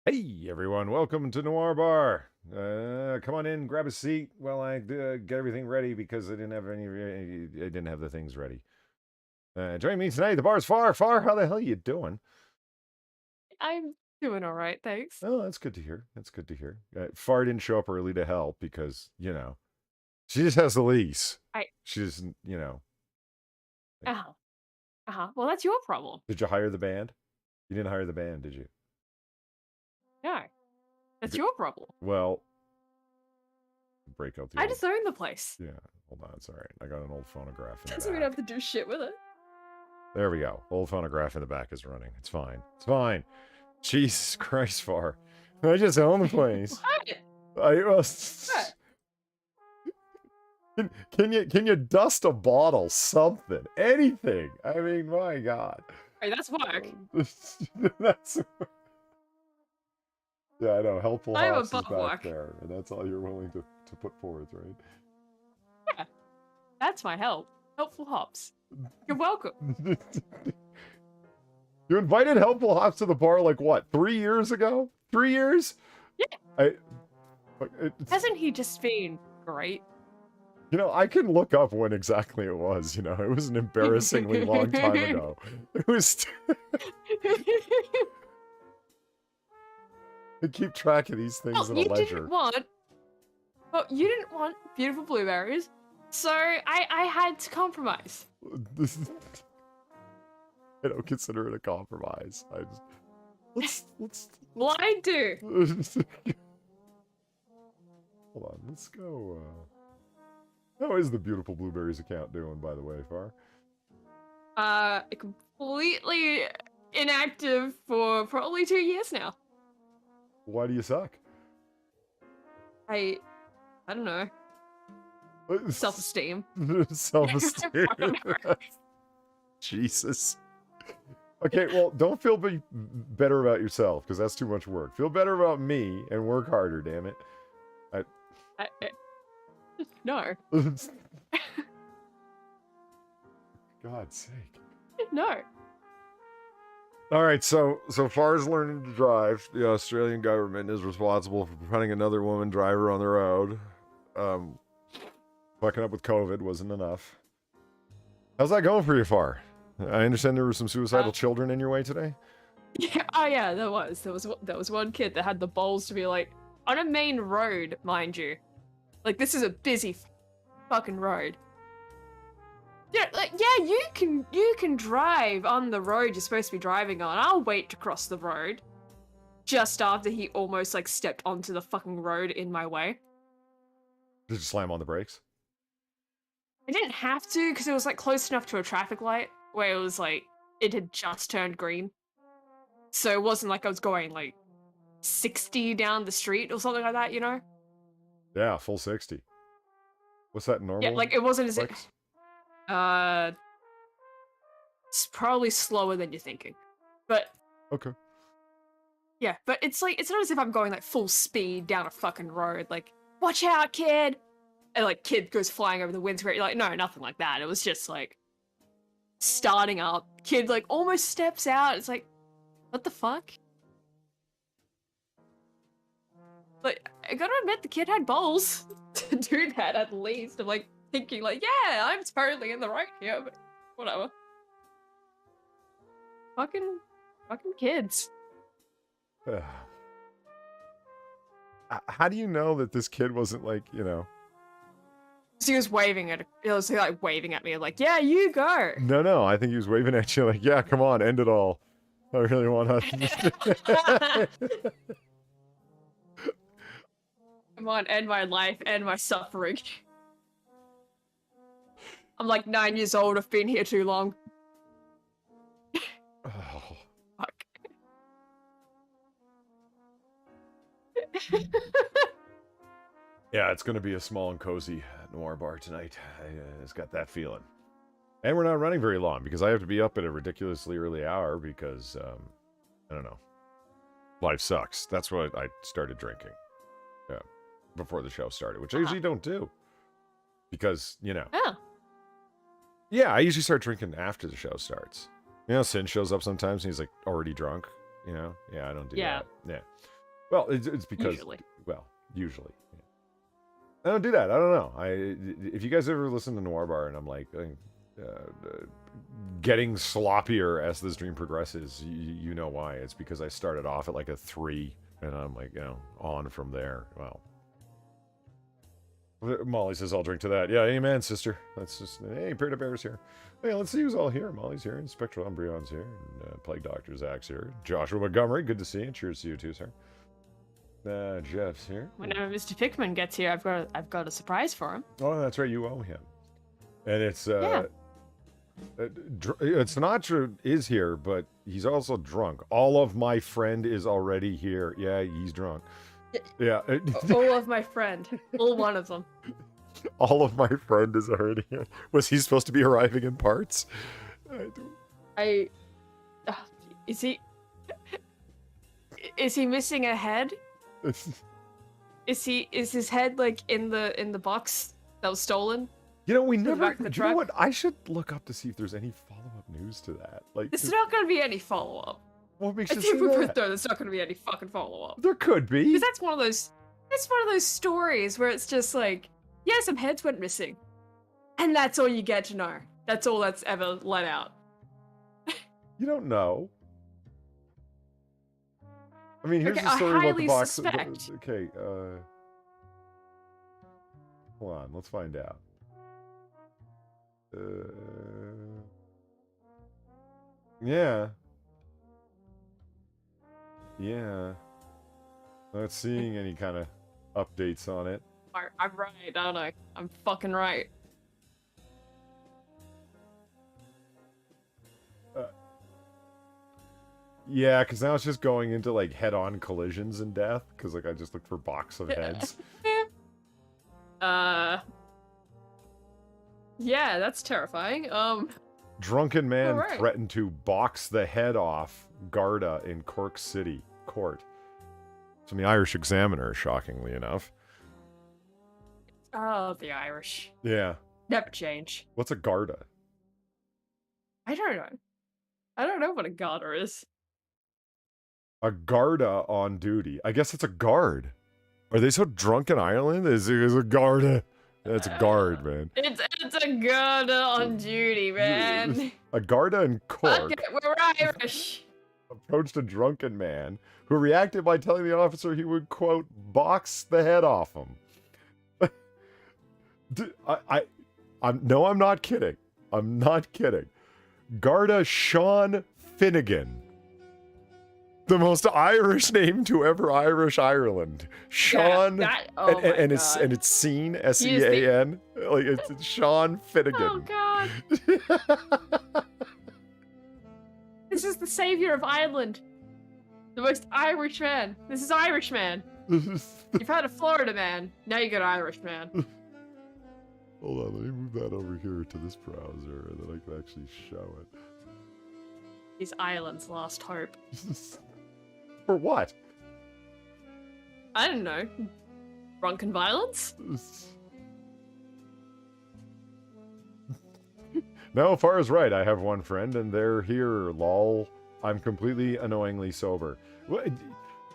Hey everyone, welcome to Noir Bar. Come on in, grab a seat while I get everything ready because I didn't have the things ready. Join me tonight. The bar's far. How the hell you doing? I'm doing all right, thanks. Oh, that's good to hear. That's good to hear. Far didn't show up early to help because she just has the lease. I She doesn't. uh-huh. Uh-huh. Well, that's your problem. Did you hire the band? You didn't hire the band, did you? No, that's Okay. your problem. Well, break out the I old. just own the place. Yeah, hold on. It's all right. I got an old phonograph in the Doesn't mean I have back. to do shit with it. There we go. Old phonograph in the back is running. It's fine. It's fine. Jesus Christ, Far. I just own the place. What? I What? can you dust a bottle? Something. Anything. I mean, my God. Hey, that's work. That's yeah, I know. Helpful I am Hops is above back work. there, and that's all you're willing to put forth, right? Yeah, that's my help. Helpful hops. You're welcome. You invited Helpful Hops to the bar like what? 3 years ago? 3 years? Yeah. I. Hasn't he just been great? I can look up when exactly it was. It was an embarrassingly long time ago. It was. I keep track of these things Well, in a ledger. you didn't want beautiful blueberries, so I had to compromise. I don't consider it a compromise. I just let's. Well, I do. Hold on. Let's go. How is the beautiful blueberries account doing, by the way, Far? Completely inactive for probably 2 years now. Why do you suck? I don't know. Self-esteem. Self-esteem. Jesus. Okay, well, don't feel better about yourself because that's too much work. Feel better about me and work harder, damn it. No. God's sake. No. All right, so far as learning to drive, the Australian government is responsible for putting another woman driver on the road. Fucking up with COVID wasn't enough. How's that going for you, Far? I understand there were some suicidal children in your way today. Yeah. Oh yeah, there was one kid that had the balls to be like on a main road, mind you. Like this is a busy fucking road. Yeah, like yeah, you can drive on the road you're supposed to be driving on. I'll wait to cross the road. Just after he almost like stepped onto the fucking road in my way. Did you slam on the brakes? I didn't have to because it was like close enough to a traffic light where it was like it had just turned green. So it wasn't like I was going like 60 down the street or something like that, you know? Yeah, full 60. What's that normal? Yeah, like it wasn't as flex? it's probably slower than you're thinking. But Okay. yeah, but it's like it's not as if I'm going like full speed down a fucking road, like, watch out, kid! And like kid goes flying over the windscreen. Like, no, nothing like that. It was just like starting up. Kid like almost steps out. It's like, what the fuck? Like, I gotta admit, the kid had balls to do that at least. I'm like thinking, like, yeah, I'm totally in the right here, but whatever. Fucking kids. How do you know that this kid wasn't like, So he was waving at it was like waving at me, like, yeah, you go. No, I think he was waving at you like, yeah, come on, end it all. I really want to. Come on, end my life, end my suffering. I'm like 9 years old, I've been here too long. Oh. Fuck. Yeah, it's going to be a small and cozy Noir Bar tonight. I just got that feeling. And we're not running very long because I have to be up at a ridiculously early hour because, I don't know. Life sucks. That's why I started drinking. Yeah, before the show started, which I usually don't do. Because, Oh. Yeah, I usually start drinking after the show starts. Sin shows up sometimes and he's like already drunk. Yeah, I don't do that. Yeah. Well, it's because Usually. well, usually. Yeah. I don't do that. I don't know. If you guys ever listen to Noir Bar and I'm like getting sloppier as the stream progresses, you know why. It's because I started off at like a 3 and I'm like, on from there. Well, Molly says I'll drink to that. Yeah, amen, sister. That's just, hey, Peter Bear's here. Hey, let's see who's all here. Molly's here, and Spectral Umbreon's here, and Plague Doctor Zach's here. Joshua Montgomery, good to see you. Cheers to you too, sir. Jeff's here. Whenever Mr. Pickman gets here, I've got a surprise for him. Oh, that's right, you owe him. And it's it's not true is here, but he's also drunk. All of my friend is already here. Yeah, he's drunk. Yeah. All of my friend. All one of them. All of my friend is already here. Was he supposed to be arriving in parts? Is he missing a head? Is his head like in the box that was stolen? You know, we never. Do you know what? I should look up to see if there's any follow-up news to that. Like, there's not going to be any follow-up. What makes I you think say we that? put there. There's not going to be any fucking follow-up. There could be. Because that's one of those. That's one of those stories where it's just like, yeah, some heads went missing, and that's all you get to know. That's all that's ever let out. You don't know. I mean, here's Okay, the story I about the highly box. suspect. Okay, hold on, let's find out. Yeah. Yeah. Not seeing any kind of updates on it. I'm right, aren't I? I'm fucking right. Yeah, because now it's just going into like head-on collisions and death. Because like I just looked for box of heads. Yeah, that's terrifying. Drunken man Alright. threatened to box the head off Garda in Cork City Court. It's from the Irish Examiner, shockingly enough. Oh, the Irish. Yeah. Never change. What's a Garda? I don't know. I don't know what a Garter is. A Garda on duty. I guess it's a guard. Are they so drunk in Ireland? Is a Garda? It's a guard, man. It's a Garter on duty, man. A Garda in Cork Okay, we're Irish. approached a drunken man who reacted by telling the officer he would, quote, box the head off him. I'm not kidding. I'm not kidding. Garda Sean Finnegan. The most Irish name to ever Irish Ireland. Sean, and it's Sean, S-E-A-N. Like it's Sean Finnegan. Oh god. This is the savior of Ireland. The most Irish man. This is Irish man. You've had a Florida man. Now you got Irish man. Hold on, let me move that over here to this browser, and then I can actually show it. He's Ireland's last hope. For what? I don't know. Drunken violence? No, Far is right. I have one friend, and they're here, lol. I'm completely annoyingly sober.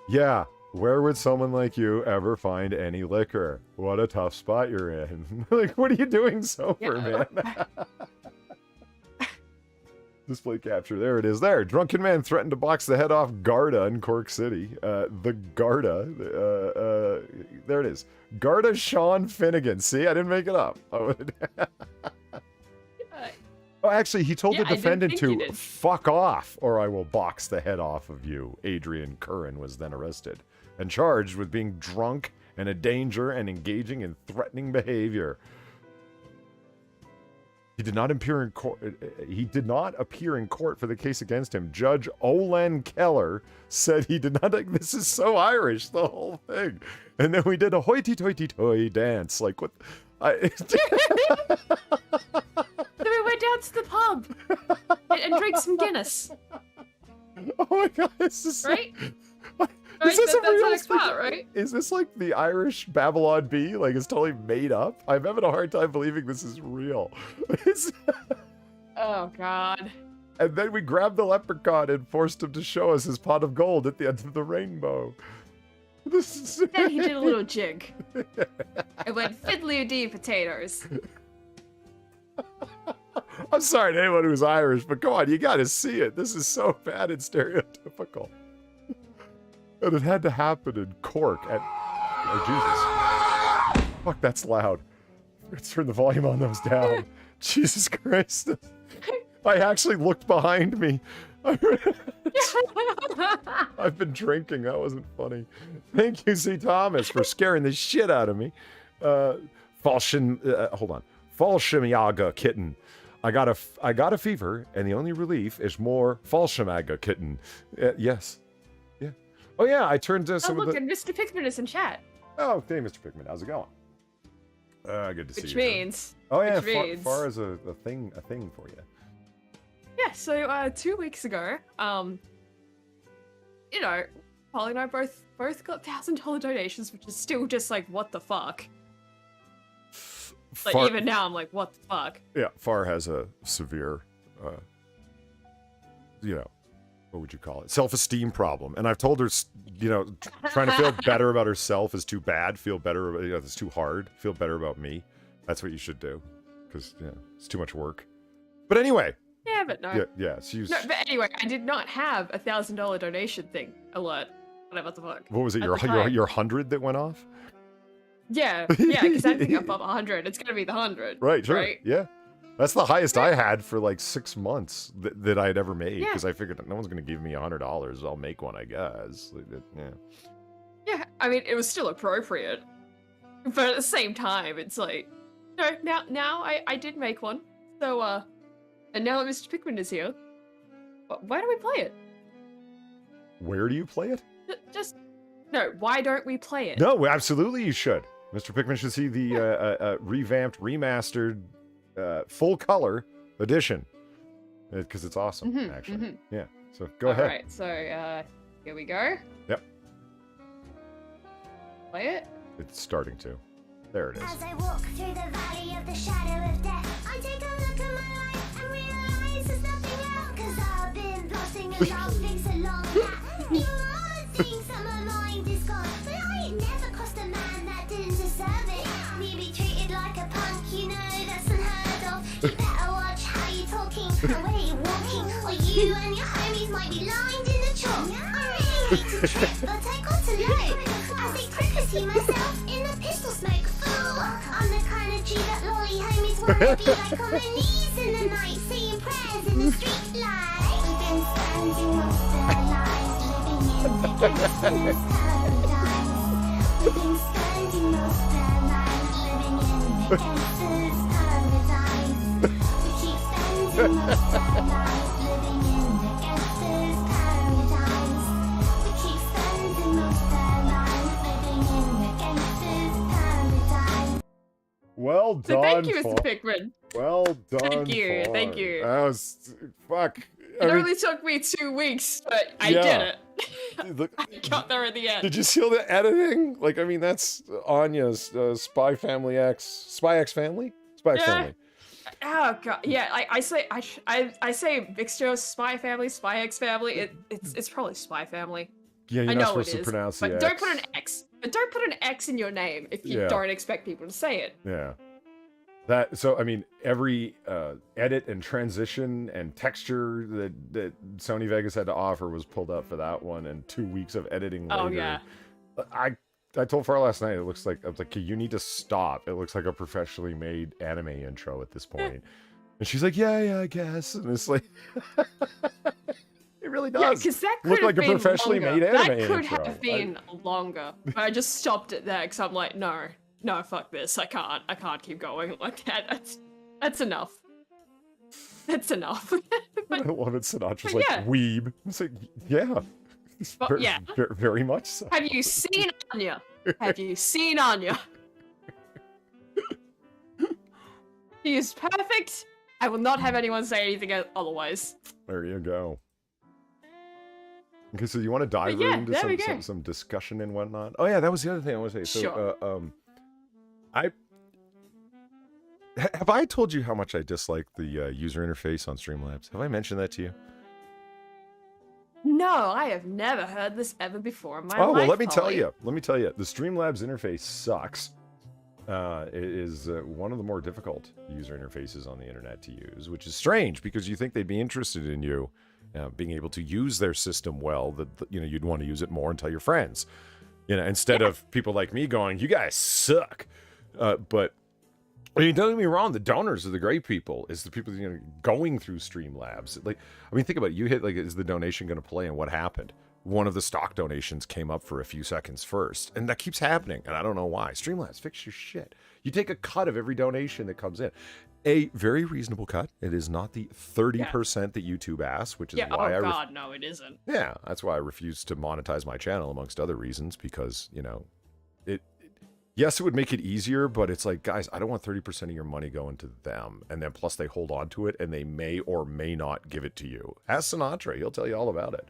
Yeah, where would someone like you ever find any liquor? What a tough spot you're in. Like, what are you doing sober, man? Display capture. There it is. There. Drunken man threatened to box the head off Garda in Cork City. The Garda. There it is. Garda Sean Finnegan. See, I didn't make it up. Oh, actually, he told the defendant to fuck off, or I will box the head off of you. Adrian Curran was then arrested and charged with being drunk and a danger and engaging in threatening behavior. He did not appear in court. He did not appear in court for the case against him. Judge Olan Keller said he did not. This is so Irish, the whole thing. And then we did a hoity-toity-toy dance, like what? Then we went down to the pub and drank some Guinness. Oh my god, this is right. Is this a real spot, right? Is this like the Irish Babylon Bee? Like it's totally made up? I'm having a hard time believing this is real. Oh god. And then we grabbed the leprechaun and forced him to show us his pot of gold at the end of the rainbow. Then he did a little jig. It went fiddly-dee potatoes. I'm sorry to anyone who's Irish, but come on, you gotta see it. This is so bad and stereotypical. And it had to happen in Cork at... Oh, Jesus. Fuck, that's loud. Let's turn the volume on those down. Jesus Christ. I actually looked behind me. I've been drinking. That wasn't funny. Thank you, C. Thomas, for scaring the shit out of me. Hold on. Falshamiaga kitten. I got a fever, and the only relief is more Falshamiaga kitten. Yes. Yeah. Oh, yeah, I turned to some look, of the... and Mr. Pickman is in chat. Oh, hey, Mr. Pickman. How's it going? Good to see you. Which means... Oh, yeah, means... far as a thing for you. Yeah, so 2 weeks ago, you know, Polly and I both got $1,000 donations, which is still just like, what the fuck? Like, even now, I'm like, what the fuck? Yeah, Far has a severe, you know, what would you call it? Self-esteem problem. And I've told her, you know, trying to feel better about herself is too bad. Feel better, you know, it's too hard. Feel better about me. That's what you should do. Because, yeah, it's too much work. But anyway. Yeah, but no. Yeah, so No, but anyway, I did not have a $1,000 donation thing alert. Whatever the fuck. What was it? Your 100 that went off? Yeah, because anything above 100, it's gonna be the 100. Right, sure. Right? Yeah. That's the highest I had for like 6 months that I had ever made. Yeah. Because I figured no one's going to give me $100. I'll make one, I guess. Yeah. Yeah, I mean, it was still appropriate. But at the same time, it's like, no, now I did make one. So, and now that Mr. Pickman is here, why don't we play it? Where do you play it? No, why don't we play it? No, absolutely you should. Mr. Pickman should see the revamped, remastered, full color edition. Because it's awesome, actually. Yeah, so go ahead. Alright, so here we go. Yep. Play it? It's starting to. There it is. As I walk through the valley of the shadow of death, I take a look at my life and realize there's nothing out. Cause I've been blushing and laughing so long that even more things that my mind is gone. But I ain't never crossed a man that didn't deserve it. Me be treated like a punk, you know that's unheard of. You better watch how you talking and where you walking, or you and your homies might be lined in the chalk. I really hate to trip, but I got to know. I say privacy myself in the pistol smoke. I'm the kind of G that lolly homies wanna be like on their knees in the night, saying prayers in the street light. We've been spending most of our lives living in the gangster's paradise. We've been spending most of our lives living in the gangster's paradise. We keep spending most of our lives living in the gangster's paradise. We keep spending most of our lives living in the gangster's paradise. Well done, So thank you, Far. Mr. Pickman. Well done, Far. Thank you. That was... Fuck. It only took me 2 weeks, but I did it. Look, I got there at the end. did you see all the editing? Like, I mean, that's Anya's Spy X Family? Spy X Family. Oh god, yeah. I say mixture of Spy Family, Spy X Family. It's probably Spy Family. Yeah, you're I not know supposed it to is, pronounce the but X. don't put an X. But don't put an X in your name if you Yeah. don't expect people to say it. Yeah. That, so, I mean, every edit and transition and texture that Sony Vegas had to offer was pulled up for that one, and 2 weeks of editing later. Oh yeah. I told Far last night, I was like, you need to stop. It looks like a professionally made anime intro at this point. And she's like, yeah, I guess. And it's like, it really does. Yeah, because that could look have like a been professionally longer. made anime That could intro. have been longer. But I just stopped it there because I'm like, no, fuck this. I can't keep going like that. That's enough. That's enough. I love it. Sinatra's but like, yeah. weeb. It's like, yeah. But yeah. Very much so. Have you seen Anya? Have you seen Anya? She is perfect. I will not have anyone say anything otherwise. There you go. Okay, so you want to dive But yeah, into there we go. some discussion and whatnot? Oh yeah, that was the other thing I want to say. So, Sure. Have I told you how much I dislike the user interface on Streamlabs? Have I mentioned that to you? No, I have never heard this ever before in my life. Oh, well, let me tell Polly. you. Let me tell you. The Streamlabs interface sucks. It is one of the more difficult user interfaces on the internet to use, which is strange because you think they'd be interested in you being able to use their system well. That you'd want to use it more and tell your friends. Instead of people like me going, "You guys suck." But I mean, don't get me wrong. The donors are the great people. It's the people going through Streamlabs. Like, I mean, think about it. You hit is the donation going to play, and what happened? One of the stock donations came up for a few seconds first, and that keeps happening, and I don't know why. Streamlabs, fix your shit. You take a cut of every donation that comes in. A very reasonable cut. It is not the 30% that YouTube asks, which is why no, it isn't. Yeah, that's why I refuse to monetize my channel, amongst other reasons, because, yes, it would make it easier, but it's like, guys, I don't want 30% of your money going to them, and then plus they hold on to it, and they may or may not give it to you. Ask Sinatra, he'll tell you all about it.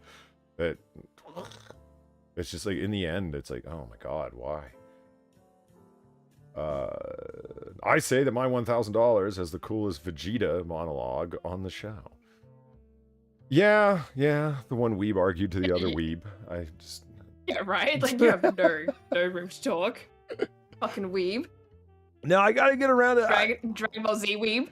It's just like, in the end, it's like, oh my God, why? I say that my $1,000 has the coolest Vegeta monologue on the show. Yeah, the one weeb argued to the other weeb. Yeah, right? Like, you have no room to talk. Fucking weeb. Now I gotta get around to Dragon Ball Z weeb.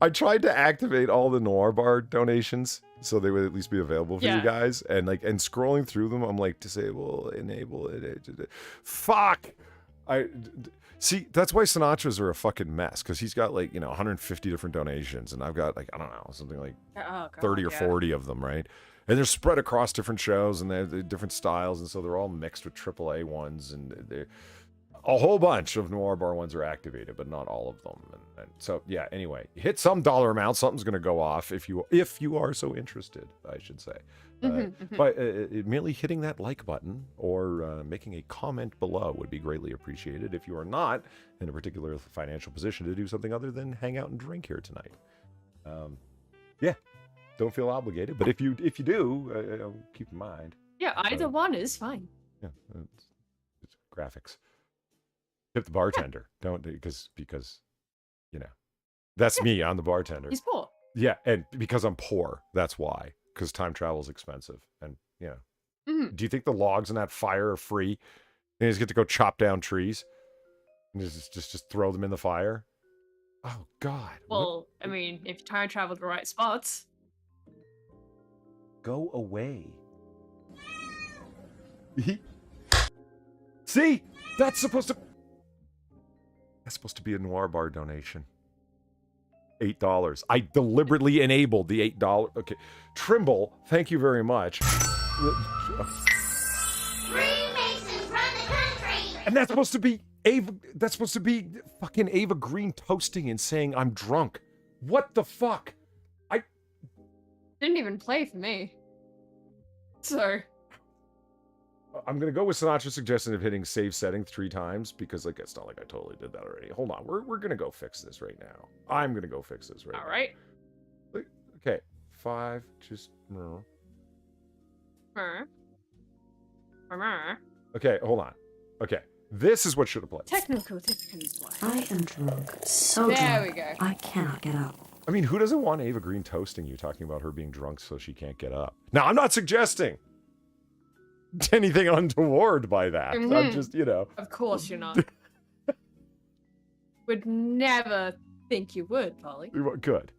I tried to activate all the Noir Bar donations so they would at least be available for you guys, and scrolling through them, I'm like, disable, enable it. Fuck. See, that's why Sinatra's are a fucking mess, because he's got 150 different donations, and I've got I don't know, something like 30 or 40 of them, right? And they're spread across different shows, and they're different styles, and so they're all mixed with AAA ones, and they're a whole bunch of Noir Bar ones are activated, but not all of them. And so, yeah, anyway, hit some dollar amount, something's going to go off if you are so interested, I should say. But merely hitting that like button or making a comment below would be greatly appreciated if you are not in a particular financial position to do something other than hang out and drink here tonight. Yeah, don't feel obligated, but if you do, keep in mind. Yeah, either one is fine. Yeah, it's graphics. Tip the bartender. Don't, because that's me. I'm the bartender. He's poor. Yeah, and because I'm poor, that's why. Because time travel is expensive, and Do you think the logs in that fire are free? You just get to go chop down trees and just throw them in the fire? Oh God. Well, I mean, if you time travel to the right spots. Go away. See, that's supposed to be a Noir Bar donation. $8. I deliberately enabled the $8. Okay. Trimble, thank you very much. Freemasons run the country! And that's supposed to be fucking Eva Green Toasting and saying I'm drunk. What the fuck? Didn't even play for me. So I'm gonna go with Sinatra's suggestion of hitting save setting 3 times because it's not like I totally did that already. Hold on, we're gonna go fix this right now. I'm gonna go fix this right now. All right. Okay, 5. Just. Okay, hold on. Okay, this is what should have played. Technical difficulties. I am drunk. So There drunk. we go. I cannot get up. I mean, who doesn't want Eva Green Toasting you talking about her being drunk so she can't get up? Now, I'm not suggesting anything untoward by that. I'm just, Of course you're not. Would never think you would, Polly. Good.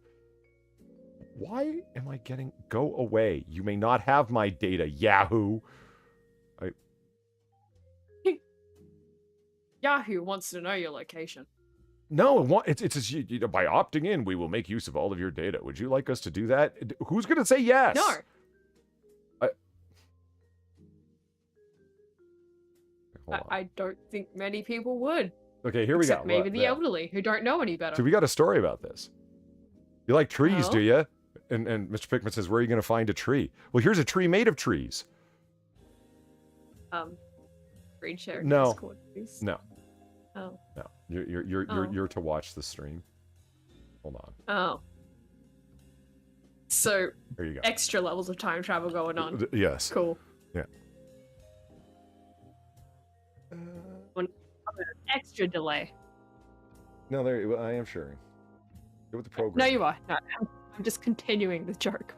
Why am I getting... Go away. You may not have my data, Yahoo. Yahoo wants to know your location. No, it's by opting in, we will make use of all of your data. Would you like us to do that? Who's going to say yes? No. Hold on. I don't think many people would. Okay, here we Except go. maybe the elderly who don't know any better. So we got a story about this. You like trees, Oh? do you? And Mr. Pickman says, where are you going to find a tree? Well, here's a tree made of trees. Green share. No. Discord, please. No. Oh. No. You're to watch the stream. Hold on. Oh. So There you go. extra levels of time travel going on. Yes. Cool. Yeah. Extra delay. No, there. I am sharing. Go with the program. No, you are. No, I'm just continuing the joke.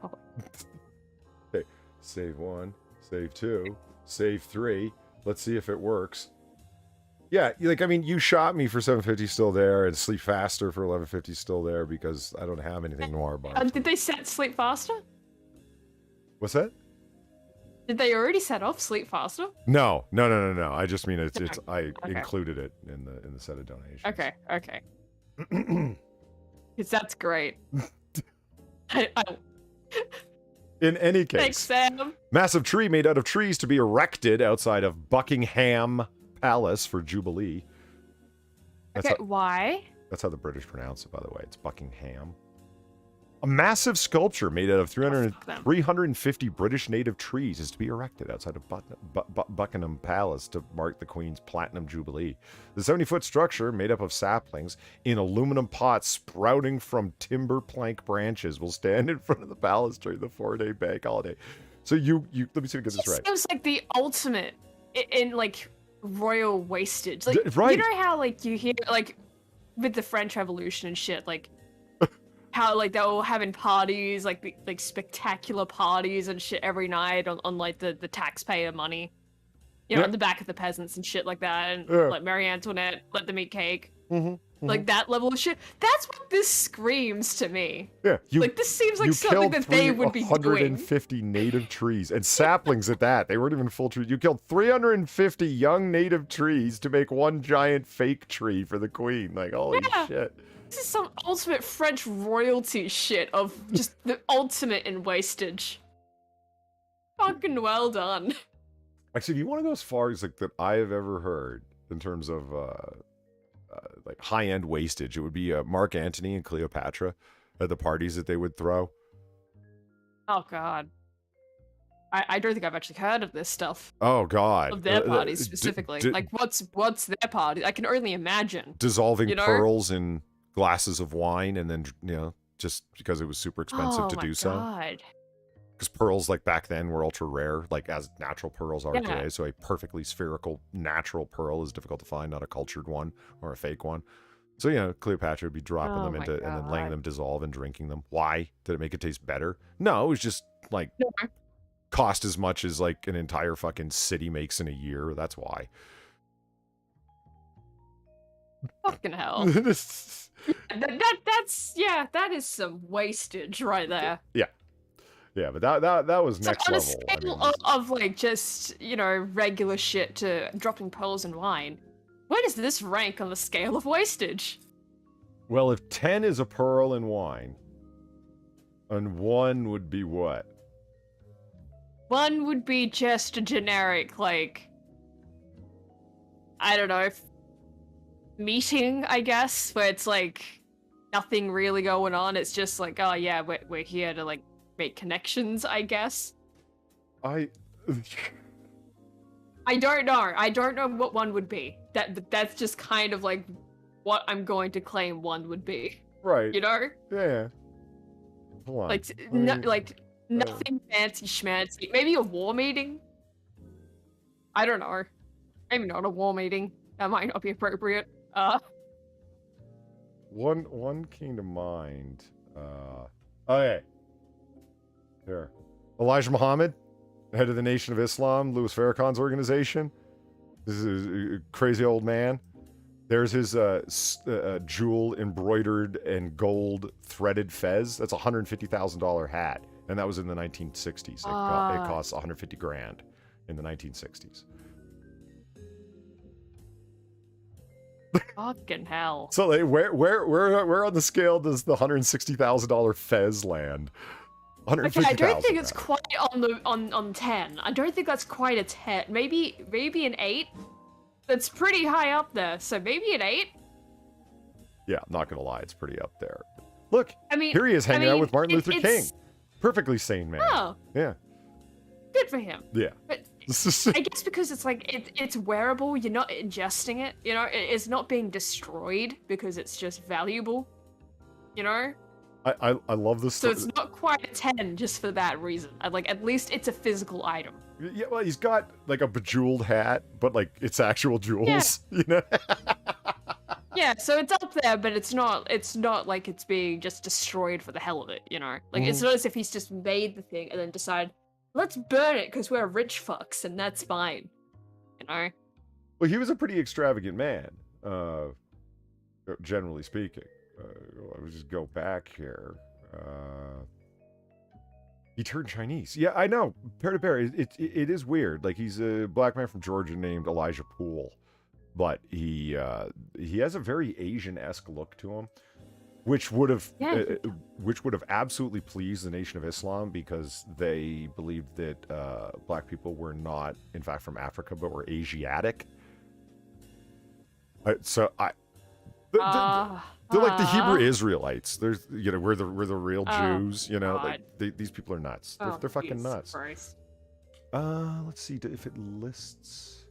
Save 1. Save 2. Save 3. Let's see if it works. Yeah, like, I mean, you shot me for 750 still there, and Sleep Faster for 1150 still there because I don't have anything Noir Bar. Did they set Sleep Faster? What's that? Did they already set off Sleep Faster? No. I just mean it's I Okay. included it in the set of donations. Okay. Because that's great. In any case, Thanks, Sam. massive tree made out of trees to be erected outside of Buckingham Palace for Jubilee. Okay, why? That's how the British pronounce it, by the way. It's Buckingham. A massive sculpture made out of 350 British native trees is to be erected outside of Buckingham Palace to mark the Queen's Platinum Jubilee. The 70-foot structure, made up of saplings in aluminum pots sprouting from timber plank branches, will stand in front of the palace during the 4-day bank holiday. So you let me see if I get this right. It seems like the ultimate in like royal wastage. Like, right. you know how like you hear like with the French Revolution and shit, like how like they're all having parties, like spectacular parties and shit every night on like the taxpayer money, you know, on the back of the peasants and shit like that, and like Marie Antoinette let them eat cake, like that level of shit. That's what this screams to me. Yeah, like this seems like something that they would be doing. 150 native trees and saplings at that. They weren't even full trees. You killed 350 young native trees to make one giant fake tree for the Queen. Like, holy shit. This is some ultimate French royalty shit of just the ultimate in wastage. Fucking well done. Actually, if you want to go as far as like that I have ever heard in terms of like high-end wastage, it would be Mark Antony and Cleopatra at the parties that they would throw. Oh god. I don't think I've actually heard of this stuff. Oh god. Of their parties specifically. Like what's their party? I can only imagine. Dissolving pearls in glasses of wine, and then, you know, just because it was super expensive to do so. Oh my god. Because pearls, like, back then were ultra rare, like, as natural pearls are today. So a perfectly spherical natural pearl is difficult to find, not a cultured one or a fake one. So, you know, Cleopatra would be dropping them into and then letting them dissolve and drinking them. Why? Did it make it taste better? No, it was just, like, cost as much as, like, an entire fucking city makes in a year. That's why. Fucking hell. That is some wastage right there. Yeah, but that was next level. On a scale of like just, you know, regular shit to dropping pearls in wine, where does this rank on the scale of wastage? Well, if 10 is a pearl in wine, and 1 would be what? 1 would be just a generic, like, I don't know, meeting, I guess, where it's like nothing really going on. It's just like, oh yeah, we're here to like make connections, I guess. I don't know. I don't know what 1 would be. That's just kind of like what I'm going to claim 1 would be. Right. You know? Yeah. Hold on. Like nothing fancy schmancy. Maybe a war meeting? I don't know. Maybe not a war meeting. That might not be appropriate. One came to mind. Okay. Here. Elijah Muhammad, head of the Nation of Islam, Louis Farrakhan's organization. This is a crazy old man. There's his jewel embroidered and gold threaded fez. That's a $150,000 hat, and that was in the 1960s. It cost 150 grand in the 1960s. Fucking hell. So like, where on the scale does the $160,000 fez land? Okay, I don't think it's quite on 10. I don't think that's quite a 10. Maybe an 8. That's pretty high up there. So maybe an 8. Yeah, I'm not gonna lie, it's pretty up there. Look, I mean, here he is hanging out with Martin Luther King. Perfectly sane man. Oh. Yeah. Good for him. Yeah. But I guess because it's like it's wearable, you're not ingesting it. You know, it's not being destroyed because it's just valuable. You know. I love this. So it's not quite a 10 just for that reason. Like at least it's a physical item. Yeah, well, he's got like a bejeweled hat, but like it's actual jewels. Yeah. You know. Yeah, so it's up there, but it's not like it's being just destroyed for the hell of it. You know, like it's not as if he's just made the thing and then decided, let's burn it because we're rich fucks and that's fine. You know? Well, he was a pretty extravagant man, generally speaking. Let me just go back here. He turned Chinese. Yeah, I know. Pair to pair, it is weird. Like, he's a black man from Georgia named Elijah Poole, but he has a very Asian-esque look to him, which would have absolutely pleased the Nation of Islam because they believed that black people were not, in fact, from Africa, but were Asiatic. They're like the Hebrew Israelites. There's, we're the real Jews. Like these people are nuts. They're fucking nuts. Christ. Let's see if it lists.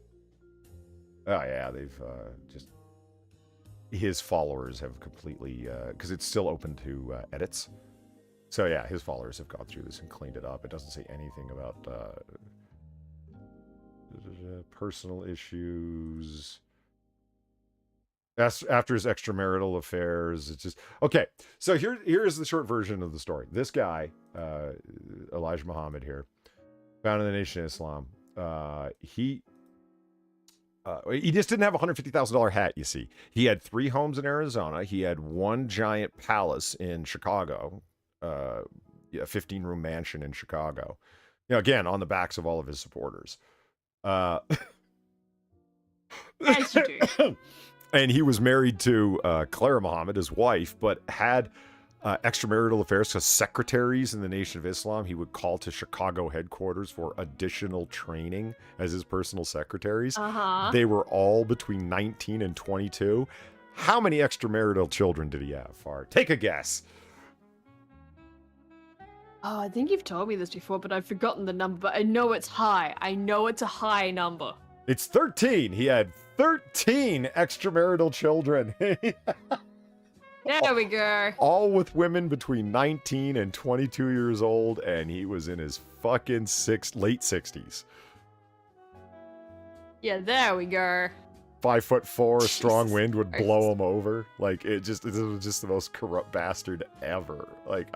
Oh yeah, they've just his followers have completely because it's still open to edits. So yeah, his followers have gone through this and cleaned it up. It doesn't say anything about personal issues. After his extramarital affairs, it's just okay. So here's the short version of the story. This guy, Elijah Muhammad here, founded the Nation of Islam. He just didn't have a $150,000 hat. You see, he had 3 homes in Arizona. He had 1 giant palace in Chicago, a 15-room mansion in Chicago. Again on the backs of all of his supporters. As you do. And he was married to Clara Muhammad, his wife, but had extramarital affairs because secretaries in the Nation of Islam he would call to Chicago headquarters for additional training as his personal secretaries. They were all between 19 and 22. How many extramarital children did he have, Far? Take a guess. Oh, I think you've told me this before, but I've forgotten the number, but I know it's high. I know it's a high number. It's 13. He had 13 extramarital children. There we go. All with women between 19 and 22 years old, and he was in his fucking late 60s. Yeah, there we go. 5'4", a strong Jesus wind would Christ. blow him over. Like, it was just the most corrupt bastard ever. Like,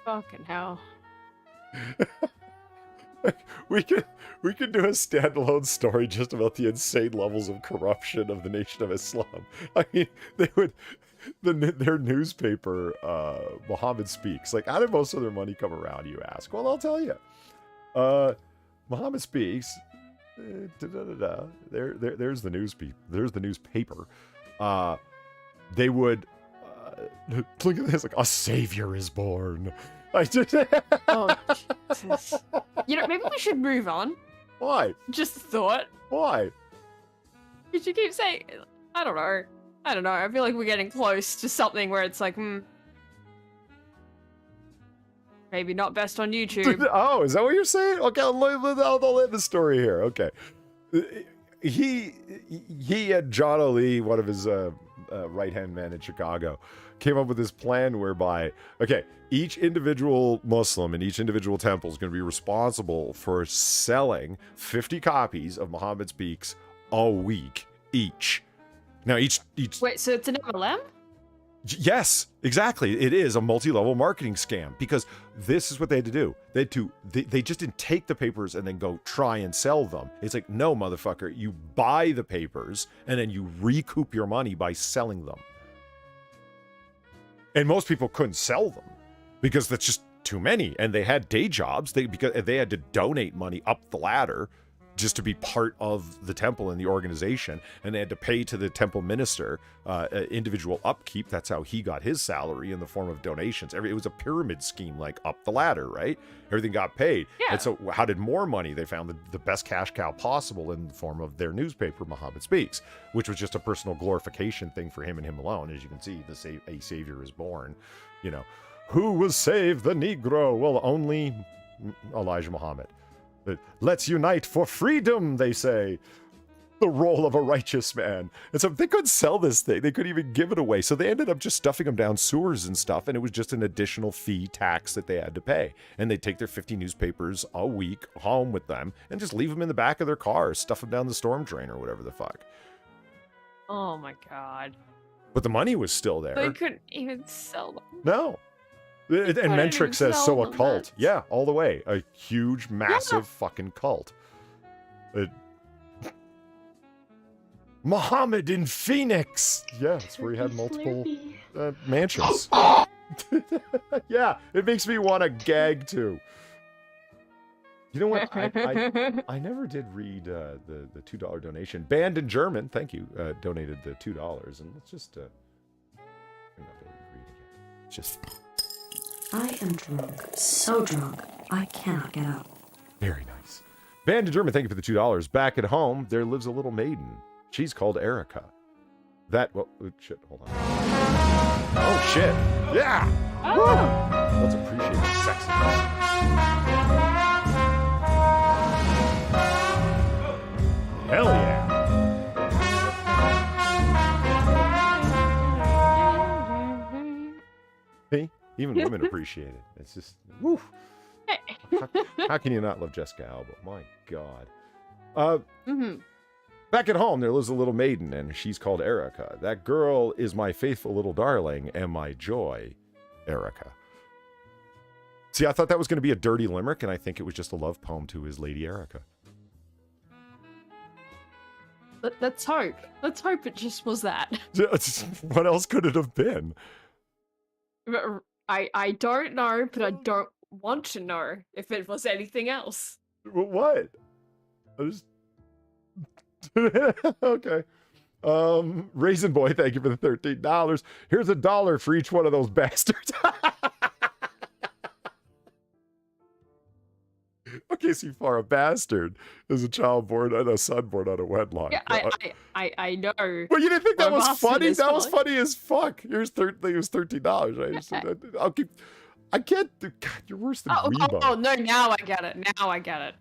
Fucking hell. We could do a standalone story just about the insane levels of corruption of the Nation of Islam. I mean, their newspaper, Muhammad Speaks. Like, how did most of their money come around, you ask? Well, I'll tell you. Muhammad Speaks. There's the newspaper. They would look at this like a savior is born. I just Oh, Jesus. Maybe we should move on. Why? Just a thought. Why? Because you keep saying, I don't know. I feel like we're getting close to something where it's like, maybe not best on YouTube. Oh, is that what you're saying? Okay, I'll end the story here. Okay. He had John Ali, one of his right-hand men in Chicago, came up with this plan whereby, okay, each individual Muslim in each individual temple is going to be responsible for selling 50 copies of Muhammad Speaks a week each. Now, each Wait, so it's an MLM? Yes, exactly. It is a multi-level marketing scam because this is what they had to do. They just didn't take the papers and then go try and sell them. It's like, no, motherfucker, you buy the papers and then you recoup your money by selling them. And most people couldn't sell them because that's just too many. And they had day jobs because they had to donate money up the ladder just to be part of the temple and the organization, and they had to pay to the temple minister individual upkeep. That's how he got his salary, in the form of donations. It was a pyramid scheme, like up the ladder, right? Everything got paid. Yeah. And so how did more money? They found the best cash cow possible in the form of their newspaper, Muhammad Speaks, which was just a personal glorification thing for him and him alone. As you can see, a savior is born. Who will save the Negro? Well, only Elijah Muhammad. Let's unite for freedom, they say. The role of a righteous man. And so they couldn't sell this thing. They couldn't even give it away. So they ended up just stuffing them down sewers and stuff. And it was just an additional fee tax that they had to pay. And they'd take their 50 newspapers a week home with them and just leave them in the back of their car, stuff them down the storm drain or whatever the fuck. Oh my god. But the money was still there. They couldn't even sell them. No. And don't Mentrix even says know so what occult. that's- Yeah, all the way. A huge, massive fucking cult. Muhammad in Phoenix. Yeah, that's where he had multiple mansions. Yeah, it makes me want to gag too. You know what? I never did read the $2 donation. Banned in German, thank you, donated the $2. And let's just bring up a read again. Just I am drunk. So drunk, I cannot get up. very nice. Banned in German, thank you for the $2. Back at home, there lives a little maiden. She's called Erica. Well, shit, hold on. Oh, shit. Yeah! Oh. Let's appreciate the sexiness. Hell yeah! See? Even women appreciate it. It's just, woo! How can you not love Jessica Alba? My God. Back at home, there lives a little maiden, and she's called Erica. That girl is my faithful little darling and my joy, Erica. See, I thought that was going to be a dirty limerick, and I think it was just a love poem to his lady Erica. Let's hope. Let's hope it just was that. What else could it have been? I don't know, but I don't want to know if it was anything else. What? I just... Okay. Raisin Boy, thank you for the $13. Here's $1 for each one of those bastards. Okay, so far a bastard is a child born and a son born out of wedlock. Yeah, I know. Well, you didn't think that What a was bastard funny? is That was fine. funny as fuck. It was $13. I'll keep. I can't. God, you're worse than Weebo. Oh, no, now I get it. Now I get it.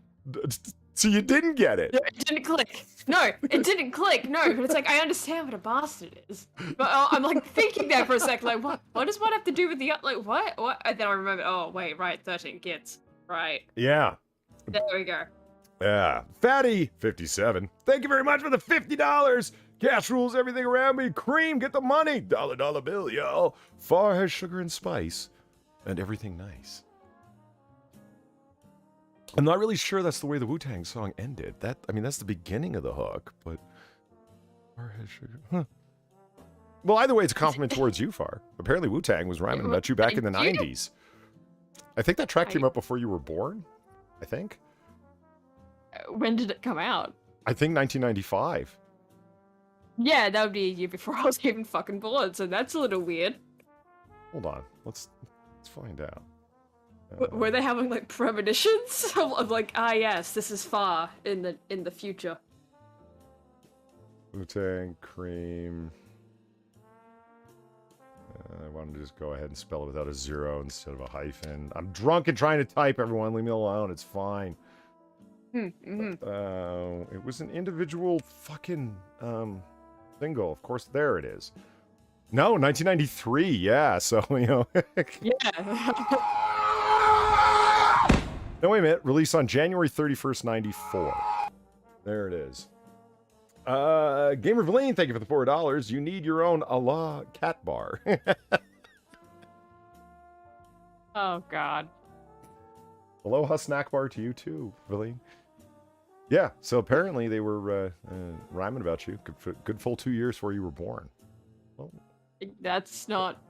So you didn't get it. No, it didn't click. No, it didn't click. No, but it's like, I understand what a bastard is. But I'm like thinking there for a sec, like, what does one have to do with the, like, what? And then I remember, oh, wait, right, 13 kids. Right. Yeah. There we go. Yeah. Fatty, 57. Thank you very much for the $50. Cash rules everything around me. Cream, get the money. Dollar bill, yo. Far has sugar and spice and everything nice. I'm not really sure that's the way the Wu-Tang song ended. That's the beginning of the hook, but Far has sugar. Huh. Well, either way, it's a compliment towards you, Far. Apparently Wu-Tang was rhyming about you back in the 90s. I think that track came out before you were born. I think. When did it come out? I think 1995. Yeah, that would be a year before I was even fucking born, so that's a little weird. Hold on. Let's find out. Were they having like premonitions of like, yes, this is far in the future? Wu-Tang, Cream. I wanted to just go ahead and spell it without a zero instead of a hyphen. I'm drunk and trying to type, everyone. Leave me alone. It's fine. It was an individual fucking single. Of course, there it is. No, 1993. Yeah, so, you know. Yeah. No, wait a minute. Released on January 31st, 94. There it is. Gamer Valine, thank you for the $4. You need your own Allah cat bar. Oh, God. Aloha snack bar to you too, Valine. Yeah, so apparently they were rhyming about you. Good full 2 years before you were born. Well, That's not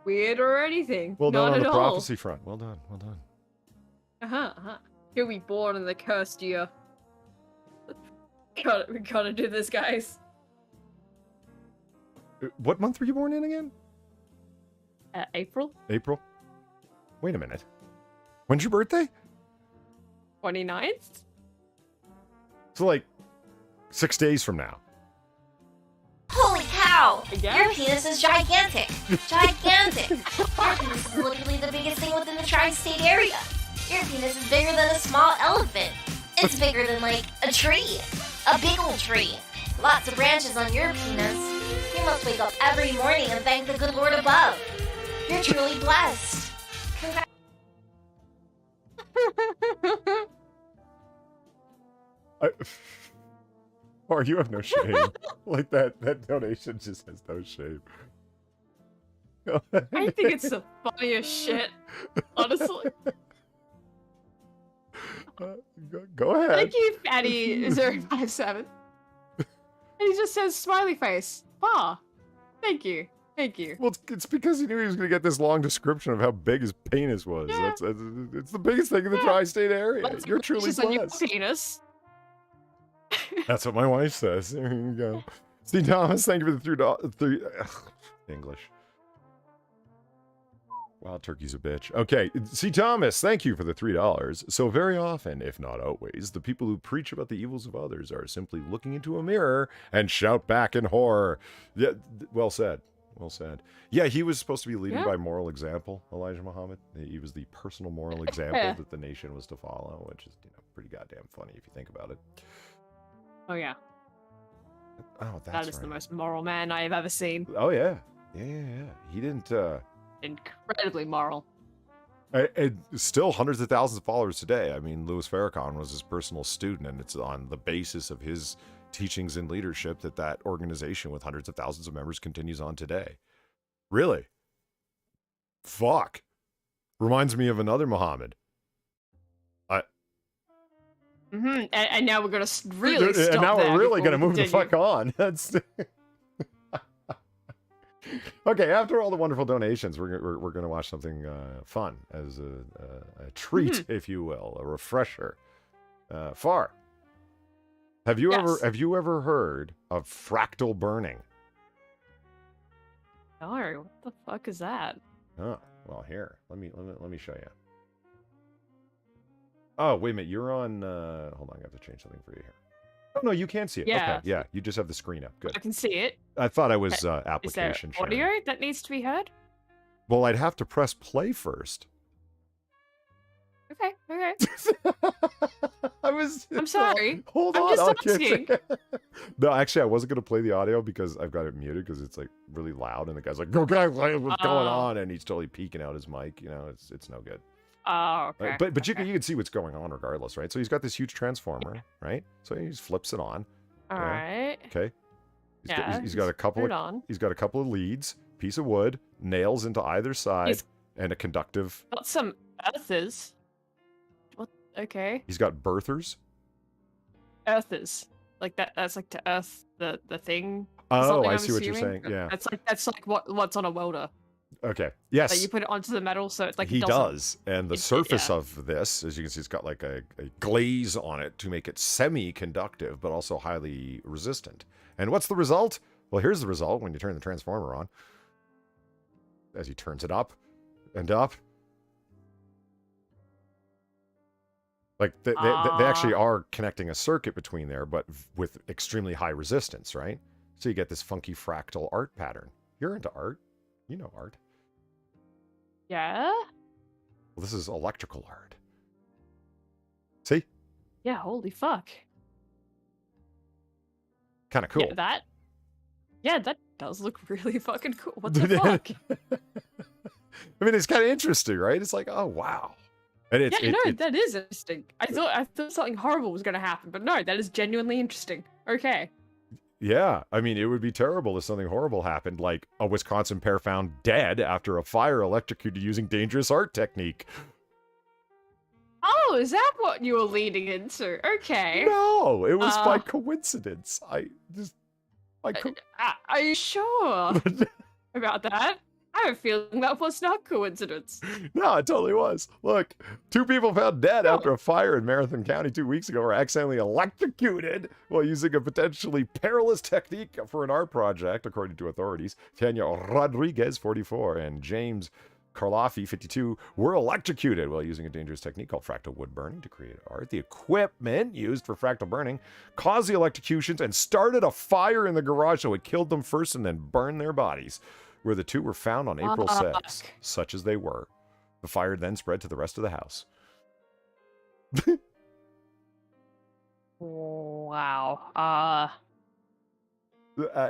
weird or anything. well done not on the at all. prophecy front. Well done, well done. He'll be born in the cursed year. We gotta do this, guys. What month were you born in again? April April? Wait a minute. When's your birthday? 29th? So like 6 days from now. Holy cow! Yeah. Your penis is gigantic! Gigantic! Your penis is literally the biggest thing within the tri-state area. Your penis is bigger than a small elephant. It's bigger than, like, a tree. A big old tree. Lots of branches on your penis. You must wake up every morning and thank the good Lord above. You're truly blessed. Congrats. Or you have no shame. Like that donation just has no shame. I think it's the funniest shit, honestly. Go ahead. Thank you, Fatty057. And he just says smiley face. Ah, thank you. Thank you. Well, it's because he knew he was going to get this long description of how big his penis was. Yeah. It's the biggest thing in the tri-state area. You're truly blessed. Penis. That's what my wife says. There you go. Steve Thomas, thank you for the English. Wild turkey's a bitch. Okay, C. Thomas, thank you for the $3. So very often, if not always, the people who preach about the evils of others are simply looking into a mirror and shout back in horror. Yeah, well said. Well said. Yeah, he was supposed to be leading by moral example, Elijah Muhammad. He was the personal moral example that the nation was to follow, which is pretty goddamn funny if you think about it. Oh, yeah. Oh, that is the most moral man I have ever seen. Oh, yeah. Yeah. He didn't... Incredibly moral. And still hundreds of thousands of followers today. I mean, Louis Farrakhan was his personal student, and it's on the basis of his teachings and leadership that organization with hundreds of thousands of members continues on today. Really? Fuck. Reminds me of another Muhammad. And now we're gonna really stop and now there we're really gonna move continue. the fuck on. That's okay. After all the wonderful donations, we're gonna watch something fun as a treat, if you will, a refresher. Far. Have you ever heard of fractal burning? No, what the fuck is that? Oh, well, here. Let me show you. Oh, wait a minute. You're on... hold on, I have to change something for you here. Oh, no, you can see it. Yeah. Okay, yeah. You just have the screen up. Good. I can see it. I thought I was application Is there audio sharing. that needs to be heard? Well, I'd have to press play first. Okay. I'm sorry. Hold I'm on. just I'll get asking. No, actually, I wasn't going to play the audio because I've got it muted because it's like really loud and the guy's like, go guys, what's going on? And he's totally peeking out his mic. You know, it's no good. Oh, okay. But you can see what's going on regardless, right? So he's got this huge transformer, right? So he just flips it on. All right. Okay. He's got a couple of leads, piece of wood, nails into either side, and a conductive. Got some earthers. What? Okay. He's got birthers. Earthers. Like that. That's like to earth the thing. Oh, I see what you're saying. Yeah. That's like what's on a welder. Okay. Yes. Like you put it onto the metal, so it's like he does, and the surface of this, as you can see, it's got like a glaze on it to make it semi-conductive, but also highly resistant. And what's the result? Well, here's the result when you turn the transformer on. As he turns it up and up, like they actually are connecting a circuit between there, but with extremely high resistance, right? So you get this funky fractal art pattern. You're into art, you know art. Yeah. Well, this is electrical art. See? Yeah. Holy fuck. Kind of cool. Yeah, that does look really fucking cool. What the fuck? I mean, it's kind of interesting, right? It's like, oh wow. And that is interesting. I thought something horrible was going to happen, but no, that is genuinely interesting. Okay. Yeah, I mean, it would be terrible if something horrible happened, like a Wisconsin pair found dead after a fire electrocuted using dangerous art technique. Oh, is that what you were leading into? Okay. No, it was by coincidence. Are you sure about that? I have a feeling that was not coincidence. No, it totally was. Look, 2 people found dead after a fire in Marathon County 2 weeks ago were accidentally electrocuted while using a potentially perilous technique for an art project, according to authorities. Tanya Rodriguez, 44, and James Karloffy, 52, were electrocuted while using a dangerous technique called fractal wood burning to create art. The equipment used for fractal burning caused the electrocutions and started a fire in the garage, so it killed them first and then burned their bodies. Where the 2 were found on April 6th, such as they were. The fire then spread to the rest of the house. Wow.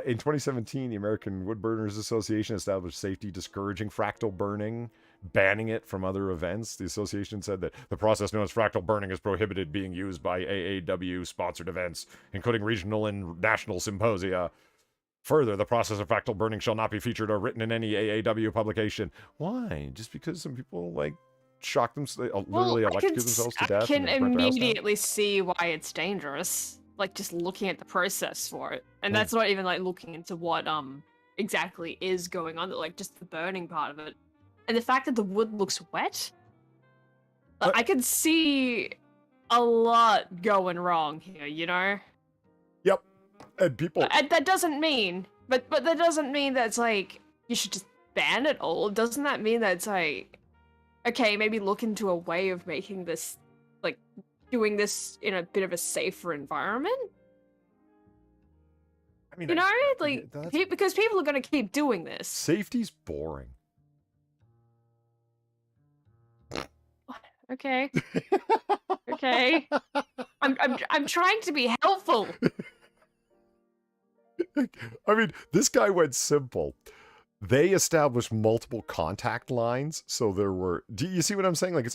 In 2017, the American Woodburners Association established safety discouraging fractal burning, banning it from other events. The association said that the process known as fractal burning is prohibited being used by AAW-sponsored events, including regional and national symposia. Further, the process of fractal burning shall not be featured or written in any AAW publication. Why? Just because some people, like, shock them, literally electrocute themselves to death? I can and burn their house down? immediately see why it's dangerous. Like, just looking at the process for it. And that's not even, like, looking into what, exactly is going on, like, just the burning part of it. And the fact that the wood looks wet? I can see a lot going wrong here, you know? Yep. And people... that doesn't mean... But that doesn't mean that it's, like, you should just ban it all. Doesn't that mean that it's, like... Okay, maybe look into a way of making this, like, doing this in a bit of a safer environment? I mean, you know, like, because people are going to keep doing this. Safety's boring. Okay. Okay. I'm trying to be helpful. I mean, this guy went simple. They established multiple contact lines, so there were... Do you see what I'm saying? Like, it's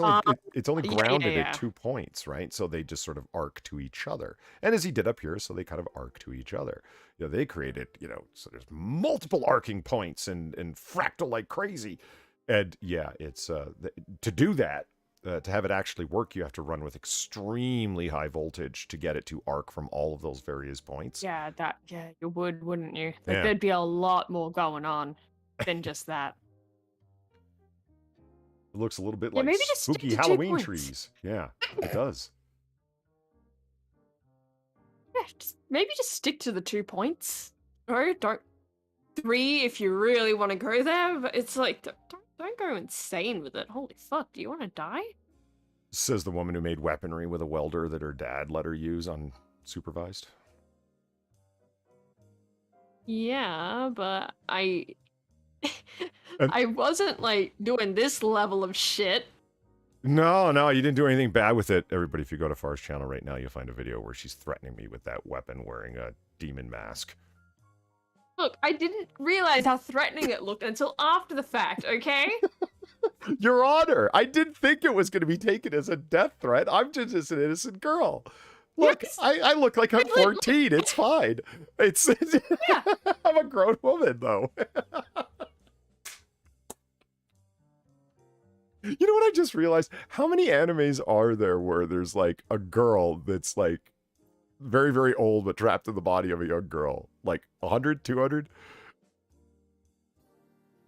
only grounded at 2 points, right? So they just sort of arc to each other. And as he did up here, so they kind of arc to each other. You know, they created, you know, so there's multiple arcing points and fractal like crazy. And yeah, it's... to do that, to have it actually work, you have to run with extremely high voltage to get it to arc from all of those various points. Yeah, you would, wouldn't you? Like, there'd be a lot more going on than just that. It looks a little bit like maybe just spooky stick to Halloween 2 points. trees. Yeah, it does. Yeah, maybe just stick to the 2 points. Or don't 3 if you really want to go there. But it's like, don't go insane with it. Holy fuck, do you want to die? Says the woman who made weaponry with a welder that her dad let her use unsupervised. Yeah, but I wasn't, like, doing this level of shit. No, you didn't do anything bad with it. Everybody, if you go to Far's channel right now, you'll find a video where she's threatening me with that weapon wearing a demon mask. Look, I didn't realize how threatening it looked until after the fact, okay? Your Honor, I didn't think it was going to be taken as a death threat. I'm just an innocent girl. Look, Yes. I look like I'm 14. It's fine. It's Yeah. I'm a grown woman, though. You know what I just realized? How many animes are there where there's, like, a girl that's, like, very, very old but trapped in the body of a young girl? Like, 100, 200?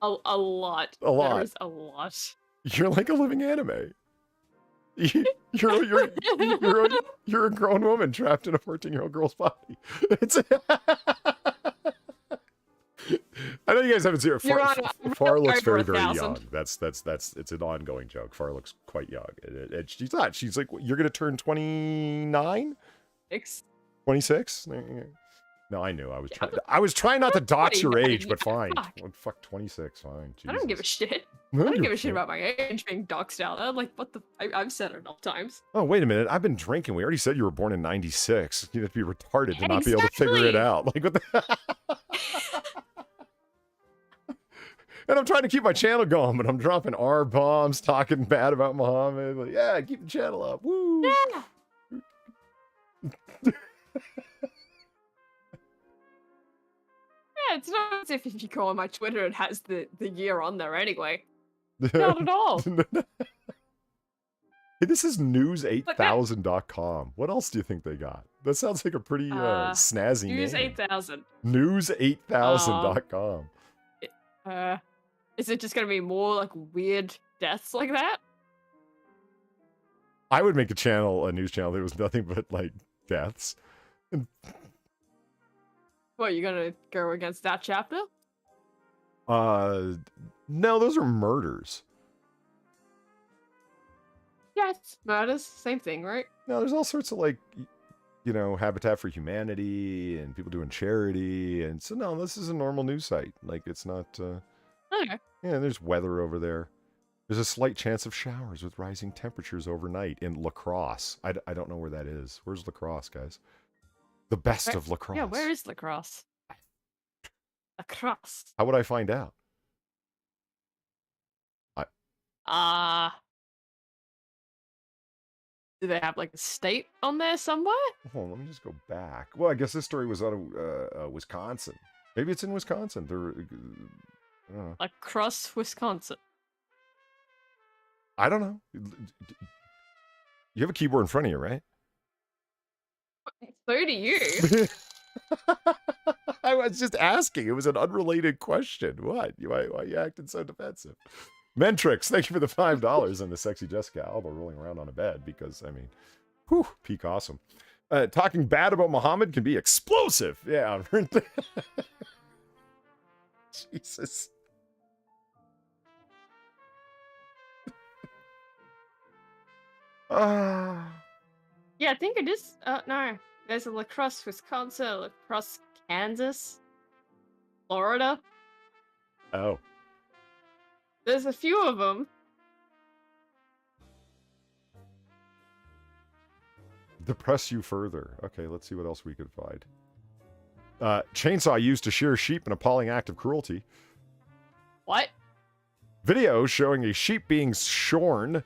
A lot. A lot. There's a lot. You're like a living anime. You're a grown woman trapped in a 14-year-old girl's body. It's... I know you guys haven't seen it. Far looks very, very young. That's it's an ongoing joke. Far looks quite young. And she's not. She's like, you're gonna turn 29? 26? No, I knew. I was trying not to dox your age, but fine. Fuck 26, fine. Jesus. I don't give a shit. I don't give a shit about my age being doxed out. I'm like, what the... I've said it enough times. Oh, wait a minute. I've been drinking. We already said you were born in 96. You'd have to be retarded to not be able to figure it out. Like, what the... And I'm trying to keep my channel going, but I'm dropping R-bombs, talking bad about Muhammad. Like, yeah, keep the channel up. Woo! Yeah! Yeah, it's not as if you go on my Twitter, it has the year on there anyway. Not at all. Hey, this is news8000.com. What else do you think they got? That sounds like a pretty snazzy News name. 8000. News8000.com. Is it just gonna be more like weird deaths like that? I would make a news channel that was nothing but like deaths. What, you gonna go against that chapter? No, those are murders. Yes, murders, same thing, right? No, there's all sorts of like, you know, Habitat for Humanity and people doing charity, and so no, this is a normal news site. Like, it's not. Okay. Yeah, there's weather over there. There's a slight chance of showers with rising temperatures overnight in La Crosse. I don't know where that is. Where's La Crosse, guys? The best of La Crosse. Yeah, where is La Crosse? La Crosse. How would I find out? Do they have like a state on there somewhere? Hold on, let me just go back. Well, I guess this story was out of Wisconsin. Maybe it's in Wisconsin. I don't know. Across Wisconsin. I don't know. You have a keyboard in front of you, right? So do you. I was just asking. It was an unrelated question. What? Why are you acting so defensive? Mentrix, thank you for the $5 and the sexy Jessica Alba rolling around on a bed because, I mean, whew, peak awesome. Talking bad about Muhammad can be explosive. Yeah. Jesus. Yeah, I think it is. No. There's a lacrosse, Wisconsin, lacrosse, Kansas, Florida. Oh. There's a few of them. Depress you further. Okay, let's see what else we could find. Chainsaw used to shear sheep, an appalling act of cruelty. What? Video showing a sheep being shorn.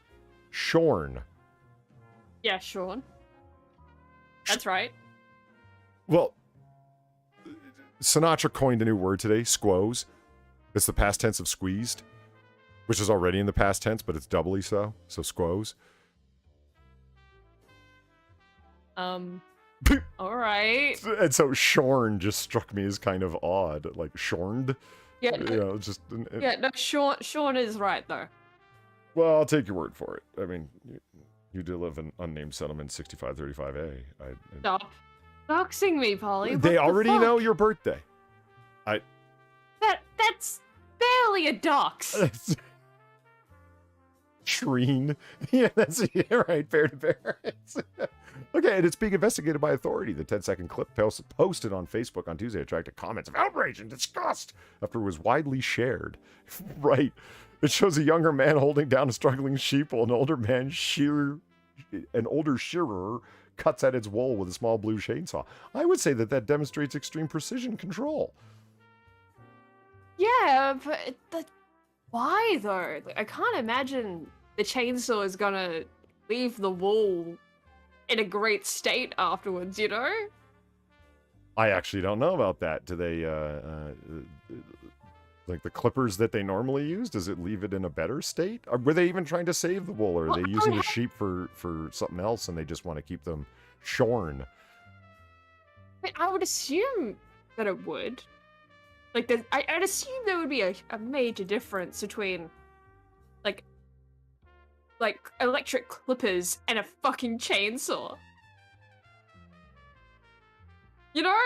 Yeah, Sean. That's right. Well, Sinatra coined a new word today, squoze. It's the past tense of squeezed, which is already in the past tense, but it's doubly so. So squoze. All right. And so shorn just struck me as kind of odd, like shorned. Yeah, You know, just. yeah. No, Sean is right though. Well, I'll take your word for it. I mean, you do live in unnamed settlement 6535A. Stop doxing me, Polly. They already know your birthday. That's barely a dox. Shreen. Yeah, that's right. Fair to bear. Okay, and it's being investigated by authority. The 10-second clip posted on Facebook on Tuesday attracted comments of outrage and disgust after it was widely shared. Right. It shows a younger man holding down a struggling sheep while an older shearer cuts at its wool with a small blue chainsaw. I would say that demonstrates extreme precision control. Yeah, but why though? Like, I can't imagine the chainsaw is gonna leave the wool in a great state afterwards, you know? I actually don't know about that. Do they, like the clippers that they normally use, does it leave it in a better state? Or were they even trying to save the wool, or are they using the sheep for something else and they just want to keep them shorn? I would assume that it would. Like, I'd assume there would be a major difference between, like electric clippers and a fucking chainsaw. You know?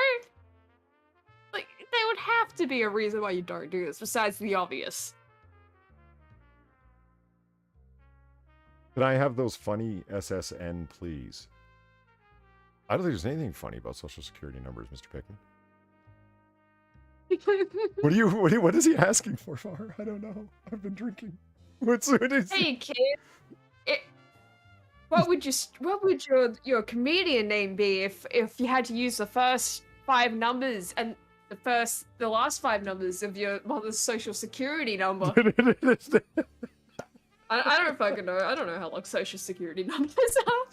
Like, there would have to be a reason why you don't do this, besides the obvious. Can I have those funny SSN, please? I don't think there's anything funny about social security numbers, Mr. Pickman. What is he asking for, Far? I don't know. I've been drinking. What is Hey kid, what would your comedian name be if you had to use the first 5 numbers and the last 5 numbers of your mother's social security number? I don't fucking know. I don't know how long social security numbers are.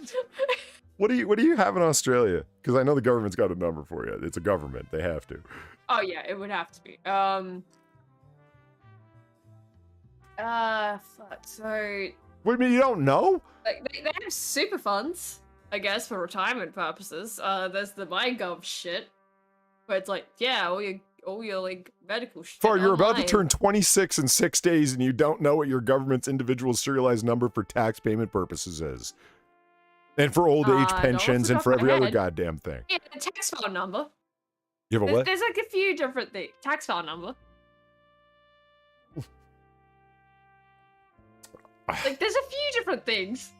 What do you have in Australia? Because I know the government's got a number for you. It's a government. They have to. Oh yeah, it would have to be. Fuck. So. What do you mean you don't know? Like they have super funds, I guess, for retirement purposes. There's the MyGov shit, where it's like, yeah, all your like medical shit. Far, you're about to online. turn 26 in 6 days, and you don't know what your government's individual serialized number for tax payment purposes is, and for old age No, off the pensions, and top for of my every other head. goddamn thing. Yeah, the tax file number. You have a what? There's like a few different things. Tax file number. Like, there's a few different things.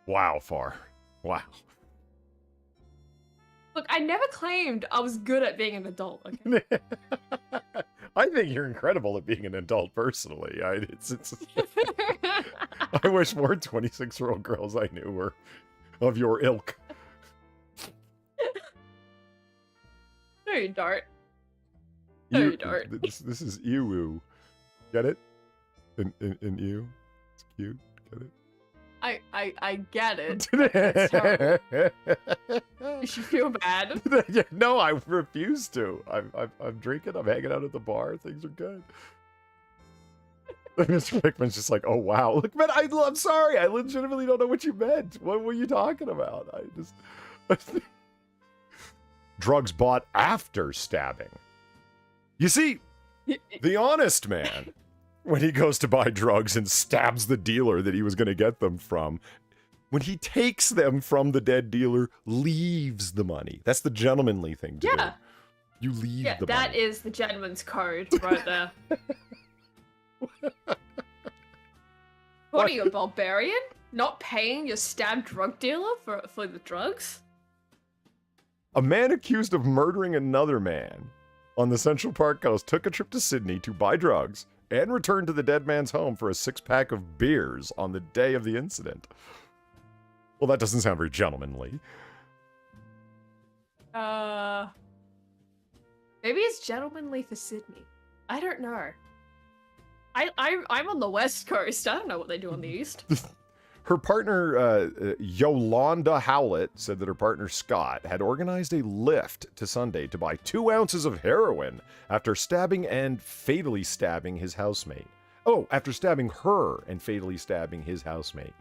Wow, Far. Wow. Look, I never claimed I was good at being an adult. Okay? I think you're incredible at being an adult, personally. I wish more 26-year-old girls I knew were of your ilk. No, you don't. No, you don't. This is Ewu. Get it? In you? It's cute. Get it? I get it. It's terrible. You should feel bad. No, I refuse to. I'm drinking. I'm hanging out at the bar. Things are good. Mr. Pickman's just like, oh wow, look, man, I'm sorry. I legitimately don't know what you meant. What were you talking about? Drugs bought after stabbing. You see, the honest man, when he goes to buy drugs and stabs the dealer that he was going to get them from, when he takes them from the dead dealer, leaves the money. That's the gentlemanly thing to do. You leave the money. That is the gentleman's code right there. What are you, a barbarian? Not paying your stabbed drug dealer for the drugs? A man accused of murdering another man on the Central Park Coast took a trip to Sydney to buy drugs and returned to the dead man's home for a 6-pack of beers on the day of the incident. Well, that doesn't sound very gentlemanly. Maybe it's gentlemanly for Sydney. I don't know. I'm on the West Coast. I don't know what they do on the East. Her partner, Yolanda Howlett, said that her partner, Scott, had organized a lift to Sunday to buy 2 ounces of heroin after stabbing and fatally stabbing his housemate. Oh, after stabbing her and fatally stabbing his housemate.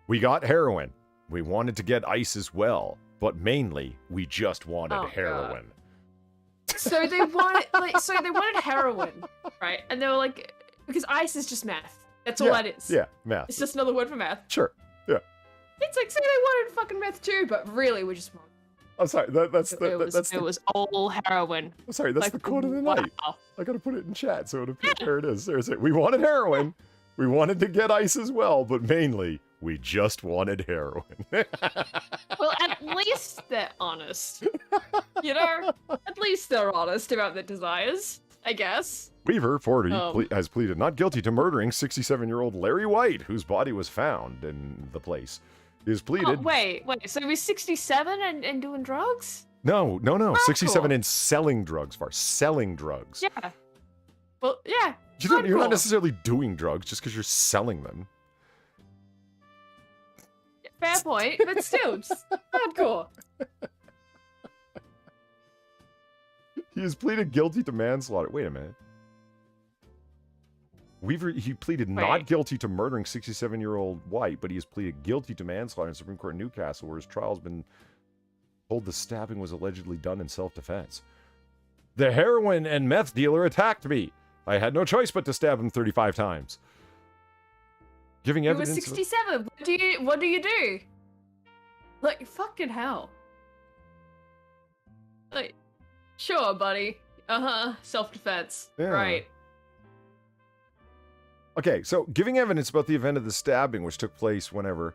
We got heroin. We wanted to get ice as well, but mainly we just wanted heroin. God. So they wanted heroin, right? And they were like, because ice is just meth. That's all that is. Yeah, meth. It's just another word for meth. Sure. Yeah. It's like, so they wanted fucking meth too, but really we just want. I'm sorry. It was all heroin. I'm sorry. That's like, the quote of the night. I gotta put it in chat so it appears. There it is. There's it. We wanted heroin. We wanted to get ice as well, but mainly we just wanted heroin. Well, at least they're honest. You know, at least they're honest about their desires, I guess. Weaver, 40, has pleaded not guilty to murdering 67-year-old Larry White, whose body was found in the place. He has pleaded... Oh, wait. So he was 67 and doing drugs? No. Oh, 67 cool. and selling drugs, selling drugs. Yeah. Well, yeah. You're not necessarily doing drugs just because you're selling them. Fair point, but still, just hardcore. He has pleaded guilty to manslaughter. Wait a minute. He pleaded not guilty to murdering 67-year-old White, but he has pleaded guilty to manslaughter in Supreme Court in Newcastle, where his trial has been told the stabbing was allegedly done in self-defense. The heroin and meth dealer attacked me. I had no choice but to stab him 35 times. Giving evidence. He was 67. What do you do? Like, fucking hell. Like, sure, buddy. Self-defense. Yeah. Right. Okay, so giving evidence about the event of the stabbing, which took place whenever,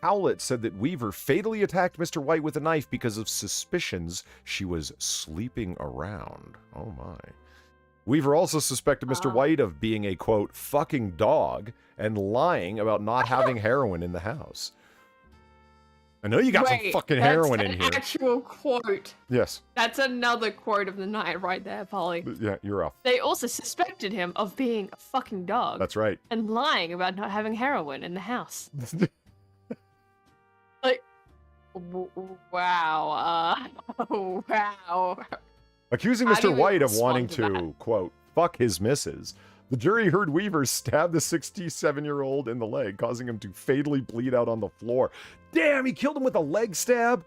Howlett said that Weaver fatally attacked Mr. White with a knife because of suspicions she was sleeping around. Oh my. Weaver also suspected Mr. White of being a, quote, fucking dog and lying about not having heroin in the house. I know you got some fucking heroin in here. That's an actual quote. Yes. That's another quote of the night right there, Polly. Yeah, you're off. They also suspected him of being a fucking dog. That's right. And lying about not having heroin in the house. Like, wow. Wow. Accusing Mr. White of wanting to, quote, fuck his missus. The jury heard Weaver stab the 67-year-old in the leg, causing him to fatally bleed out on the floor. Damn, he killed him with a leg stab?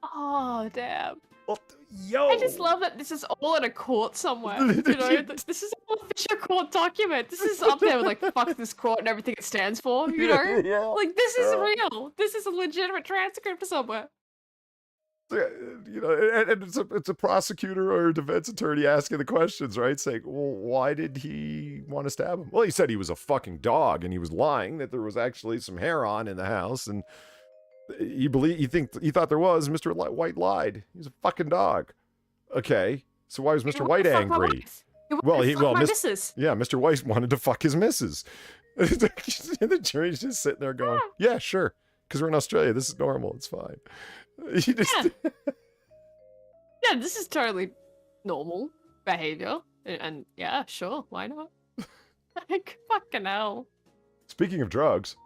Oh, damn. Well, yo. I just love that this is all in a court somewhere. You know, this is an official court document. This is up there with, like, fuck this court and everything it stands for, you know? Yeah. Like, this is real. This is a legitimate transcript somewhere. You know, and it's a prosecutor or a defense attorney asking the questions, right? Saying, well, why did he want to stab him? Well, he said he was a fucking dog, and he was lying that there was actually some hair on in the house, and he thought there was. Mr. White lied. He's a fucking dog. Okay, so why was Mr. White angry? Mr. White wanted to fuck his missus. And the jury's just sitting there going, yeah, sure, because we're in Australia. This is normal. It's fine. This is totally normal behavior, and yeah, sure, why not? Like, fucking hell. Speaking of drugs,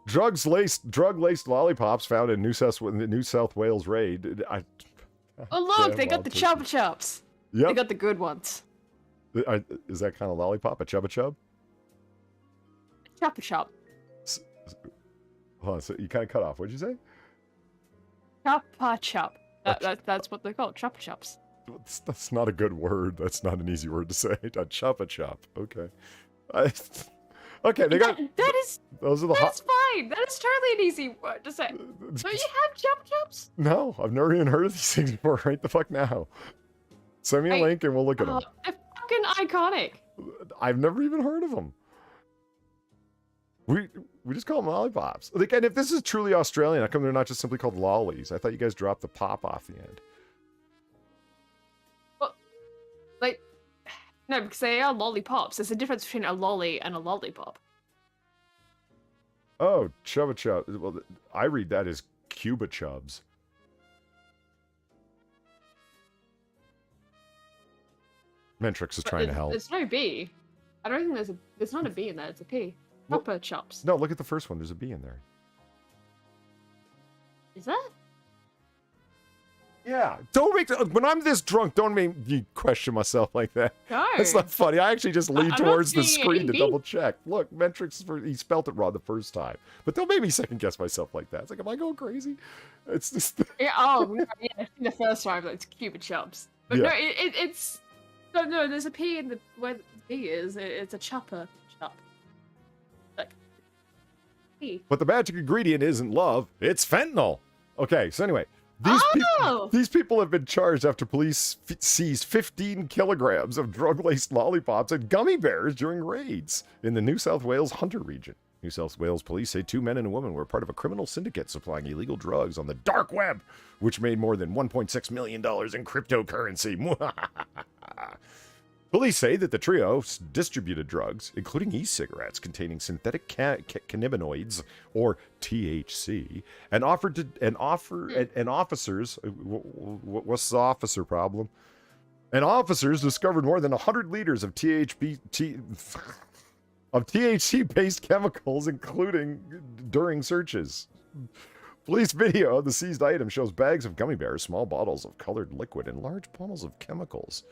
drug-laced lollipops found in New South Wales raid. Oh look, they got Wild the turkey. Chubba Chups. They Yep. got the good ones. Is that kind of lollipop a Chubba Chub? Chubba Chup. Hold on, so you kind of cut off. What'd you say? Chubba Chup. That's what they're called. Chubba Chups. That's not a good word. That's not an easy word to say. A Chubba Chop. Okay. Okay, they got. That is. Those are the That's fine. That is totally an easy word to say. Don't you have Chubba Chups? No, I've never even heard of these things before. Right the fuck now. Send me a link and we'll look at them. They're fucking iconic. I've never even heard of them. We just call them lollipops. Like, and if this is truly Australian, how come they're not just simply called lollies? I thought you guys dropped the pop off the end. Well, like, no, because they are lollipops. There's a difference between a lolly and a lollipop. Oh, Chubba Chub. Well, I read that as Cuba Chubs. Mentrix is trying to help. There's no B. I don't think there's not a B in there. It's a P. Well, Chubba Chups. No, look at the first one. There's a B in there. Is that? Yeah. Don't make when I'm this drunk. Don't make me question myself like that. No. That's not funny. I actually just lean I'm not towards the seeing screen to any. double check. Look, Mentrix, he spelt it wrong the first time. But don't make me second guess myself like that. It's like, am I going crazy? It's just. Yeah, oh, no, yeah, the first time, like, it's Cuba Chups. But Yeah. no, it's... No, there's a P in the... Where the P is, it's a chopper. Chup. Like... P. But the magic ingredient isn't love, it's fentanyl. Okay, so anyway, Oh! these people have been charged after police seized 15 kilograms of drug-laced lollipops and gummy bears during raids in the New South Wales Hunter region. New South Wales police say 2 men and a woman were part of a criminal syndicate supplying illegal drugs on the dark web, which made more than $1.6 million in cryptocurrency. Police say that the trio distributed drugs, including e-cigarettes containing synthetic cannabinoids or THC, and officers. What's the officer problem? And officers discovered more than 100 liters of THC-based chemicals, including during searches. Police video of the seized item shows bags of gummy bears, small bottles of colored liquid, and large bottles of chemicals.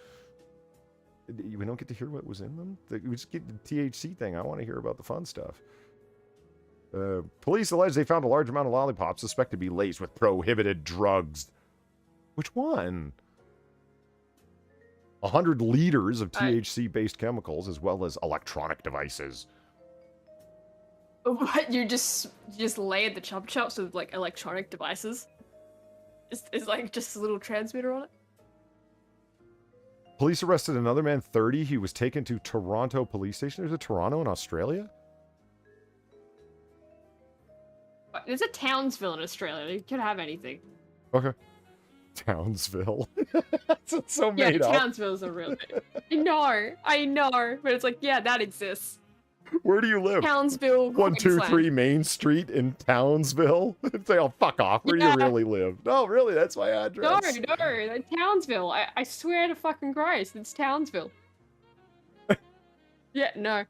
We don't get to hear what was in them? We just get the THC thing. I want to hear about the fun stuff. Police allege they found a large amount of lollipops suspected to be laced with prohibited drugs. Which one? 100 liters of THC-based chemicals, as well as electronic devices. What, you just layered the Chubba Chups with, like, electronic devices? Is like, just a little transmitter on it? Police arrested another man, 30. He was taken to Toronto police station. There's a Toronto in Australia? There's a Townsville in Australia. You could have anything. Okay. Townsville. That's so made yeah, up. Townsville's a real thing. I know. But it's like, yeah, that exists. Where do you live? Townsville, 123 Main Street in Townsville. Say, oh, fuck off. Where do you really live? No, really, that's my address. No, Townsville. I swear to fucking Christ, it's Townsville. Yeah, no.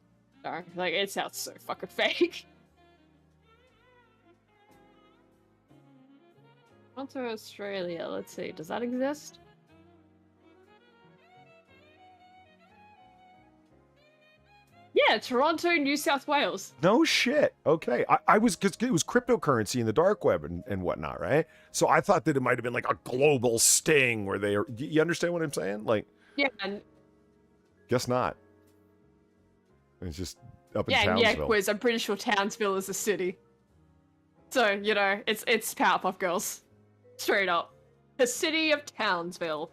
Like, it sounds so fucking fake. Toronto, Australia. Let's see. Does that exist? Yeah, Toronto, New South Wales. No shit. Okay. I was, because it was cryptocurrency in the dark web and whatnot, right? So I thought that it might have been like a global sting where they are. You understand what I'm saying? Like, yeah, and guess not. It's just up in yeah, Townsville. Quiz. I'm pretty sure Townsville is a city. So, you know, it's Powerpuff Girls. Straight up. The city of Townsville.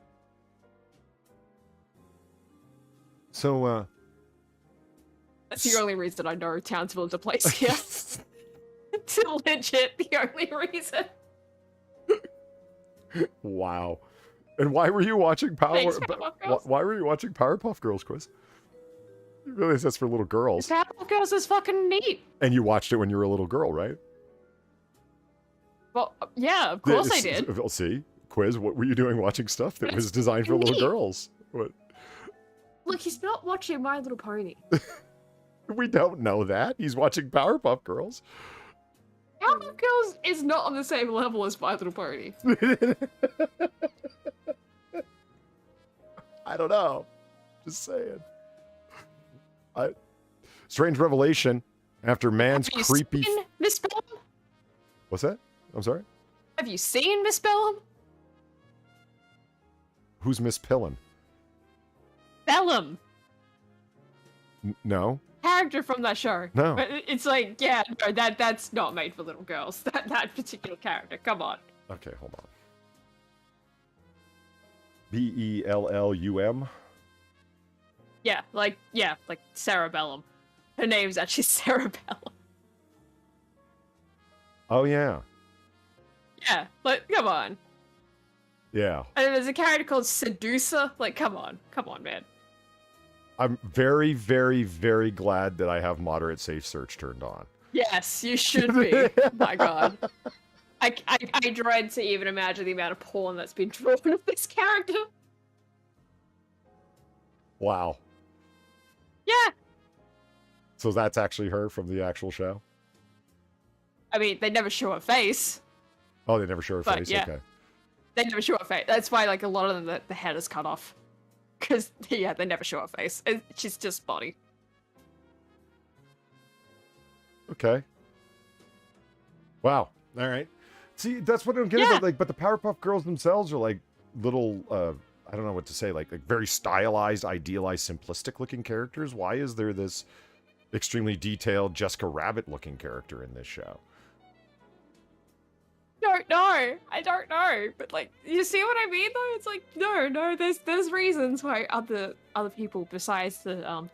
So, That's the only reason I know Townsville is a place here. It's legit the only reason. wow. And why were you watching Thanks, Powerpuff Girls. Why were you watching Powerpuff Girls, Quiz? You realize that's for little girls. Powerpuff Girls is fucking neat. And you watched it when you were a little girl, right? Well, yeah, of course I did. Well, see, Quiz, what were you doing watching stuff that was designed for little neat. girls? What? Look, he's not watching My Little Pony. We don't know that. He's watching Powerpuff Girls. Powerpuff Girls is not on the same level as My Little Pony. I don't know. Just saying. Strange revelation after man's Have you creepy. seen Miss Bellum? What's that? I'm sorry. Have you seen Miss Bellum? Who's Miss Pillin? Bellum. No. Character from that show. No. But it's like, yeah, no, that's not made for little girls. That particular character. Come on. Okay, hold on. Bellum. Yeah, like Sarah Bellum. Her name's actually Sarah Bellum. Oh yeah. Yeah, like come on. Yeah. And there's a character called Seducer. Like, come on, man. I'm very, very, very glad that I have moderate safe search turned on. Yes, you should be. My God. I dread to even imagine the amount of porn that's been drawn of this character. Wow. Yeah. So that's actually her from the actual show? I mean, they never show her face. Oh, they never show her But, face? yeah. Okay. They never show her face. That's why, like, a lot of them, the head is cut off. Because, yeah, they never show her face. She's just body. Okay. Wow. All right. See, that's what I don't get about, like, but the Powerpuff Girls themselves are like little, I don't know what to say, like very stylized, idealized, simplistic looking characters. Why is there this extremely detailed Jessica Rabbit looking character in this show? Don't know. I don't know. But like, you see what I mean though? It's like, no, there's reasons why other people besides the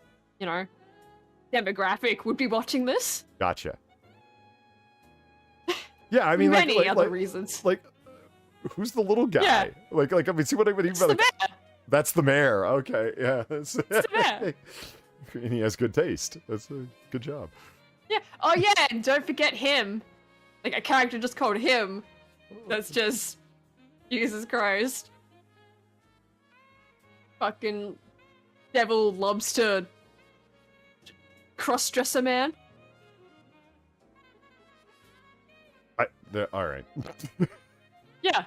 demographic would be watching this. Gotcha. Yeah, I mean, many like, other like, reasons. Like, who's the little guy? Yeah. Like, I mean, see what I mean? It's the mayor. That's the mayor. Okay, yeah. It's the mayor. And he has good taste. That's a good job. Yeah. Oh yeah, and don't forget him. Like a character just called him. That's just Jesus Christ. Fucking devil lobster cross-dresser man. All right. Yeah.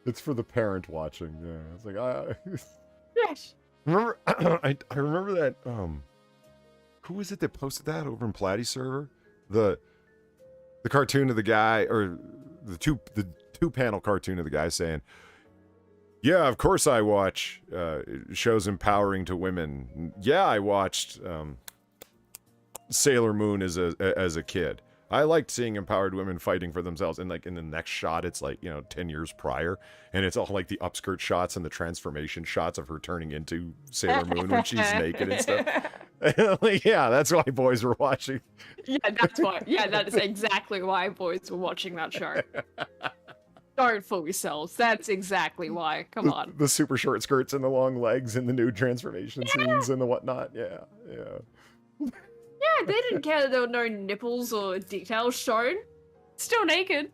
It's for the parent watching. Yeah, it's like Yes. remember. I remember that. Who was it that posted that over in Platty server? The cartoon of the guy, or the two panel cartoon of the guy saying, "Yeah, of course I watch shows empowering to women. Yeah, I watched Sailor Moon as a kid. I liked seeing empowered women fighting for themselves." And like in the next shot, it's like 10 years prior, and it's all like the upskirt shots and the transformation shots of her turning into Sailor Moon when she's naked and stuff. Like, yeah, that's why boys were watching. Yeah, that's why. Yeah, that is exactly why boys were watching that show. Don't fool yourselves. That's exactly why. Come on. The super short skirts and the long legs and the nude transformation scenes and the whatnot. Yeah. Yeah, they didn't care that there were no nipples or details shown. Still naked.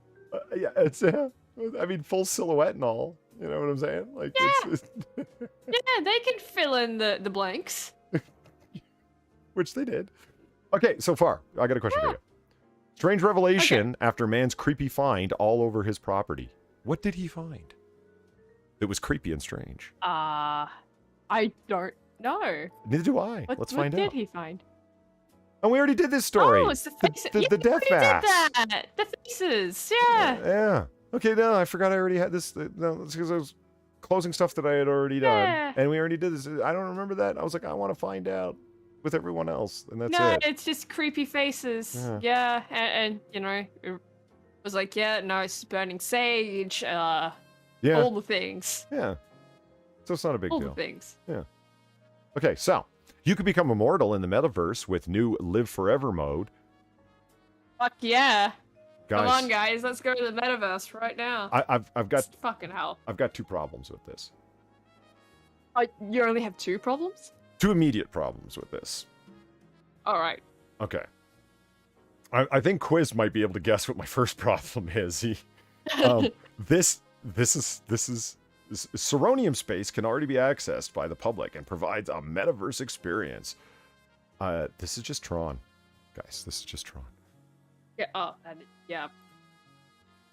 Yeah, it's I mean, full silhouette and all. You know what I'm saying? Like, Yeah. it's Yeah, they can fill in the blanks. which they did. Okay, so far, I got a question for you. Strange revelation after man's creepy find all over his property. What did he find? It was creepy and strange. I don't know. Neither do I. Let's find out. What did he find? And we already did this story. Oh, it's the faces. The death we bath. did that. The faces. Yeah. Yeah. Okay, no, I forgot I already had this. No, it's because I was closing stuff that I had already done. Yeah. And we already did this. I don't remember that. I was like, I want to find out with everyone else. And that's No, it. it's just creepy faces. Yeah. Yeah, and it was like, yeah, no, it's burning sage, Yeah. all the things. Yeah. So it's not a big All deal. the things. Yeah. Okay, so you could become immortal in the metaverse with new Live Forever mode. Fuck yeah. Guys, Come on, guys, let's go to the metaverse right now. I've got Fucking hell. I've got two problems with this. You only have two problems? Two immediate problems with this. Alright. Okay. I think Quiz might be able to guess what my first problem is. This Seronium space can already be accessed by the public and provides a metaverse experience. This is just Tron, guys. This is just Tron. Yeah. Oh, yeah.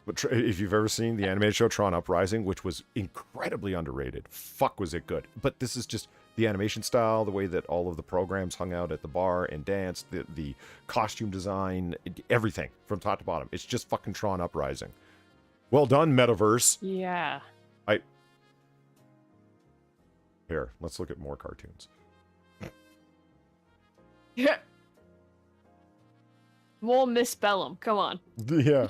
But if you've ever seen the animated show Tron Uprising, which was incredibly underrated, fuck was it good. But this is just the animation style, the way that all of the programs hung out at the bar and danced, the costume design, everything from top to bottom. It's just fucking Tron Uprising. Well done, Metaverse. Yeah. Here, let's look at more cartoons. Yeah. More Miss Bellum. Come on. Yeah.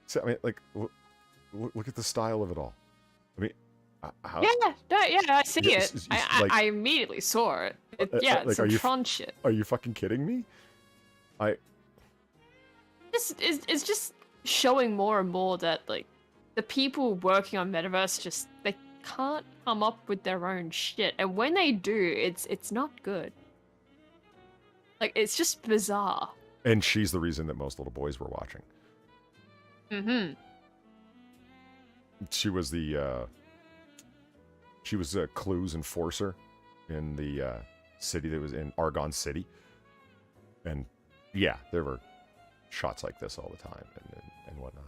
So, I mean, like, look at the style of it all. I mean, how... Yeah, I see Yeah, it. I immediately saw it. Yeah, it's like, some Tron shit. Are you fucking kidding me? It's just showing more and more that, like, the people working on Metaverse they can't come up with their own shit. And when they do, it's not good. Like, it's just bizarre. And she's the reason that most little boys were watching. Mm-hmm. She was the Clue's enforcer in the city that was in Argon City. And yeah, there were shots like this all the time and whatnot.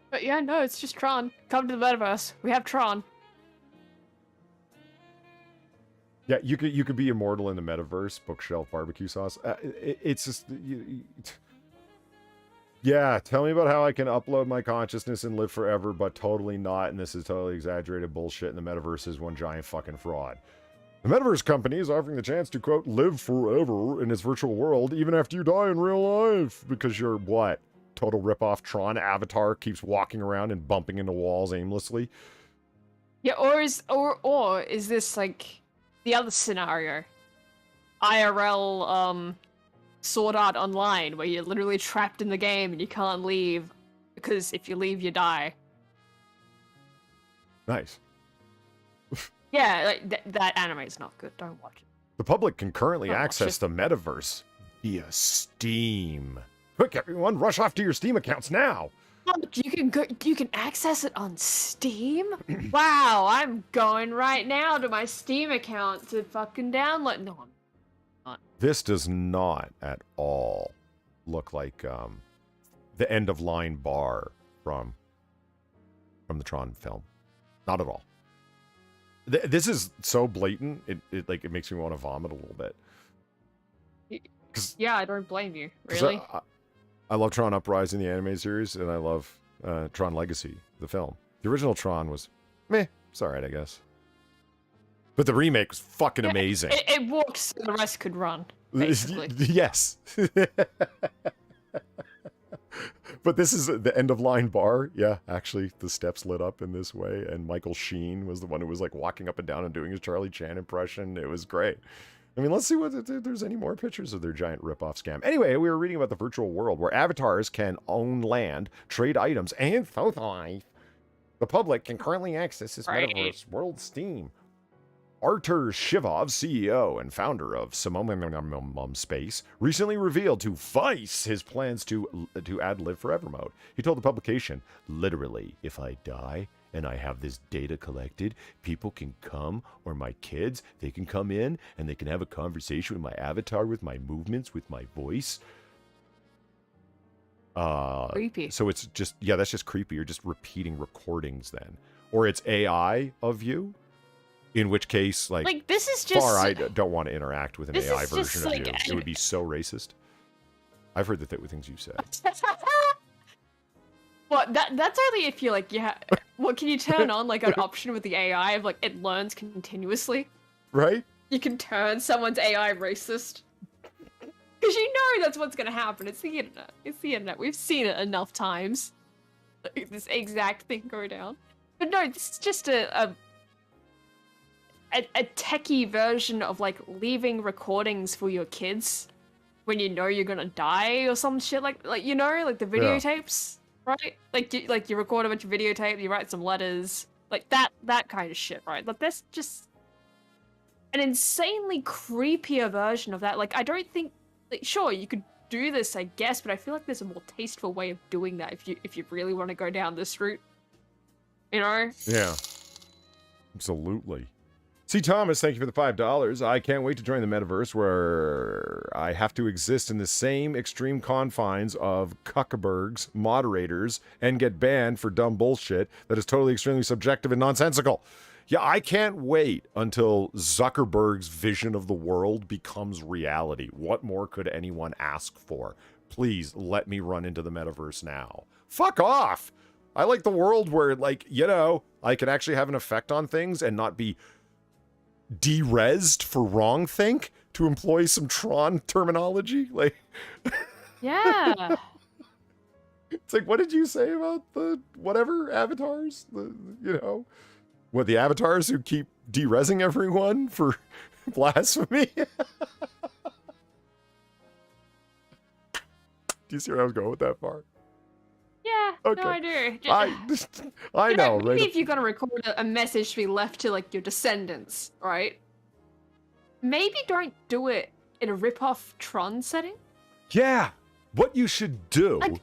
But yeah, no, it's just Tron. Come to the Metaverse. We have Tron. Yeah, you could be immortal in the Metaverse. Bookshelf barbecue sauce. It's just yeah. Tell me about how I can upload my consciousness and live forever, but totally not. And this is totally exaggerated bullshit. And the Metaverse is one giant fucking fraud. The Metaverse company is offering the chance to quote live forever in its virtual world, even after you die in real life, because you're what? Total ripoff Tron avatar keeps walking around and bumping into walls aimlessly. Yeah, or is this like the other scenario? IRL Sword Art Online, where you're literally trapped in the game and you can't leave because if you leave, you die. Nice. Yeah, like that anime is not good. Don't watch it. The public can currently Don't watch access it. the Metaverse via Steam. Quick, everyone, rush off to your Steam accounts now. Look, you can access it on Steam? Wow, I'm going right now to my Steam account to fucking download. No, I'm not. This does not at all look like the end of line bar from the Tron film. Not at all. This is so blatant. It makes me want to vomit a little bit. Yeah, I don't blame you. Really? I love Tron Uprising, the anime series, and I love Tron Legacy, the film. The original Tron was meh. It's alright, I guess. But the remake was fucking amazing. It walks so the rest could run, basically. Yes. But this is the end of line bar. Yeah, actually, the steps lit up in this way, and Michael Sheen was the one who was like walking up and down and doing his Charlie Chan impression. It was great. I mean, let's see if there's any more pictures of their giant ripoff scam. Anyway, we were reading about the virtual world where avatars can own land, trade items, and socialize. The public can currently access this Metaverse World Steam. Artur Shivov, CEO and founder of Simon Space, recently revealed to Vice his plans to add Live Forever mode. He told the publication, literally, if I die and I have this data collected, people can come, or my kids, they can come in and they can have a conversation with my avatar, with my movements, with my voice. Creepy. So it's just, yeah, that's just creepy. You're just repeating recordings then. Or it's AI of you. In which case, like this is just... I don't want to interact with an AI version of like, you. It would be so racist. I've heard the things you've said. Well, that's only if you like, yeah. What can you turn on like an option with the AI of like it learns continuously? Right? You can turn someone's AI racist. Because you know that's what's gonna happen. It's the internet. It's the internet. We've seen it enough times. Like, this exact thing go down. But no, this is just a techie version of like leaving recordings for your kids when you know you're gonna die or some shit like you know, like the videotapes, right? Like you record a bunch of videotape, you write some letters, like that kind of shit, right? Like that's just an insanely creepier version of that. Like I don't think, like, sure you could do this, I guess, but I feel like there's a more tasteful way of doing that if you really want to go down this route, you know? Yeah. Absolutely. See, Thomas, thank you for the $5. I can't wait to join the metaverse where I have to exist in the same extreme confines of cuckabergs, moderators, and get banned for dumb bullshit that is totally extremely subjective and nonsensical. Yeah, I can't wait until Zuckerberg's vision of the world becomes reality. What more could anyone ask for? Please let me run into the metaverse now. Fuck off! I like the world where, like, you know, I can actually have an effect on things and not be de-resed for wrong think, to employ some Tron terminology. Like, Yeah. it's like, what did you say about the whatever avatars? The, you know, what, the avatars who keep de-resing everyone for blasphemy? Do you see where I was going with that part? Yeah, Okay. no, I do. I know, Maybe right? if you're gonna record a message to be left to like your descendants, right? Maybe don't do it in a rip-off Tron setting. Yeah. What you should do Like-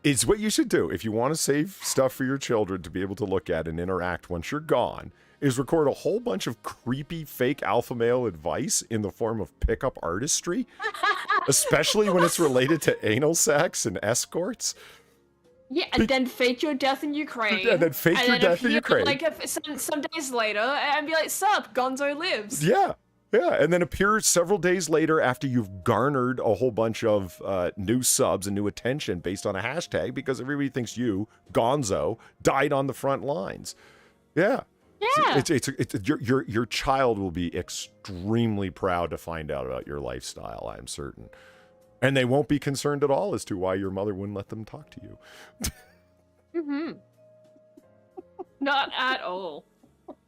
is what you should do if you want to save stuff for your children to be able to look at and interact once you're gone, is record a whole bunch of creepy fake alpha male advice in the form of pickup artistry, especially when it's related to anal sex and escorts. Yeah, and then fake your death in Ukraine. And then fake your death in appear, Ukraine. Like some days later, and be like, "Sup, Gonzo lives." Yeah. Yeah, and then appear several days later after you've garnered a whole bunch of new subs and new attention based on a hashtag because everybody thinks you, Gonzo, died on the front lines. Yeah. Yeah. Your child will be extremely proud to find out about your lifestyle, I'm certain. And they won't be concerned at all as to why your mother wouldn't let them talk to you. Mm-hmm. Not at all.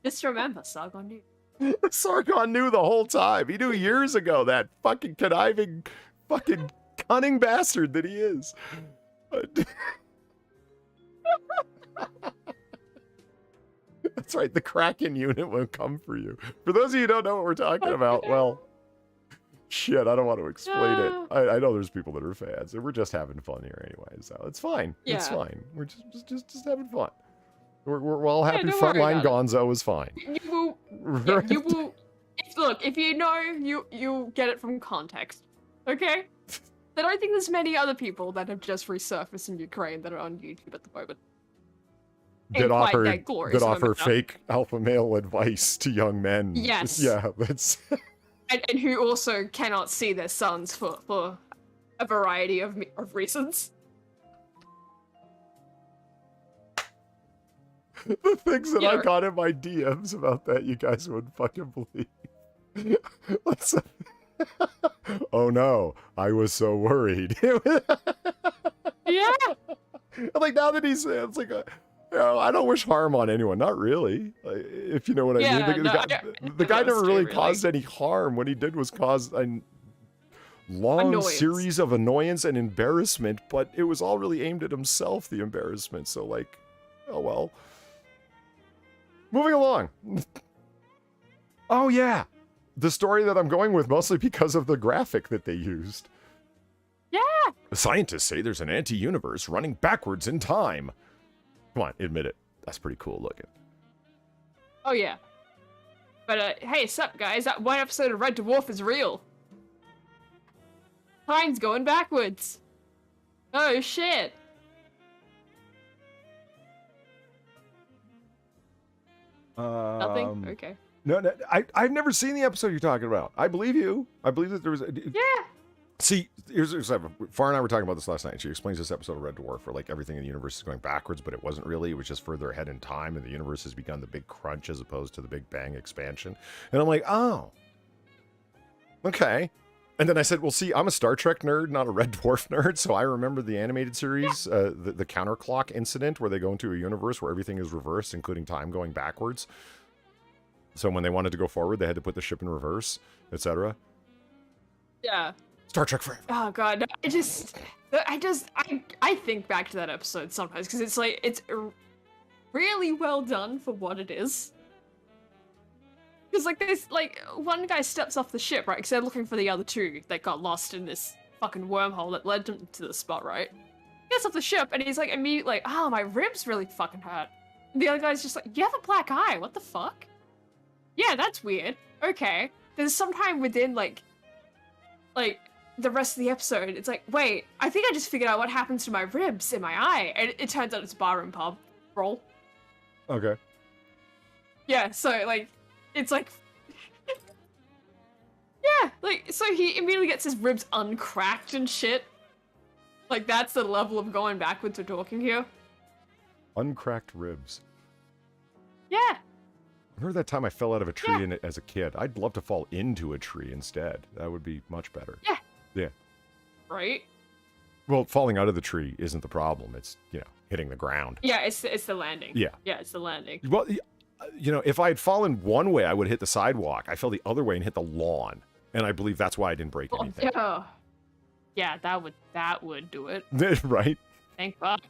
Just remember, Sargon knew. Sargon knew the whole time. He knew years ago, that fucking conniving, fucking cunning bastard that he is. That's right, the Kraken unit will come for you. For those of you who don't know what we're talking about, well, shit, I don't want to explain it. I know there's people that are fans, and we're just having fun here anyway, so it's fine. Yeah. It's fine. We're just having fun. We're all happy. don't worry Frontline about Gonzo is fine. You will. Yeah, you will. If you know, you get it from context. Okay. I don't think there's many other people that have just resurfaced in Ukraine that are on YouTube at the moment. That In quite offer that glorious that offer moment, no? fake alpha male advice to young men. Yes. Yeah, that's and who also cannot see their sons for a variety of reasons. the things that I Yeah. got in my DMs about that you guys wouldn't fucking believe. Let's oh no, I was so worried. Yeah. Like now that he's, it's like, you know, I don't wish harm on anyone. Not really, like, if you know what I Yeah, mean. no, The guy never really really. caused any harm. What he did was cause a long Annoyance. series of annoyance and embarrassment, but it was all really aimed at himself, the embarrassment. So like, oh well. Moving along. Oh yeah. The story that I'm going with, mostly because of the graphic that they used. Yeah. The scientists say there's an anti-universe running backwards in time. Come on, admit it. That's pretty cool looking. Oh yeah. But hey, sup guys? That one episode of Red Dwarf is real. Time's going backwards. Oh shit. Nothing? Okay. No, I've never seen the episode you're talking about. I believe you. I believe that there was. Yeah. See, here's Far and I were talking about this last night. She explains this episode of Red Dwarf where like everything in the universe is going backwards, but it wasn't really. It was just further ahead in time, and the universe has begun the big crunch as opposed to the Big Bang expansion. And I'm like, oh, okay. And then I said, well, see, I'm a Star Trek nerd, not a Red Dwarf nerd, so I remember the animated series, the counterclock incident, where they go into a universe where everything is reversed, including time going backwards. So when they wanted to go forward, they had to put the ship in reverse, etc. Yeah. Star Trek forever. Oh god, no, I think back to that episode sometimes because it's like it's really well done for what it is. Because like this, like one guy steps off the ship, right? Because they're looking for the other two that got lost in this fucking wormhole that led them to the spot, right? He gets off the ship and he's like immediately like, oh, my ribs really fucking hurt. And the other guy's just like, you have a black eye. What the fuck? yeah, that's weird. Okay. There's sometime within, like, the rest of the episode, it's like, wait, I think I just figured out what happens to my ribs in my eye. And it turns out it's barroom pub roll. Okay. Yeah, so, like, it's like... yeah, like, so he immediately gets his ribs uncracked and shit. Like, that's the level of going backwards we're talking here. Uncracked ribs. Yeah. Remember that time I fell out of a tree in it as a kid? I'd love to fall into a tree instead. That would be much better. Yeah. Yeah. Right? Well, falling out of the tree isn't the problem. It's, hitting the ground. Yeah, it's the landing. Yeah. Yeah, it's the landing. Well, if I had fallen one way, I would hit the sidewalk. I fell the other way and hit the lawn. And I believe that's why I didn't break anything. Yeah, that would do it. Right? Thank God.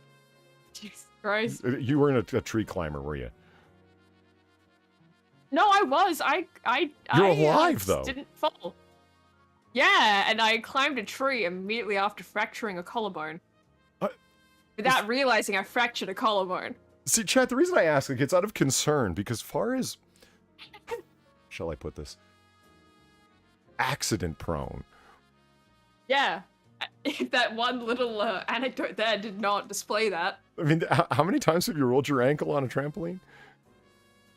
Jesus Christ. You weren't a tree climber, were you? No, I was. You're alive, though. Didn't fall. Yeah, and I climbed a tree immediately after fracturing a collarbone. Without realizing I fractured a collarbone. See, Chad, the reason I ask, it's out of concern, because far as... shall I put this? Accident prone. Yeah. That one little anecdote there did not display that. I mean, how many times have you rolled your ankle on a trampoline?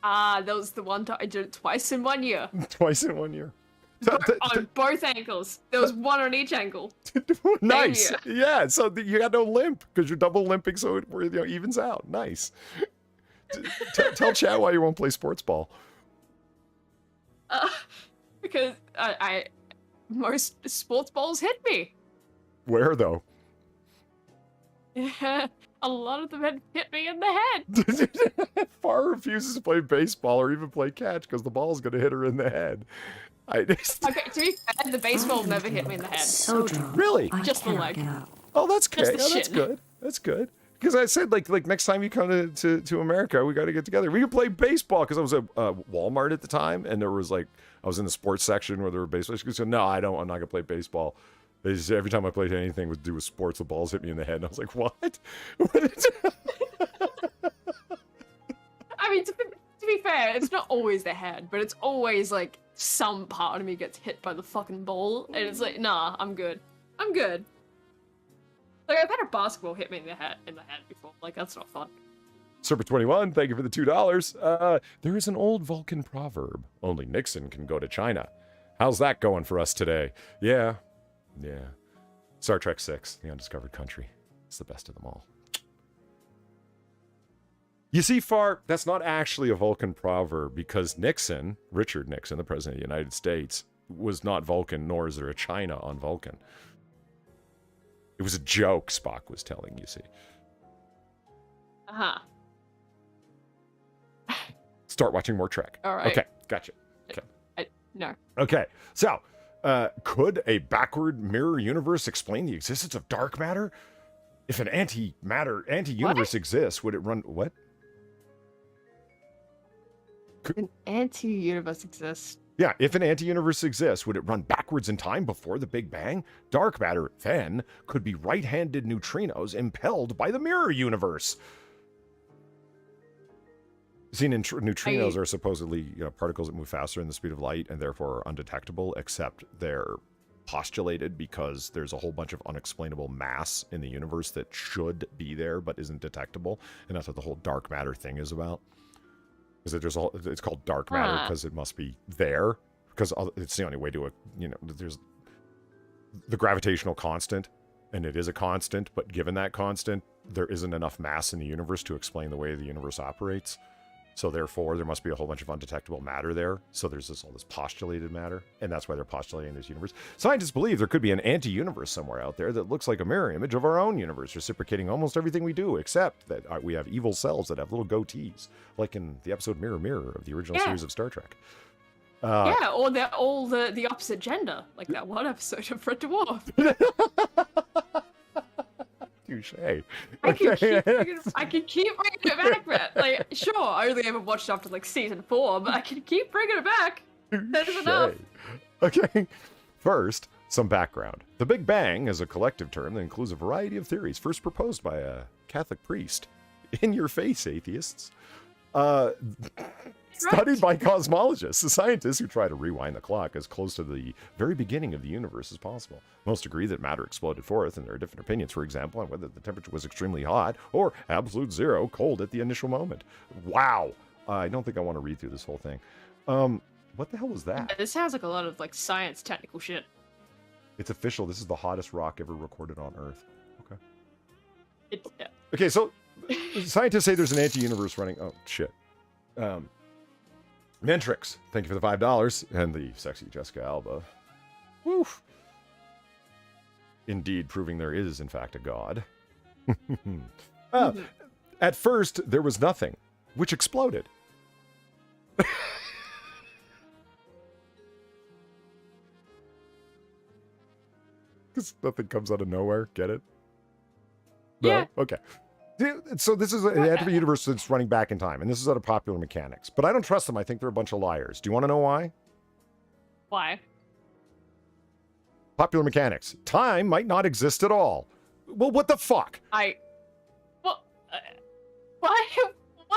That was the one time I did it twice in 1 year. Twice in 1 year. On both ankles. There was one on each ankle. Nice. Yeah, so you got no limp because you're double limping, so it evens out. Nice. Tell Chad why you won't play sports ball. Because I most sports balls hit me. Where though? A lot of them had hit me in the head. Far refuses to play baseball or even play catch because the ball's going to hit her in the head. Okay, to be fair, the baseball never hit me in the head. So drunk. Really? I Just the cannot leg. get up. Oh, that's good. Just the Oh, that's shin. good. That's good. Because I said, like next time you come to America, we got to get together. We could play baseball because I was at Walmart at the time, and there was I was in the sports section where there were baseball. She said, "No, I'm not gonna play baseball." They just, every time I played anything with do with sports, the balls hit me in the head, and I was like, "What?" I mean, to be fair, it's not always the head, but it's always like some part of me gets hit by the fucking ball, and it's like, nah, I'm good. I'm good. Like, I've had a basketball hit me in the head before. Like, that's not fun. Serpent21, thank you for the $2. There is an old Vulcan proverb: "Only Nixon can go to China." How's that going for us today? Yeah. Star Trek 6, The Undiscovered Country. It's the best of them all. You see, Far, that's not actually a Vulcan proverb because Nixon, Richard Nixon, the President of the United States, was not Vulcan, nor is there a China on Vulcan. It was a joke Spock was telling, you see. Uh-huh. Start watching more Trek. All right. Okay, gotcha. Okay. No. Okay, so, could a backward mirror universe explain the existence of dark matter? If an anti-universe exists, would it run... What? An anti-universe exists. Yeah, if an anti-universe exists, would it run backwards in time before the Big Bang? Dark matter, then, could be right-handed neutrinos impelled by the mirror universe. See, neutrinos are supposedly particles that move faster than the speed of light and therefore are undetectable, except they're postulated because there's a whole bunch of unexplainable mass in the universe that should be there but isn't detectable, and that's what the whole dark matter thing is about. Is that it's called dark matter because it must be there, because it's the only way to there's the gravitational constant, and it is a constant, but given that constant, there isn't enough mass in the universe to explain the way the universe operates. So therefore, there must be a whole bunch of undetectable matter there. So there's all this postulated matter, and that's why they're postulating this universe. Scientists believe there could be an anti-universe somewhere out there that looks like a mirror image of our own universe, reciprocating almost everything we do, except that we have evil selves that have little goatees, like in the episode Mirror Mirror of the original series of Star Trek. Yeah, or they're all the opposite gender, like that one episode of Red Dwarf. Touche. I can keep bringing it back, man. Like, sure, I only ever watched after like season 4, but I can keep bringing it back. That is enough. Okay. First, some background. The Big Bang is a collective term that includes a variety of theories, first proposed by a Catholic priest. In your face, atheists. Studied by cosmologists, the scientists who try to rewind the clock as close to the very beginning of the universe as possible. Most agree that matter exploded forth, and there are different opinions, for example, on whether the temperature was extremely hot or absolute zero cold at the initial moment. Wow. I don't think I want to read through this whole thing. What the hell was that? Yeah, this sounds like a lot of like science technical shit. It's official. This is the hottest rock ever recorded on Earth. Okay. Yeah. Okay, so scientists say there's an anti-universe running. Oh, shit. Mentrix, thank you for the $5. And the sexy Jessica Alba. Woof. Indeed, proving there is, in fact, a god. At first, there was nothing, which exploded. Because nothing comes out of nowhere. Get it? No? Yeah. Okay. So this is an anti universe that's running back in time, and this is out of Popular Mechanics. But I don't trust them. I think they're a bunch of liars. Do you want to know why? Why? Popular Mechanics. Time might not exist at all. Well, what the fuck? Why? What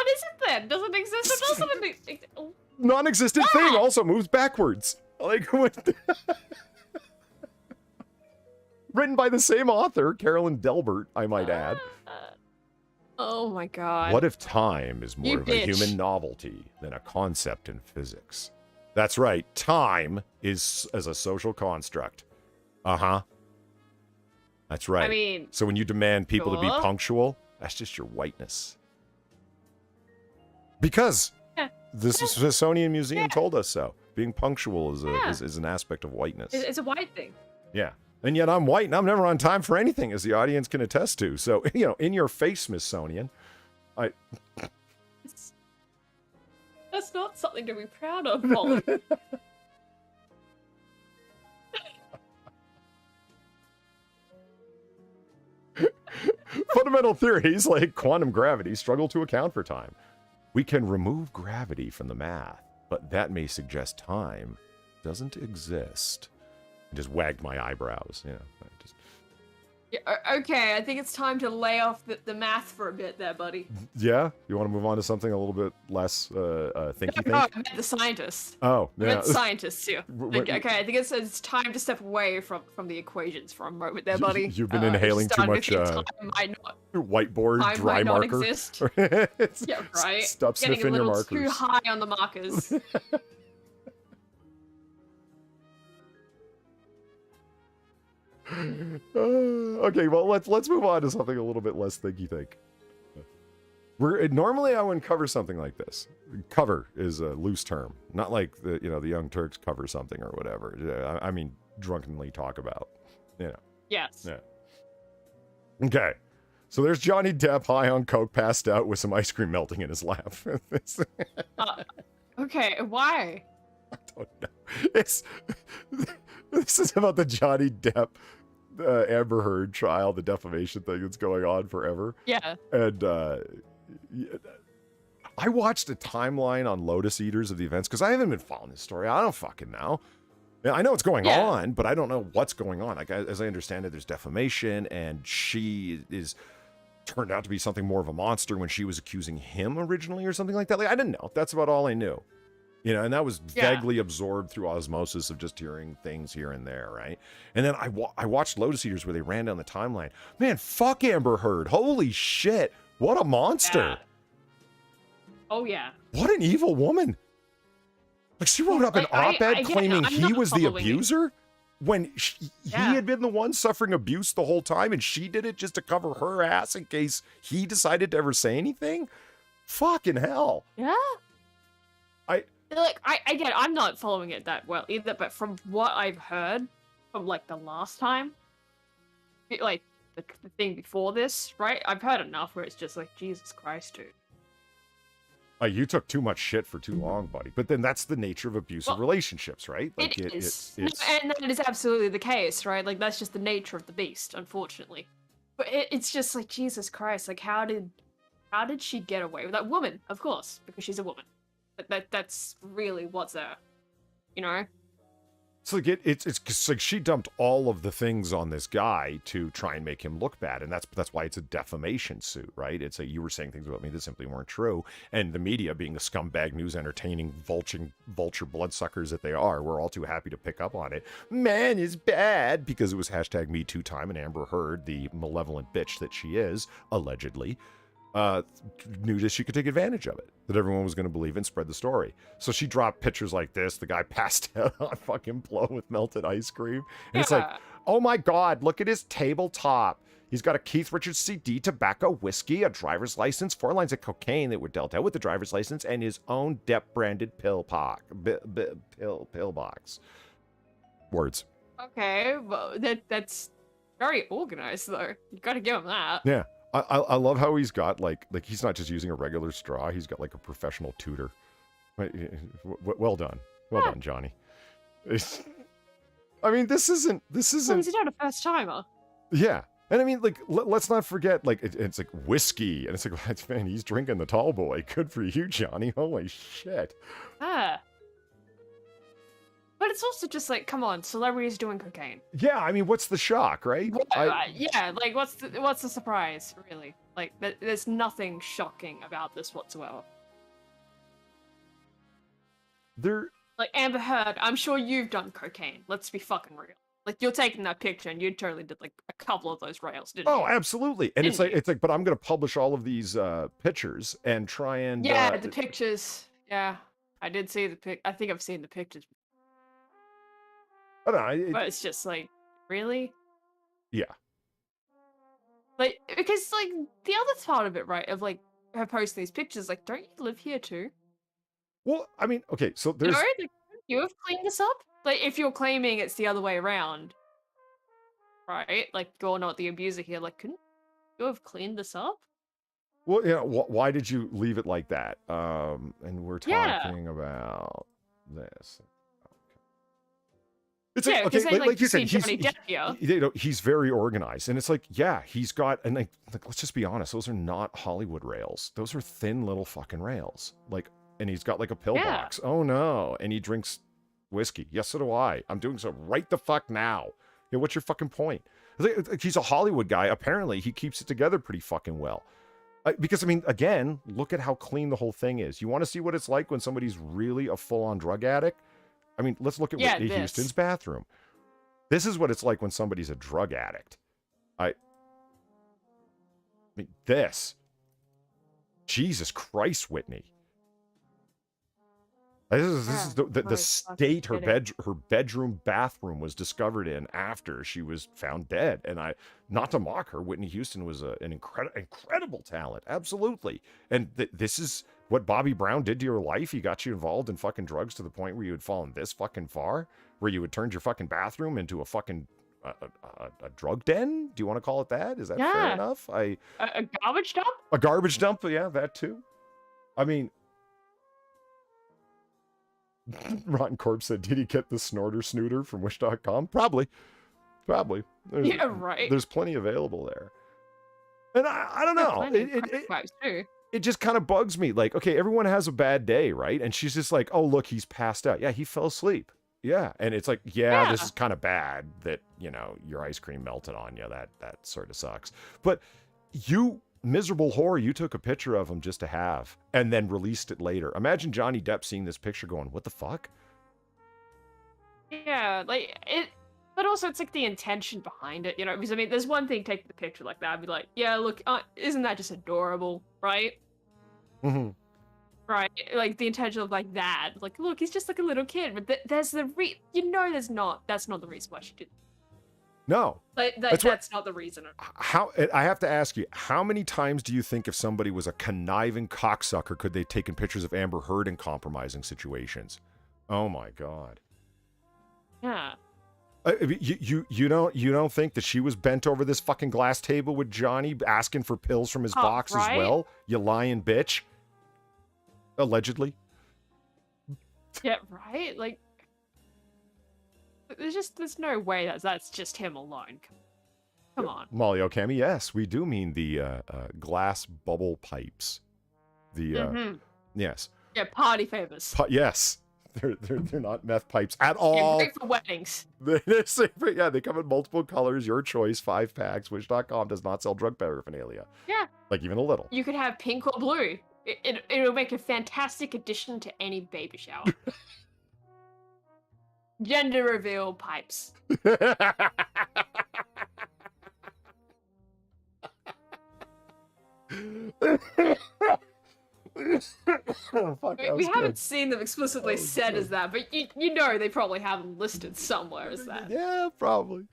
is it then? Does it exist? It doesn't. Non-existent thing also moves backwards. Like what? Written by the same author, Carolyn Delbert, I might add. Oh my god. What if time is more of a human novelty than a concept in physics? That's right. Time is as a social construct. Uh-huh. That's right. I mean, so when you demand people to be sure. punctual, that's just your whiteness. Because the Smithsonian Museum told us so. Being punctual is an aspect of whiteness. It's a white thing. Yeah. And yet I'm white and I'm never on time for anything, as the audience can attest to. So, in your face, Smithsonian. That's not something to be proud of, Molly. Fundamental theories like quantum gravity struggle to account for time. We can remove gravity from the math, but that may suggest time doesn't exist. I just wagged my eyebrows, Yeah, okay, I think it's time to lay off the math for a bit there, buddy. Yeah? You want to move on to something a little bit less thinky-think? No, I meant the scientists. Oh, I yeah. meant scientists, too. Okay, I think it's time to step away from the equations for a moment there, buddy. You've been inhaling too much whiteboard time dry might not marker. Exist. Yeah, right. Stop Getting sniffing a your little markers. too high on the markers. Okay, well let's move on to something a little bit less thinky-think. Normally I wouldn't cover something like this. Cover is a loose term, not like the Young Turks cover something or whatever. I mean drunkenly talk about. Yes. Yeah. Okay, so there's Johnny Depp high on coke, passed out with some ice cream melting in his lap. Okay, why? I don't know. This is about the Johnny Depp Amber Heard trial, the defamation thing that's going on forever. Yeah. And I watched a timeline on Lotus Eaters of the events because I haven't been following this story. I don't fucking know. I know what's going on, but I don't know what's going on. Like, as I understand it, there's defamation, and she is turned out to be something more of a monster when she was accusing him originally or something like that. Like, I didn't know. That's about all I knew. And that was vaguely absorbed through osmosis of just hearing things here and there, right? And then I watched Lotus Eaters where they ran down the timeline. Man, fuck Amber Heard. Holy shit. What a monster. Yeah. Oh, yeah. What an evil woman. Like, she wrote up an op-ed claiming he was the abuser when he had been the one suffering abuse the whole time, and she did it just to cover her ass in case he decided to ever say anything? Fucking hell. Yeah. I'm not following it that well either, but from what I've heard from like the last time, like the thing before this, right? I've heard enough where it's just like, Jesus Christ, dude. You took too much shit for too long, buddy. But then that's the nature of abusive relationships, right? Like it is. And that is absolutely the case, right? Like, that's just the nature of the beast, unfortunately. But it's just like, Jesus Christ, like, how did she get away with that? Woman, of course, because she's a woman. That's really what's there, So like it's like she dumped all of the things on this guy to try and make him look bad, and that's why it's a defamation suit, right? It's like you were saying things about me that simply weren't true, and the media, being the scumbag news entertaining vulture bloodsuckers that they are, we're all too happy to pick up on it. Man is bad because it was #MeToo time, and Amber Heard, the malevolent bitch that she is, allegedly, knew that she could take advantage of it, that everyone was going to believe and spread the story. So she dropped pictures like this, the guy passed out on fucking blow with melted ice cream, and it's like, oh my god, look at his tabletop. He's got a Keith Richards CD, tobacco, whiskey, a driver's license, 4 lines of cocaine that were dealt out with the driver's license, and his own Depp branded pill box. Words. Okay, well, that's very organized, though. You gotta give him that. Yeah. I love how he's got like he's not just using a regular straw. He's got like a professional tutor. Well done, done, Johnny. I mean, this isn't. Well, he's not a first timer. Yeah, and I mean, like, let's not forget, like, it's like whiskey, and it's like, man, he's drinking the tall boy. Good for you, Johnny. Holy shit. But it's also just like, come on, celebrities doing cocaine. Yeah, I mean, what's the shock, right? Yeah, like, what's the surprise, really? Like, there's nothing shocking about this whatsoever. Like, Amber Heard, I'm sure you've done cocaine. Let's be fucking real. Like, you're taking that picture, and you totally did, like, a couple of those rails, didn't you? Oh, absolutely. And it's like, but I'm going to publish all of these pictures and try and... Yeah, the pictures. Yeah, I did see the I think I've seen the pictures. I don't know. But it's just like, really? Yeah. Like, because, like, the other part of it, right, of, like, her posting these pictures, like, don't you live here too? Well, I mean, okay, so there's... You know, like, you have cleaned this up? Like, if you're claiming it's the other way around, right? Like, you're not the abuser here, like, couldn't you have cleaned this up? Well, yeah, why did you leave it like that? And we're talking about this. It's like, okay, like you said, he's very organized, and it's like, yeah, he's got, and like let's just be honest, those are not Hollywood rails. Those are thin little fucking rails. Like, and he's got like a pill box. Oh no, and he drinks whiskey. Yes, so do I. I'm doing so right the fuck now. Yeah, what's your fucking point? Like, he's a Hollywood guy. Apparently, he keeps it together pretty fucking well. Because I mean, again, look at how clean the whole thing is. You want to see what it's like when somebody's really a full-on drug addict? I mean, let's look at Whitney Houston's bathroom. This is what it's like when somebody's a drug addict. I mean, this. Jesus Christ, Whitney. This is the state her bedroom bathroom was discovered in after she was found dead. And not to mock her, Whitney Houston was an incredible talent. Absolutely. And this is what Bobby Brown did to your life. He got you involved in fucking drugs to the point where you had fallen this fucking far, where you had turned your fucking bathroom into a fucking a drug den. Do you want to call it that? Is that fair enough? A garbage dump? A garbage dump. Yeah, that too. I mean, Rotten Corpse said, did he get the snorter snooter from wish.com? Probably. Yeah, right. There's plenty available there. And I don't know. It just kind of bugs me. Like, okay, everyone has a bad day, right? And she's just like, oh, look, he's passed out. Yeah, he fell asleep. Yeah. And it's like, yeah, this is kind of bad that, you know, your ice cream melted on you. That sort of sucks. But you... miserable whore, you took a picture of him just to have and then released it later. Imagine Johnny Depp seeing this picture going, what the fuck? Yeah, like it, but also it's like the intention behind it, you know, because I mean, there's one thing taking the picture like that, I'd be like, yeah, look, isn't that just adorable, right? Mm-hmm. Right, like the intention of like that, like, look, he's just like a little kid, but there's the that's not the reason why she did. No, that's not the reason. How I have to ask you, how many times do you think if somebody was a conniving cocksucker, could they taken pictures of Amber Heard in compromising situations? Oh my God. Yeah. You don't think that she was bent over this fucking glass table with Johnny asking for pills from his box as well? You lying bitch. Allegedly. Yeah, right? Like, there's no way that's just him alone. Come on. Molly Okami, yes, we do mean the glass bubble pipes. The yes. Yeah, party favors. Yes. They're not meth pipes at They're all. great for weddings. They're safer. Yeah, they come in multiple colors, your choice, 5 packs. Wish.com does not sell drug paraphernalia. Yeah. Like even a little. You could have pink or blue. It'll make a fantastic addition to any baby shower. Gender reveal pipes. Fuck, We haven't seen them explicitly said as that, but you know they probably have them listed somewhere as that. Yeah, probably.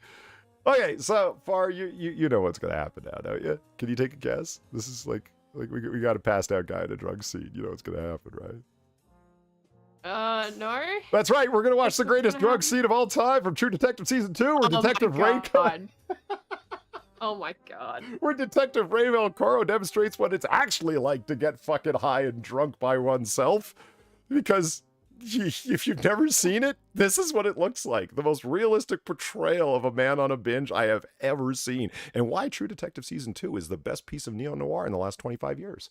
Okay, so far you know what's gonna happen now, don't you? Can you take a guess? This is like we got a passed out guy in a drug scene. You know what's gonna happen, right? No. That's right. We're gonna watch the greatest drug scene of all time from True Detective Season 2, where Detective Ray. Oh my god. Where Detective Ray Velcoro demonstrates what it's actually like to get fucking high and drunk by oneself. Because if you've never seen it, this is what it looks like. The most realistic portrayal of a man on a binge I have ever seen. And why True Detective Season 2 is the best piece of neo-noir in the last 25 years.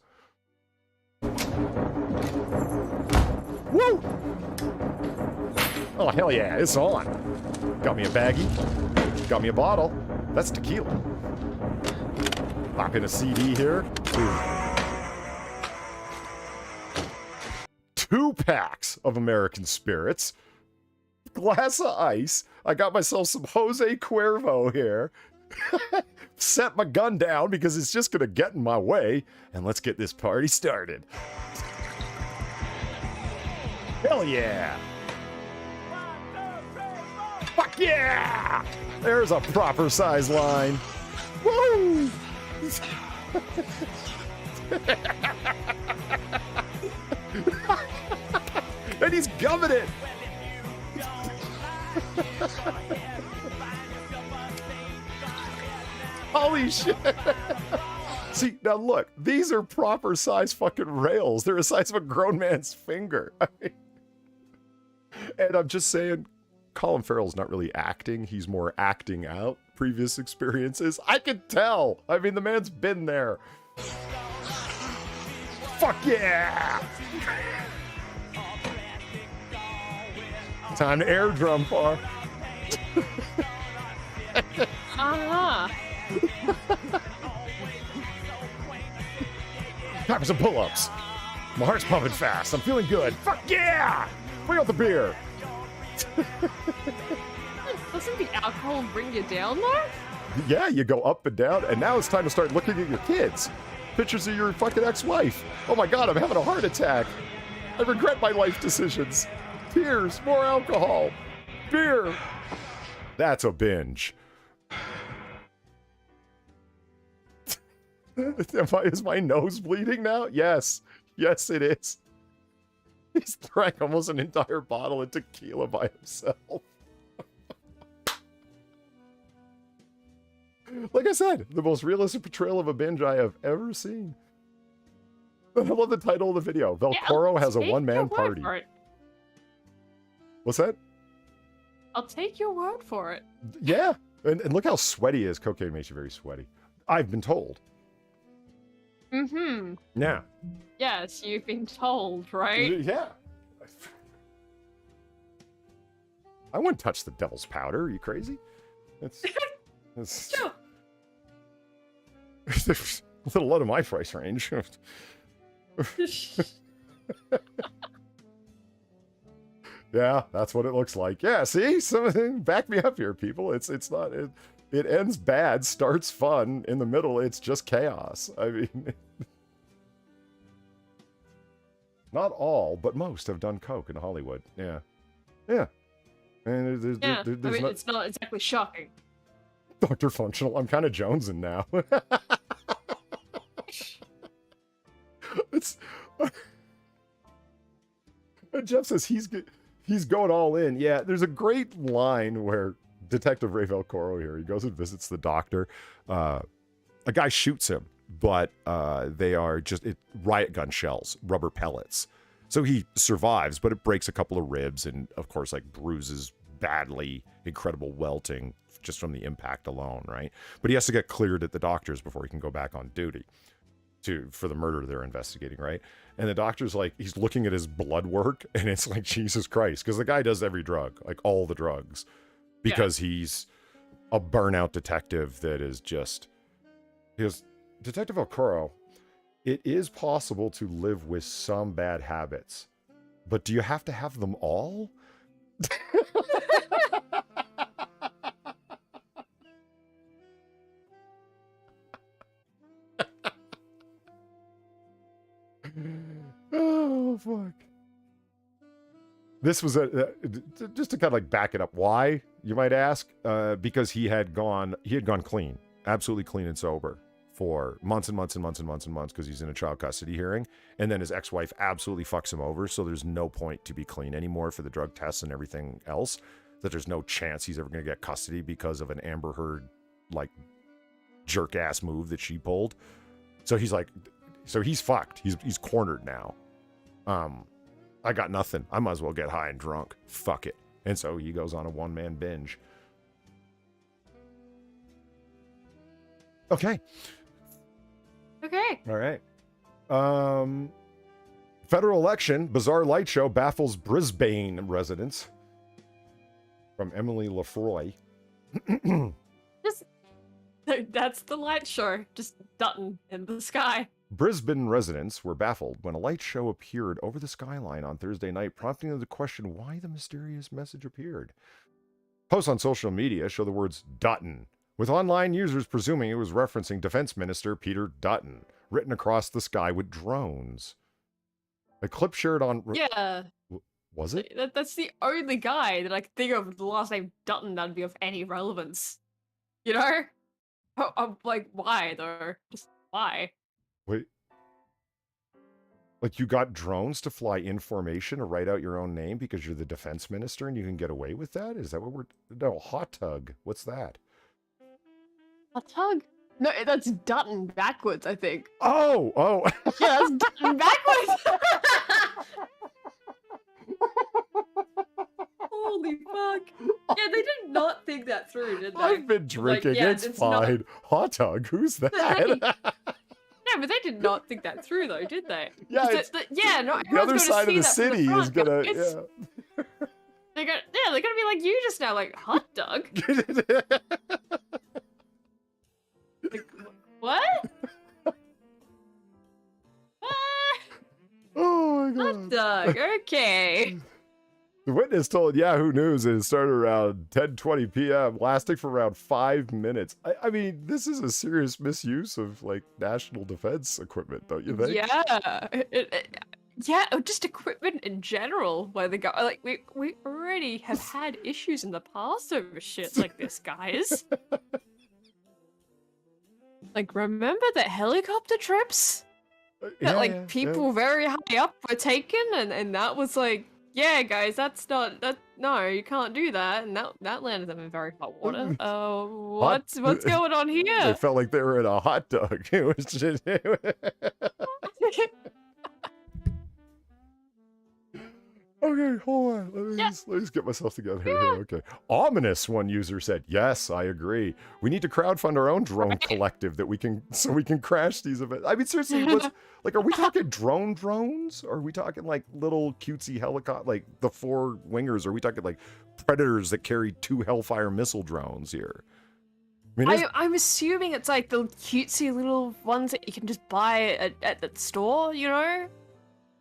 Woo! Oh, hell yeah, it's on. Got me a baggie. Got me a bottle. That's tequila. Pop in a CD here. Two packs of American Spirits. Glass of ice. I got myself some Jose Cuervo here. Set my gun down because it's just gonna get in my way. And let's get this party started. Hell yeah! Fuck yeah! There's a proper size line. Woo! And he's gumming it. Holy shit. See, now look, these are proper size fucking rails. They're the size of a grown man's finger. And I'm just saying, Colin Farrell's not really acting. He's more acting out previous experiences. I could tell. I mean, the man's been there. Fuck yeah! Time to air drum par. Time for some pull-ups. My heart's pumping fast. I'm feeling good. Fuck yeah! Bring out the beer. Doesn't the alcohol bring you down though? Yeah, you go up and down, and now it's time to start looking at your kids. Pictures of your fucking ex-wife. Oh my god, I'm having a heart attack. I regret my life decisions. Tears, more alcohol, beer. That's a binge. Is my nose bleeding now? Yes. Yes, it is. He's drank almost an entire bottle of tequila by himself. Like I said, the most realistic portrayal of a binge I have ever seen. I love the title of the video. Velcoro has a one-man party. What's that? I'll take your word for it. Yeah. And look how sweaty he is. Cocaine makes you very sweaty. I've been told. Mm-hmm. Yeah. Yes, you've been told, right? Yeah. I wouldn't touch the devil's powder. Are you crazy? It's Sure. There's a little out of my price range. Yeah, that's what it looks like. Yeah, see? Back me up here, people. It's not... It ends bad, starts fun. In the middle, it's just chaos. I mean... Not all, but most have done coke in Hollywood. Yeah. Yeah. And It's not exactly shocking. Dr. Functional, I'm kind of jonesing now. It's... Jeff says he's going all in. Yeah, there's a great line where Detective Ray Velcoro here, he goes and visits the doctor. A guy shoots him, but they are just riot gun shells, rubber pellets. So he survives, but it breaks a couple of ribs and, of course, like bruises badly, incredible welting just from the impact alone, right? But he has to get cleared at the doctor's before he can go back on duty. for the murder they're investigating, right? And the doctor's like, he's looking at his blood work, and it's like, Jesus Christ, because the guy does every drug, like all the drugs, because he's a burnout detective that is just. He goes, Detective Okoro, it is possible to live with some bad habits, but do you have to have them all? Oh, fuck. This was just to kind of like back it up. Why, you might ask? Because he had gone clean, absolutely clean and sober for months and months and months and months and months because he's in a child custody hearing. And then his ex-wife absolutely fucks him over. So there's no point to be clean anymore for the drug tests and everything else. That there's no chance he's ever going to get custody because of an Amber Heard, like, jerk ass move that she pulled. So he's like, so he's fucked. He's cornered now. I got nothing. I might as well get high and drunk. Fuck it. And so he goes on a one-man binge. Okay. Okay. All right. Federal election, bizarre light show baffles Brisbane residents. From Emily Lefroy. That's the light show. Just Dutton in the sky. Brisbane residents were baffled when a light show appeared over the skyline on Thursday night, prompting them to question why the mysterious message appeared. Posts on social media show the words Dutton, with online users presuming it was referencing Defense Minister Peter Dutton, written across the sky with drones. A clip shared on... Yeah. Was it? That's the only guy that I can think of with the last name Dutton that'd be of any relevance. You know? I'm like, why though? Just why? Wait. Like you got drones to fly in formation to write out your own name because you're the defense minister and you can get away with that? Is that what we're... No, hot tug. What's that? Hot tug? No, that's Dutton backwards, I think. Oh! Yeah, that's Dutton backwards! Holy fuck. Yeah, they did not think that through, did they? I've been drinking. Like, yeah, it's fine. Not... Hot tug? Who's that? No, but they did not think that through, though, did they? Yeah, the other side of the city is gonna. Yeah. They're gonna be like you just now, like hot dog. Like, what? Oh my god. Hot dog. Okay. The witness told Yahoo News it started around 10:20 p.m., lasting for around 5 minutes. I mean, this is a serious misuse of like national defense equipment, don't you think? Yeah, yeah, just equipment in general. Where they go, like we already have had issues in the past over shit like this, guys. Like, remember the helicopter trips that like people very high up were taken, and that was like. Yeah, guys, that's not that. No, you can't do that, and that landed them in very hot water. What's going on here? They felt like they were in a hot dog. It was just. Okay, hold on. Let me just get myself together here. Okay. Ominous, one user said. Yes, I agree. We need to crowdfund our own drone collective so we can crash these events. I mean, seriously, are we talking drones? Or are we talking like little cutesy helicopter, like the 4 wingers? Or are we talking like predators that carry 2 Hellfire missile drones here? I mean, I'm assuming it's like the cutesy little ones that you can just buy at the store, you know?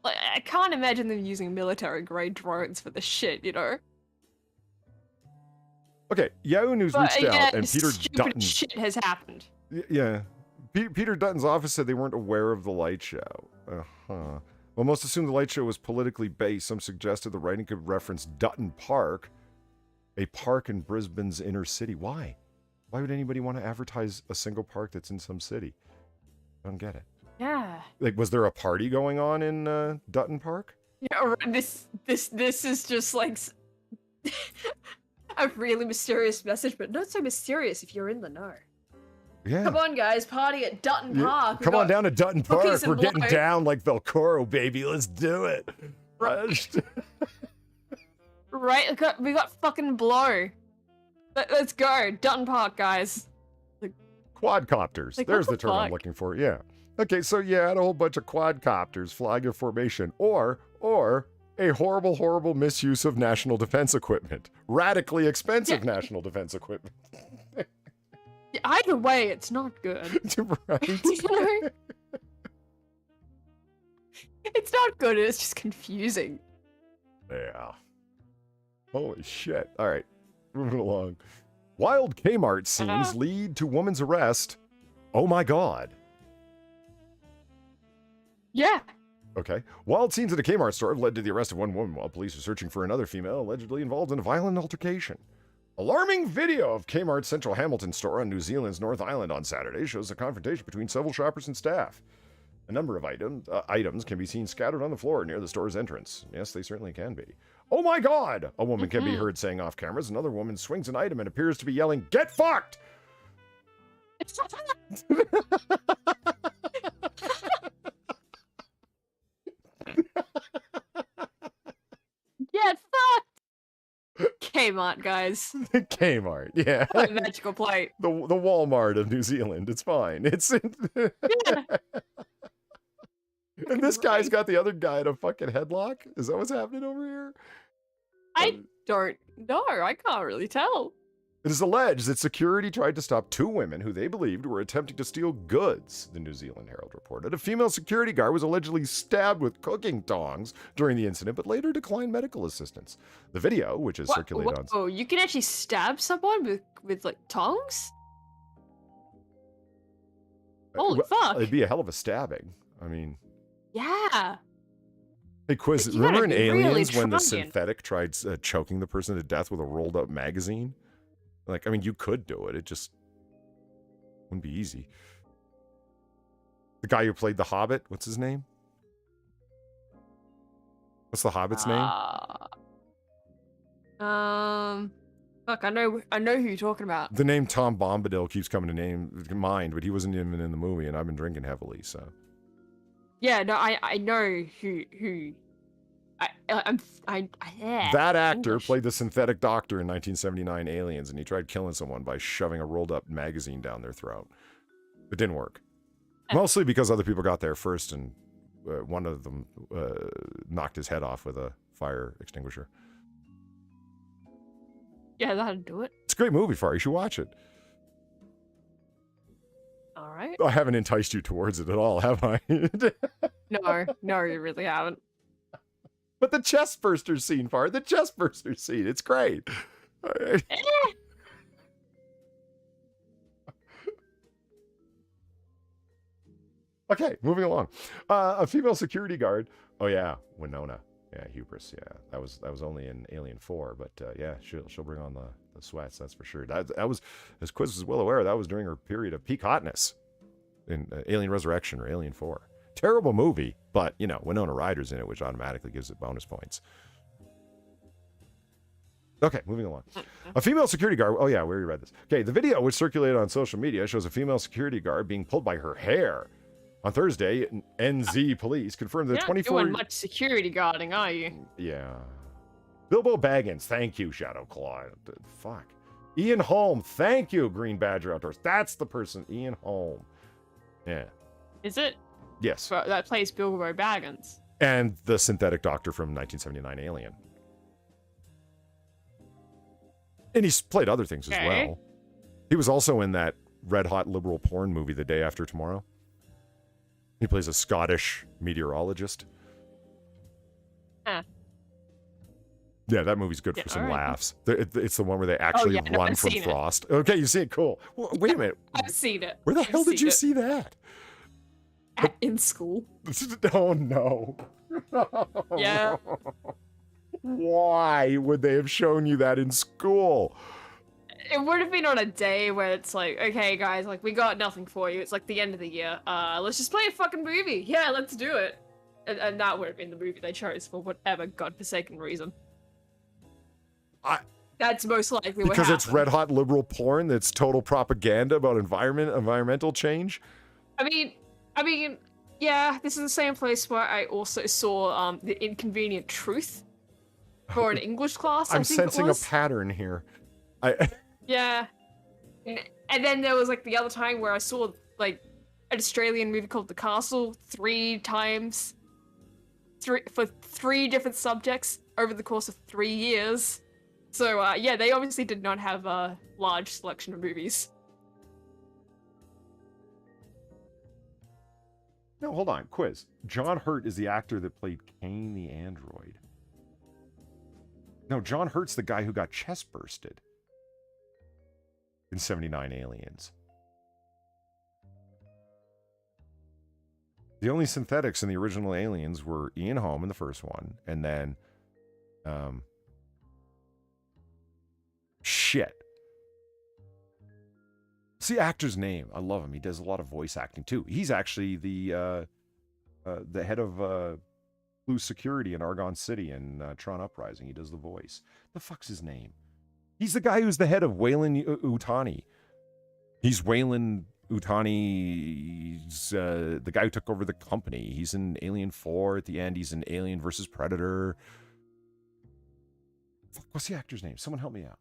Like, I can't imagine them using military-grade drones for this shit, you know? Okay, Yahoo News reached out, and Peter Dutton... shit has happened. Yeah. Peter Dutton's office said they weren't aware of the light show. Uh-huh. Well, most assumed the light show was politically based. Some suggested the writing could reference Dutton Park, a park in Brisbane's inner city. Why? Why would anybody want to advertise a single park that's in some city? I don't get it. Yeah. Like, was there a party going on in Dutton Park? Yeah, this is just like a really mysterious message, but not so mysterious if you're in the know. Yeah. Come on, guys, party at Dutton Park. Come on down to Dutton Park. We're getting blow. down like Velcoro, baby. Let's do it. Right, we got fucking blow. Let's go, Dutton Park, guys. Quadcopters. Like, there's what the term I'm looking for. Yeah. Okay, so you had a whole bunch of quadcopters flying in formation, or a horrible, horrible misuse of national defense equipment. Radically expensive national defense equipment. Either way, it's not good. Right? You know? It's not good, it's just confusing. Yeah. Holy shit. All right, moving along. Wild Kmart scenes lead to woman's arrest. Oh my god. Yeah. Okay. Wild scenes at a Kmart store have led to the arrest of one woman while police are searching for another female allegedly involved in a violent altercation. Alarming video of Kmart's Central Hamilton store on New Zealand's North Island on Saturday shows a confrontation between several shoppers and staff. A number of items can be seen scattered on the floor near the store's entrance. Yes, they certainly can be. Oh my god! A woman can be heard saying off cameras. Another woman swings an item and appears to be yelling, "Get fucked!" Get fucked! Kmart, guys. Kmart, yeah. What a magical plate. The Walmart of New Zealand. It's fine. It's Yeah. And this guy's got the other guy in a fucking headlock? Is that what's happening over here? I don't know. I can't really tell. It is alleged that security tried to stop two women who they believed were attempting to steal goods, the New Zealand Herald reported. A female security guard was allegedly stabbed with cooking tongs during the incident, but later declined medical assistance. The video, which is circulated on... Oh, you can actually stab someone with like tongs? Holy fuck. It'd be a hell of a stabbing. I mean... Yeah. Hey, Quiz, You remember gotta in be really Aliens when the trying. synthetic tried choking the person to death with a rolled up magazine? Like, I mean, you could do it. It just wouldn't be easy. The guy who played the Hobbit, what's his name? What's the Hobbit's name? Fuck, I know who you're talking about. The name Tom Bombadil keeps coming to mind, but he wasn't even in the movie, and I've been drinking heavily, so. Yeah, no, I know who. That actor English. played the synthetic doctor in 1979 Aliens, and he tried killing someone by shoving a rolled up magazine down their throat. It didn't work. Mostly because other people got there first, and one of them knocked his head off with a fire extinguisher. Yeah, that'd do it. It's a great movie, Far. You should watch it. All right. I haven't enticed you towards it at all, have I? No, you really haven't. But the chest burster scene, Far. The chest burster scene. It's great. Okay, moving along. A female security guard. Oh yeah, Winona. Yeah, hubris. Yeah, that was only in Alien 4, but yeah, she'll bring on the sweats. That's for sure. That was, as Quiz is well aware, that was during her period of peak hotness in Alien Resurrection or Alien 4. Terrible movie, but you know, Winona Ryder's in it, which automatically gives it bonus points. Okay, moving along. A female security guard. Oh yeah, we already read this. Okay, the video which circulated on social media shows a female security guard being pulled by her hair. On Thursday, NZ police confirmed that You're not 24... doing much security guarding, are you? Yeah. Bilbo Baggins. Thank you, Shadow Claw. Fuck. Ian Holm. Thank you, Green Badger Outdoors. That's the person. Ian Holm. Yeah. Is it? Yes. That plays Bilbo Baggins. And the synthetic doctor from 1979 Alien. And he's played other things as well. He was also in that red-hot liberal porn movie, The Day After Tomorrow. He plays a Scottish meteorologist. Huh. Yeah, that movie's good for some laughs. It's the one where they actually run from frost. Okay, you see it? Cool. Well, wait a minute. I've seen it. Where the hell did you see that? In school. Oh, no. Yeah. Why would they have shown you that in school? It would have been on a day where it's like, okay, guys, like, we got nothing for you. It's like the end of the year. Let's just play a fucking movie. Yeah, let's do it. And that would have been the movie they chose for whatever godforsaken reason. That's most likely what happened. Because it's red hot liberal porn that's total propaganda about environmental change? I mean, yeah, this is the same place where I also saw The Inconvenient Truth for an English class, I think sensing it was. a pattern here. Yeah. And then there was like the other time where I saw like an Australian movie called The Castle 3 times, for 3 different subjects over the course of 3 years. So yeah, they obviously did not have a large selection of movies. No, hold on. Quiz. John Hurt is the actor that played Kane the android. No, John Hurt's the guy who got chest bursted in 79 Aliens. The only synthetics in the original Aliens were Ian Holm in the first one, and then, shit. What's the actor's name? I love him. He does a lot of voice acting too. He's actually the head of Blue Security in Argon City in Tron Uprising. He does the voice. The fuck's his name? He's the guy who's the head of Wayland Utani. He's Wayland Utani's the guy who took over the company. He's in Alien 4 at the end. He's in Alien versus Predator. Fuck, what's the actor's name? Someone help me out.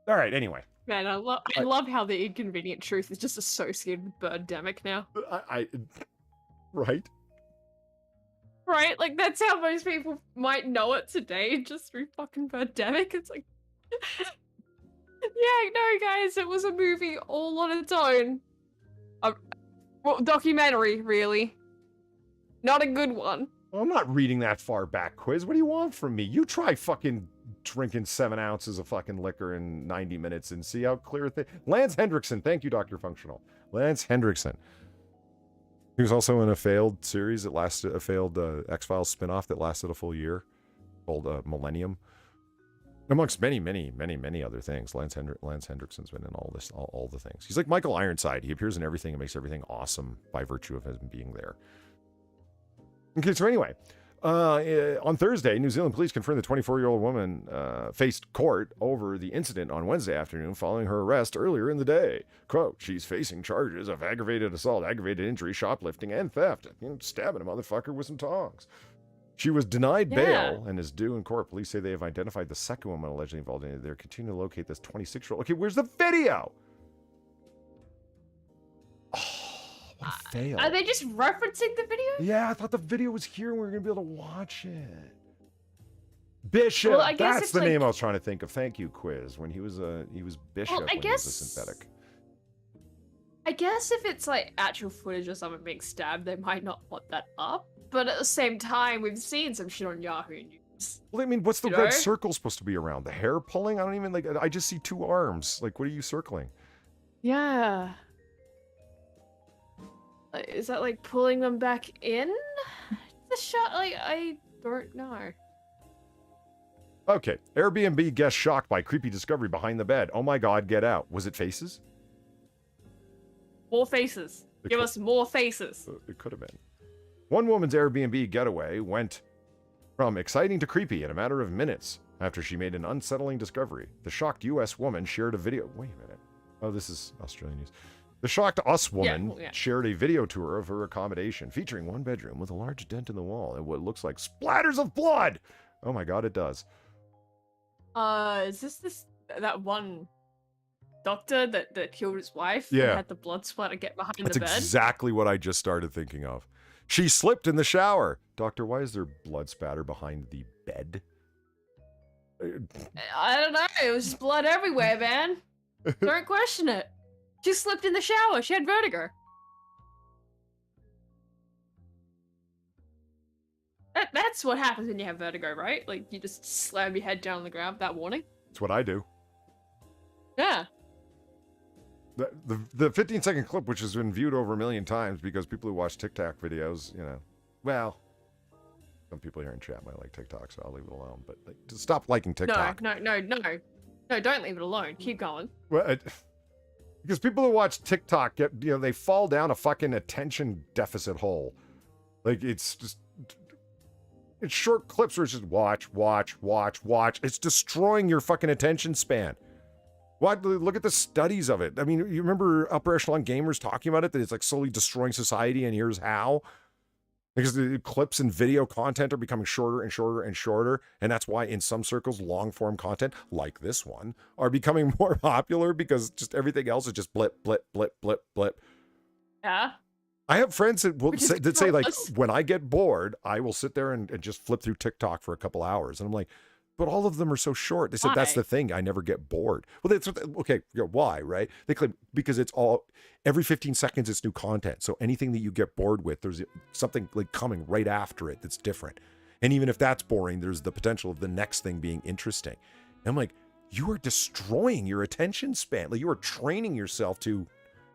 All right, anyway. Man, I love how the inconvenient truth is just associated with Birdemic now. Right? Right? Like, that's how most people might know it today, just through fucking Birdemic. It's like... yeah, no, guys, it was a movie all on its own. Well, documentary, really. Not a good one. Well, I'm not reading that far back, Quiz. What do you want from me? You try fucking drinking 7 ounces of fucking liquor in 90 minutes and see how clear thing. Lance Hendrickson. Thank you, Dr. Functional. Lance Hendrickson. He was also in a failed series that lasted, a failed X-Files spinoff that lasted a full year called Millennium. Amongst many other things. Lance Hendrickson's been in all this, all the things. He's like Michael Ironside. He appears in everything and makes everything awesome by virtue of him being there. Okay, so anyway, on Thursday, New Zealand police confirmed the 24-year-old woman faced court over the incident on Wednesday afternoon following her arrest earlier in the day. Quote, she's facing charges of aggravated assault, aggravated injury, shoplifting, and theft, and stabbing a motherfucker with some tongs. She was denied bail and is due in court. Police say they have identified the second woman allegedly involved in it. They're continuing to locate this 26-year-old. Okay, where's the video? Oh, what a fail. Are they just referencing the video? Yeah, I thought the video was here and we were going to be able to watch it. Bishop. Well, That's the name I was trying to think of. Thank you, Quiz. When he was Bishop well, when he was a synthetic. I guess if it's like actual footage of someone being stabbed, they might not want that up. But at the same time, we've seen some shit on Yahoo News. Well, I mean, what's the red circle supposed to be around? The hair pulling? I don't even, like, I just see 2 arms. Like, what are you circling? Yeah. Is that like pulling them back in? The shot, like, I don't know. Okay. Airbnb guest shocked by creepy discovery behind the bed. Oh my God, get out. Was it faces? More faces. Give us more faces. It could have been. One woman's Airbnb getaway went from exciting to creepy in a matter of minutes after she made an unsettling discovery. The shocked U.S. woman shared a video. Wait a minute. Oh, this is Australian news. The shocked US woman shared a video tour of her accommodation featuring one bedroom with a large dent in the wall and what looks like splatters of blood. Oh my God, it does. Is this that one doctor that killed his wife? Yeah. And had the blood splatter get behind the bed? That's exactly what I just started thinking of. She slipped in the shower. Doctor, why is there blood spatter behind the bed? I don't know. It was just blood everywhere, man. Don't question it. She slipped in the shower. She had vertigo. That's what happens when you have vertigo, right? Like, you just slam your head down on the ground without warning. That's what I do. Yeah. The 15-second clip, which has been viewed over 1 million times because people who watch TikTok videos, you know, well, some people here in chat might like TikTok, so I'll leave it alone. But like, just stop liking TikTok. No, don't leave it alone. Keep going. Well, because people who watch TikTok get, you know, they fall down a fucking attention deficit hole. Like, it's just, it's short clips where it's just watch. It's destroying your fucking attention span. What? Look at the studies of it. I mean, you remember Upper Echelon Gamers talking about it, that it's like slowly destroying society, and here's how. Because the clips and video content are becoming shorter and shorter and shorter. And that's why in some circles, long form content like this one are becoming more popular because just everything else is just blip, blip, blip, blip, blip. Yeah. I have friends that will Which is say like, gross. when I get bored, I will sit there and just flip through TikTok for a couple hours. And I'm like, but all of them are so short. They said, that's Why? the thing. I never get bored. Well, that's okay. Why, right? They claim because it's all every 15 seconds, it's new content. So anything that you get bored with, there's something like coming right after it that's different. And even if that's boring, there's the potential of the next thing being interesting. And I'm like, you are destroying your attention span. Like you are training yourself to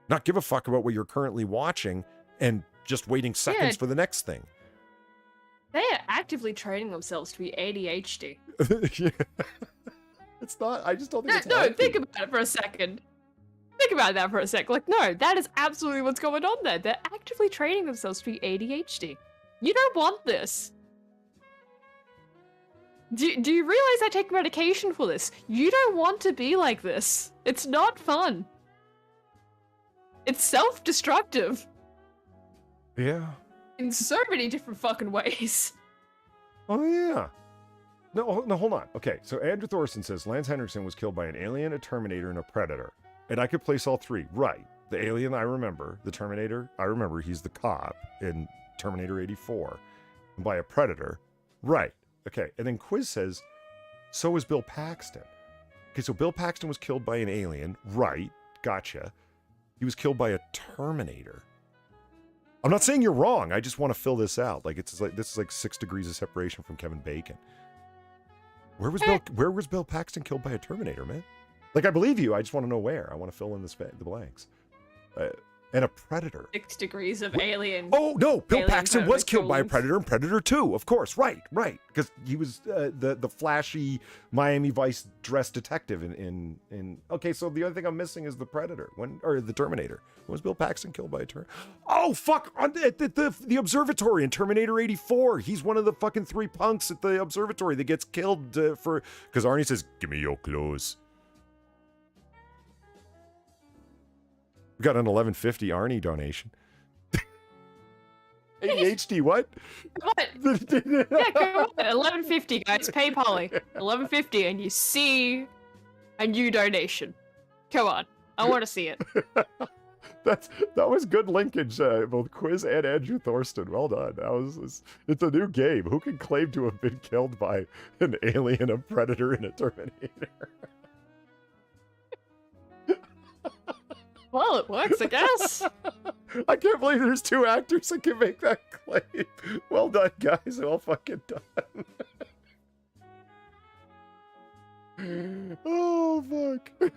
not give a fuck about what you're currently watching and just waiting seconds for the next thing. They are actively training themselves to be ADHD. Yeah. It's not. I just don't think it's No, healthy. think about it for a second. Think about that for a sec. Like, no, that is absolutely what's going on there. They're actively training themselves to be ADHD. You don't want this. Do you realize I take medication for this? You don't want to be like this. It's not fun. It's self-destructive Yeah. in so many different fucking ways. Oh, yeah. No, hold on. Okay, so Andrew Thorson says Lance Henriksen was killed by an alien, a Terminator, and a Predator. And I could place all three. Right. The alien, I remember. The Terminator, I remember he's the cop in Terminator 84. And by a Predator. Right. Okay, and then Quiz says, so was Bill Paxton. Okay, so Bill Paxton was killed by an alien. Right. Gotcha. He was killed by a Terminator. I'm not saying you're wrong. I just want to fill this out. Like this is like 6 degrees of separation from Kevin Bacon. Where was Bill Paxton killed by a Terminator, man? Like I believe you. I just want to know where. I want to fill in the blanks. And a Predator. 6 degrees of alien. Oh no, Bill alien Paxton was killed by a chromosomes. Predator in Predator 2, of course. Right. Because he was the flashy Miami Vice dressed detective in. Okay, so the other thing I'm missing is the Predator or the Terminator. When was Bill Paxton killed by a Terminator? Oh fuck! On the observatory in Terminator 84, he's one of the fucking 3 punks at the observatory that gets killed because Arnie says, "Give me your clothes." We got an 1150 Arnie donation. ADHD, what? What? Yeah, come on. 1150, guys. Pay Polly. 1150, and you see a new donation. Come on. I want to see it. That was good linkage, both Quiz and Andrew Thorsten. Well done. It's a new game. Who can claim to have been killed by an alien, a Predator, and a Terminator? Well, it works, I guess. I can't believe there's 2 actors that can make that claim. Well done, guys. Well fucking done. Oh, fuck.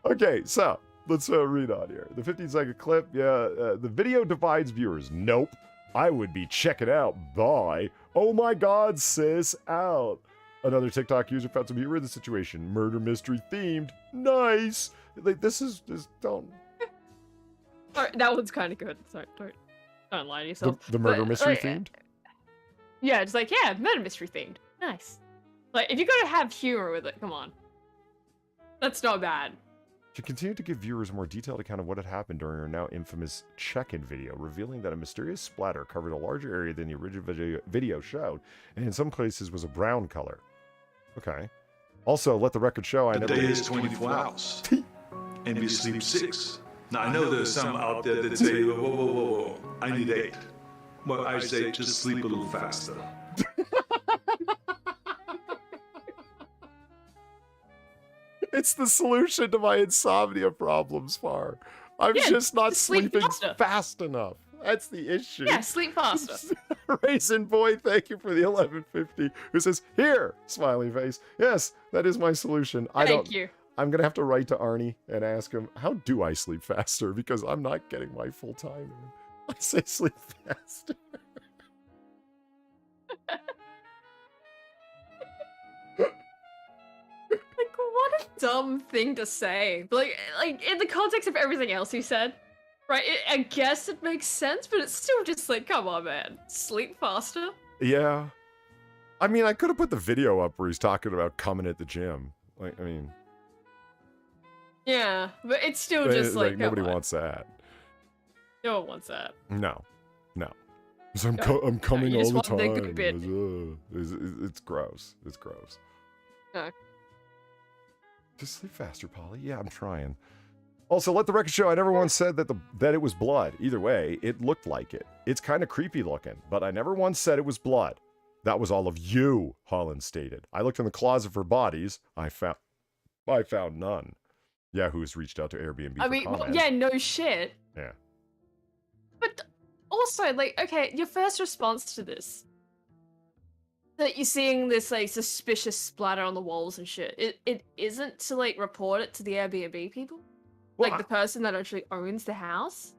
Okay, so let's read on here. The 15-second clip. Yeah, the video divides viewers. Nope. I would be checking out. Bye. Oh my god, sis. Out. Another TikTok user found some humor in the situation. Murder mystery themed. Nice. Like this don't. Alright, that one's kind of good. Sorry, don't lie to yourself. The murder But, mystery like, themed. Yeah, it's like, yeah, murder mystery themed. Nice. Like, if you're gonna have humor with it, come on. That's not bad. She continued to give viewers a more detailed account of what had happened during her now infamous check-in video, revealing that a mysterious splatter covered a larger area than the original video showed, and in some places was a brown color. Okay. Also, let the record show I The never. day is 24 hours, and we sleep 6. Now, I know there's some out there that say, whoa, I need 8. Well, I say just sleep a little faster. It's the solution to my insomnia problems, Far. I'm Yeah, just not just sleep sleeping faster. fast enough. That's the issue. Yeah, sleep faster. Raisin Boy, thank you for the 1150. Who says, "Here, smiley face." Yes, that is my solution. Thank you. I'm gonna have to write to Arnie and ask him, how do I sleep faster? Because I'm not getting my full time in. I say sleep faster. Like, what a dumb thing to say. But like in the context of everything else he said, right? I guess it makes sense, but it's still just like, come on, man. Sleep faster. Yeah. I mean, I could have put the video up where he's talking about coming at the gym. Like, I mean, Yeah, but it's still just like, come nobody on. wants that. No one wants that. No. 'Cause I'm, No. I'm coming you all just the want the time. good bit. It's gross. It's gross. No. Just sleep faster, Polly. Yeah, I'm trying. Also, let the record show I never once said that it was blood. Either way, it looked like it. It's kind of creepy looking, but I never once said it was blood. That was all of you, Holland stated. I looked in the closet for bodies. I found none. Yahoo's reached out to Airbnb I for mean, comment. well, yeah, no shit. Yeah. But also, like, okay, your first response to this, that you're seeing this like suspicious splatter on the walls and shit, it isn't to like report it to the Airbnb people, Well, like the person that actually owns the house,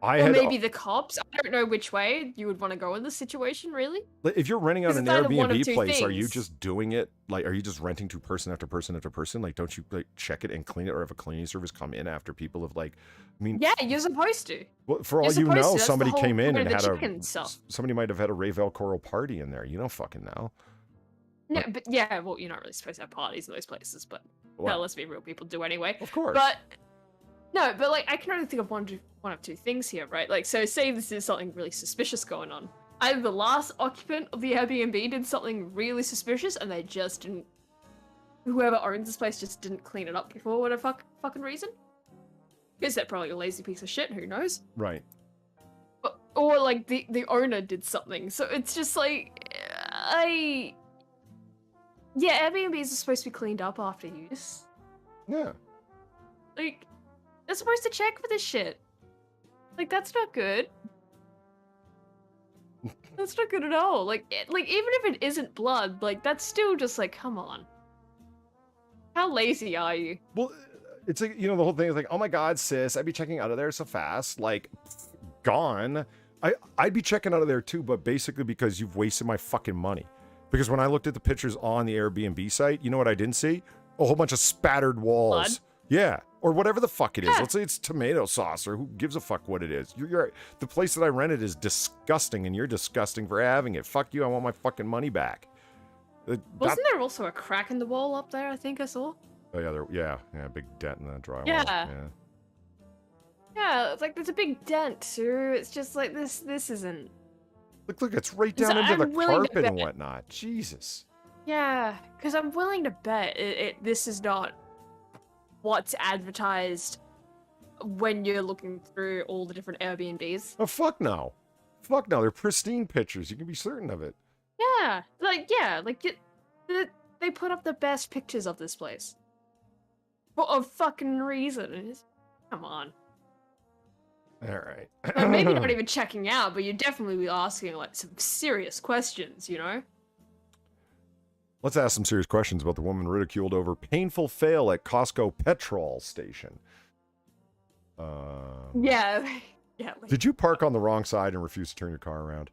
I or had maybe the cops. I don't know which way you would want to go in this situation, really. if you're renting out 'Cause an it's either one of Airbnb two place, are you things. just doing it like are you just renting to person after person after person? Like, don't you like check it and clean it, or have a cleaning service come in after people have like? I mean, Yeah, you're supposed to. well, for all you're you supposed to, know, that's the somebody whole came in point and of the had chicken stuff. somebody might have had a Ravel Coral party in there. You don't fucking know. No, but yeah, well, you're not really supposed to have parties in those places, but Well, hell, let's be real, people do anyway. of course. But no, but like I can only think of one of two things here, right? Like, so say this is something really suspicious going on. Either the last occupant of the Airbnb did something really suspicious, and they just didn't. Whoever owns this place just didn't clean it up before whatever fucking reason. Because they're probably a lazy piece of shit. Who knows? right. Or like the owner did something. So it's just like yeah, Airbnbs are supposed to be cleaned up after use. Yeah. Like, they're supposed to check for this shit. Like, that's not good. That's not good at all. Like, even if it isn't blood, like, that's still just like, come on. How lazy are you? Well, it's like, you know, the whole thing is like, oh my God, sis, I'd be checking out of there so fast. Like, gone. I'd be checking out of there too, but basically because you've wasted my fucking money. Because when I looked at the pictures on the Airbnb site, you know what I didn't see? A whole bunch of spattered walls. Blood? Yeah. Or whatever the fuck it is. Yeah. Let's say it's tomato sauce, or who gives a fuck what it is. You're the place that I rented is disgusting, and you're disgusting for having it. Fuck you, I want my fucking money back. Wasn't there also a crack in the wall up there, I think I saw? Oh yeah, yeah, big dent in the drywall. Yeah. Yeah, it's like there's a big dent too. It's just like this isn't. Look, it's right So down into I'm the willing to carpet and bet- whatnot. Jesus. Yeah, because I'm willing to bet this is not what's advertised when you're looking through all the different Airbnbs. Oh, fuck no. Fuck no, they're pristine pictures. You can be certain of it. Yeah, they put up the best pictures of this place. For a fucking reason. Come on. All right. Like, maybe not even checking out, but you'd definitely be asking like some serious questions, you know? Let's ask some serious questions about the woman ridiculed over painful fail at Costco petrol station. Yeah. Yeah. Like, Did you park on the wrong side and refuse to turn your car around?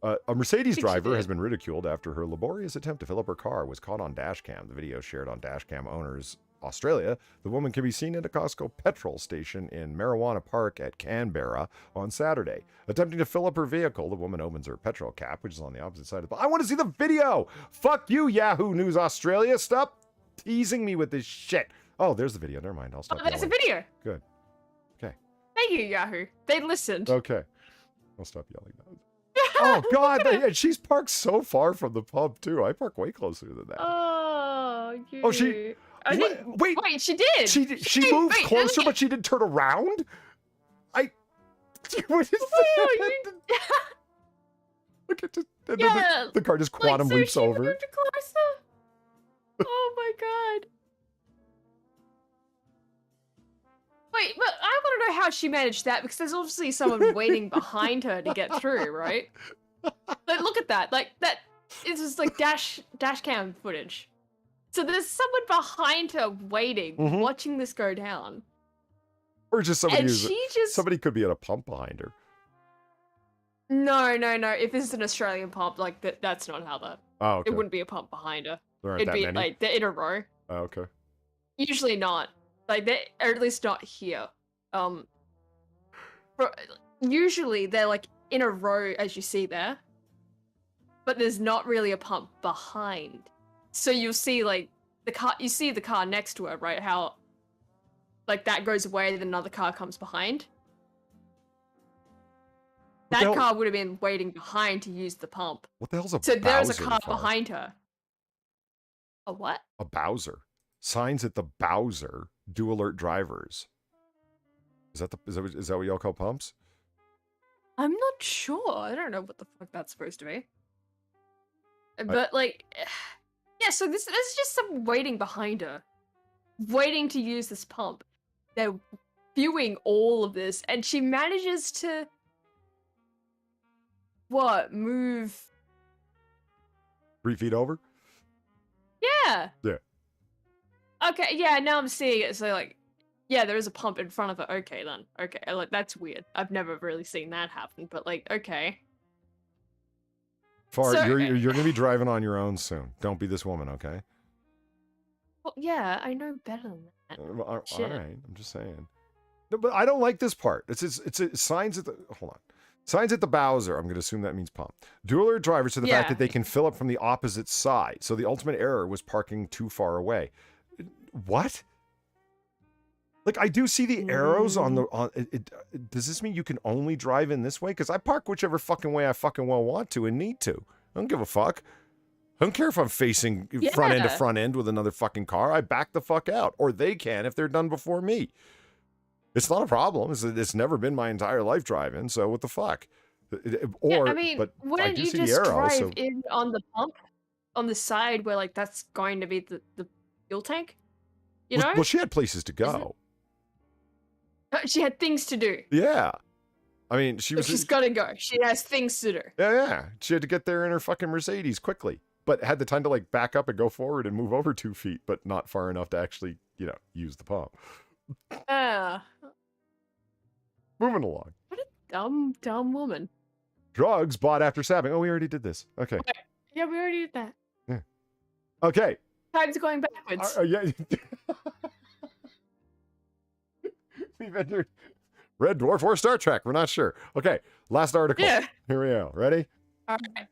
A Mercedes think she driver has did. been ridiculed after her laborious attempt to fill up her car was caught on dashcam. The video shared on Dashcam Owners Australia. The woman can be seen at a Costco petrol station in Marijuana Park at Canberra on Saturday. Attempting to fill up her vehicle, the woman opens her petrol cap, which is on the opposite side of the... I want to see the video! Fuck you, Yahoo News Australia! Stop teasing me with this shit! Oh, there's the video. Never mind. I'll stop oh, there's a yelling. video. Good. Okay. Thank you, Yahoo. They listened. Okay. I'll stop yelling now. Oh, God! And she's parked so far from the pub, too. I park way closer than that. Oh, you. Oh, she- I What? didn't... Wait. Wait, she did. She moved wait, closer, look but she didn't turn around? What is Wow, that? Look at this. And then Yeah, the car just like, quantum so leaps she over. moved closer? Oh my god. Wait, but I want to know how she managed that, because there's obviously someone waiting behind her to get through, right? Like, look at that. Like, that is just like dash cam footage. So there's someone behind her waiting, Mhm. watching this go down. Or just somebody And who's... she just... Somebody could be at a pump behind her. No. If this is an Australian pump, like, that's not how that... Oh, okay. It wouldn't be a pump behind her. There aren't It'd that be, many? like, they're in a row. Oh, okay. Usually not. Like, they, or at least not here. Usually they're, like, in a row, as you see there. But there's not really a pump behind. So you'll see, like, the car, you see the car next to her, right? How, like, that goes away, then another car comes behind. That hell- car would have been waiting behind to use the pump. What the hell's a So there's a Bowser car car? behind her. A what? A Bowser. Signs at the Bowser do alert drivers. Is that what y'all call pumps? I'm not sure. I don't know what the fuck that's supposed to be. But like, yeah. So there's just some waiting behind her, waiting to use this pump. They're viewing all of this, and she manages to move? 3 feet over? Yeah. Yeah. Okay. Yeah. Now I'm seeing it. So like, yeah, there is a pump in front of her. Okay, then. Okay, like that's weird. I've never really seen that happen. But like, okay. Far, So- you're gonna be driving on your own soon. Don't be this woman, okay? Well, yeah, I know better than that. All Shit. right, I'm just saying. No, but I don't like this part. It's signs at the hold on. Signs at the Bowser. I'm going to assume that means pump. Do alert drivers to the fact Yeah. that they can fill up from the opposite side. So the ultimate error was parking too far away. What? Like I do see the arrows on the on. Does this mean you can only drive in this way? Because I park whichever fucking way I fucking well want to and need to. I don't give a fuck. I don't care if I'm facing front end to Yeah. front end with another fucking car. I back the fuck out, or they can if they're done before me. It's not a problem. It's never been my entire life driving. So what the fuck? Or Yeah, I mean, but I wouldn't do you see the just arrow. drive So in on the pump, on the side where like that's going to be the fuel tank? You know, well, she had places to Isn't- go. she had things to do. Yeah, I mean, she Like, was. she's got to go. She has things to do. Yeah. She had to get there in her fucking Mercedes quickly, but had the time to like back up and go forward and move over 2 feet, but not far enough to actually, use the pump. Moving along. Dumb woman. Drugs bought after stabbing. Oh, we already did this. Okay. Yeah, we already did that. Okay. Time's going backwards. Yeah. We've entered Red Dwarf or Star Trek. We're not sure. Okay. Last article. Yeah. Here we go. Ready? All right.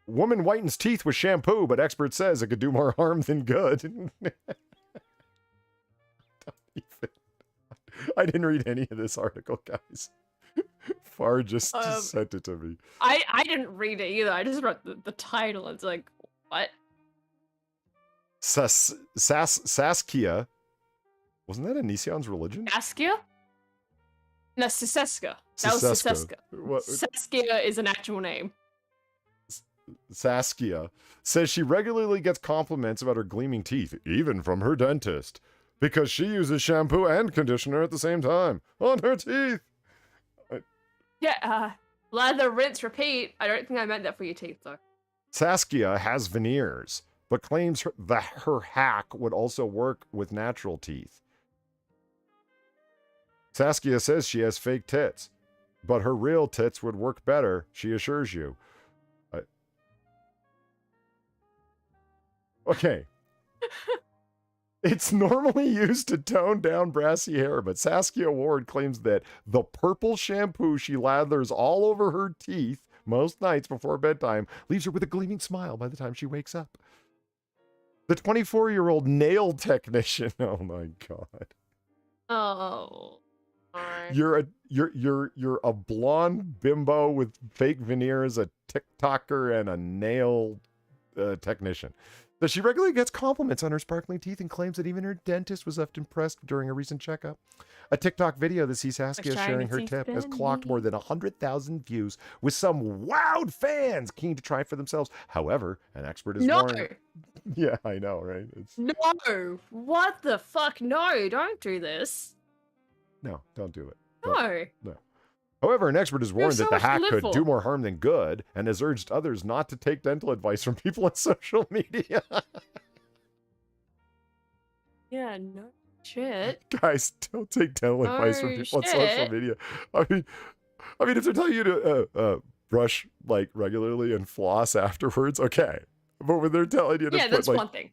Woman whitens teeth with shampoo, but expert says it could do more harm than good. I didn't read any of this article, guys. Far just sent it to me. I didn't read it either. I just read the title. It's like, what? Saskia. Wasn't that Anision's religion? Saskia? No, Siseska. That was Siseska. What? Saskia is an actual name. Saskia says she regularly gets compliments about her gleaming teeth, even from her dentist, because she uses shampoo and conditioner at the same time on her teeth. Yeah, lather, rinse, repeat. I don't think I meant that for your teeth, though. Saskia has veneers, but claims that her hack would also work with natural teeth. Saskia says she has fake tits, but her real tits would work better, she assures you. Okay. It's normally used to tone down brassy hair, but Saskia Ward claims that the purple shampoo she lathers all over her teeth most nights before bedtime leaves her with a gleaming smile by the time she wakes up. The 24-year-old nail technician, oh my God. Oh. Alright. You're a blonde bimbo with fake veneers, a TikToker, and a nail technician. That she regularly gets compliments on her sparkling teeth and claims that even her dentist was left impressed during a recent checkup. A TikTok video that sees Saskia Shiny sharing her teeth, tip has Benny. clocked more than 100,000 views, with some wowed fans keen to try it for themselves. However, an expert is No! warned. Yeah, I know, right? No! What the fuck? No, don't do this. No, don't do it. No. No. However, an expert has warned so that the much to hack live could for. do more harm than good and has urged others not to take dental advice from people on social media. Yeah, no shit. Guys, don't take dental advice from Oh, people on social shit. media. I mean, if they're telling you to brush like regularly and floss afterwards, okay. But when they're telling you to Yeah, put that's like, one thing.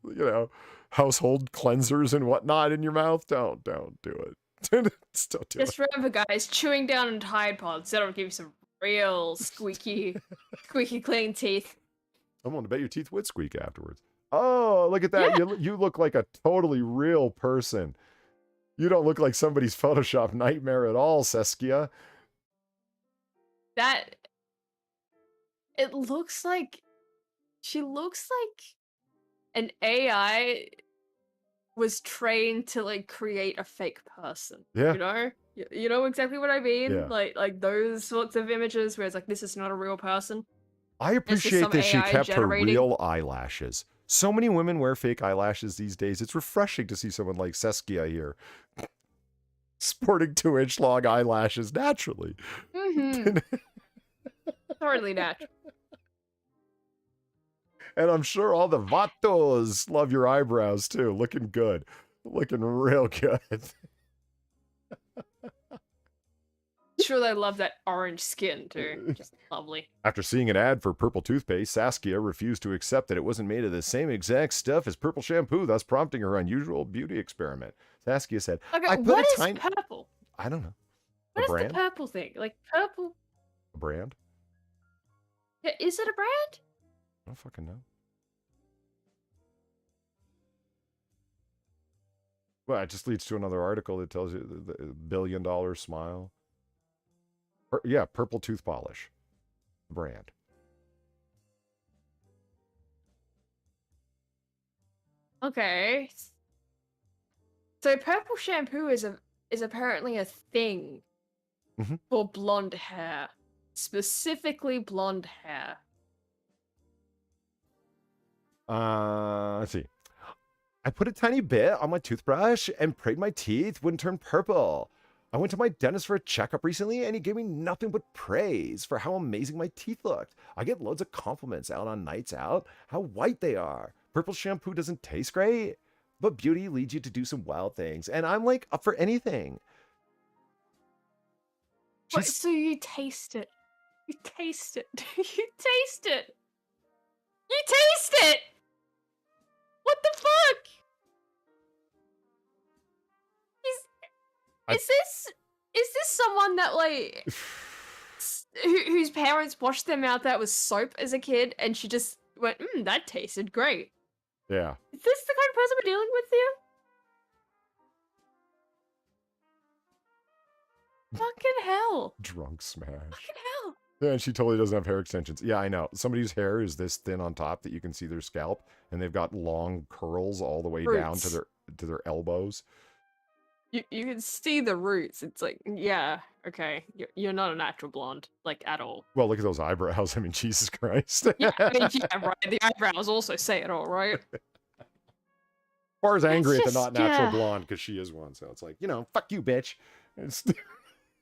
household cleansers and whatnot in your mouth, don't do it. Just don't do it. Just remember, guys, chewing down on Tide Pods, that'll give you some real squeaky clean teeth. I'm willing to bet your teeth would squeak afterwards. Oh, look at that. Yeah. You look like a totally real person. You don't look like somebody's Photoshop nightmare at all, Saskia. That it looks like she looks like an AI was trained to like create a fake person. Yeah. You know? You know exactly what I mean? Yeah. Like those sorts of images where it's like this is not a real person. I It's just appreciate some that she AI kept her generating. real eyelashes. So many women wear fake eyelashes these days. It's refreshing to see someone like Saskia here sporting 2-inch long eyelashes naturally. Mm-hmm. Totally natural. And I'm sure all the vatos love your eyebrows too. Looking good. Looking real good. Sure, they love that orange skin too. Just lovely. After seeing an ad for purple toothpaste, Saskia refused to accept that it wasn't made of the same exact stuff as purple shampoo, thus prompting her unusual beauty experiment. Saskia said, Okay, I put what a is tiny... purple? I don't know. What is brand? the purple thing? Like purple? A brand? Yeah, is it a brand? I don't fucking know. Well, it just leads to another article that tells you the $1 billion smile. Yeah, purple tooth polish. Brand. Okay. So purple shampoo is apparently a thing Mhm. for blonde hair. Specifically blonde hair. Let's see. I put a tiny bit on my toothbrush and prayed my teeth wouldn't turn purple. I went to my dentist for a checkup recently and he gave me nothing but praise for how amazing my teeth looked. I get loads of compliments out on nights out, how white they are. Purple shampoo doesn't taste great, but beauty leads you to do some wild things. And I'm like up for anything. Wait, She's- so you taste it. You taste it. You taste it. You taste it! What the fuck? Is this someone that like whose parents washed their mouth out with soap as a kid and she just went, that tasted great. Yeah. Is this the kind of person we're dealing with here? Fucking hell. Drunk smash. Fucking hell. Yeah, and she totally doesn't have hair extensions. Yeah, I know. Somebody whose hair is this thin on top that you can see their scalp, and they've got long curls all the way down to their elbows. You can see the roots. It's like, yeah, okay. You're not a natural blonde, like, at all. Well, look at those eyebrows. I mean, Jesus Christ. Yeah, I mean, yeah, right. The eyebrows also say it all, right? Bar's angry at the just- not natural yeah. blonde because she is one. So it's like, fuck you, bitch. It's...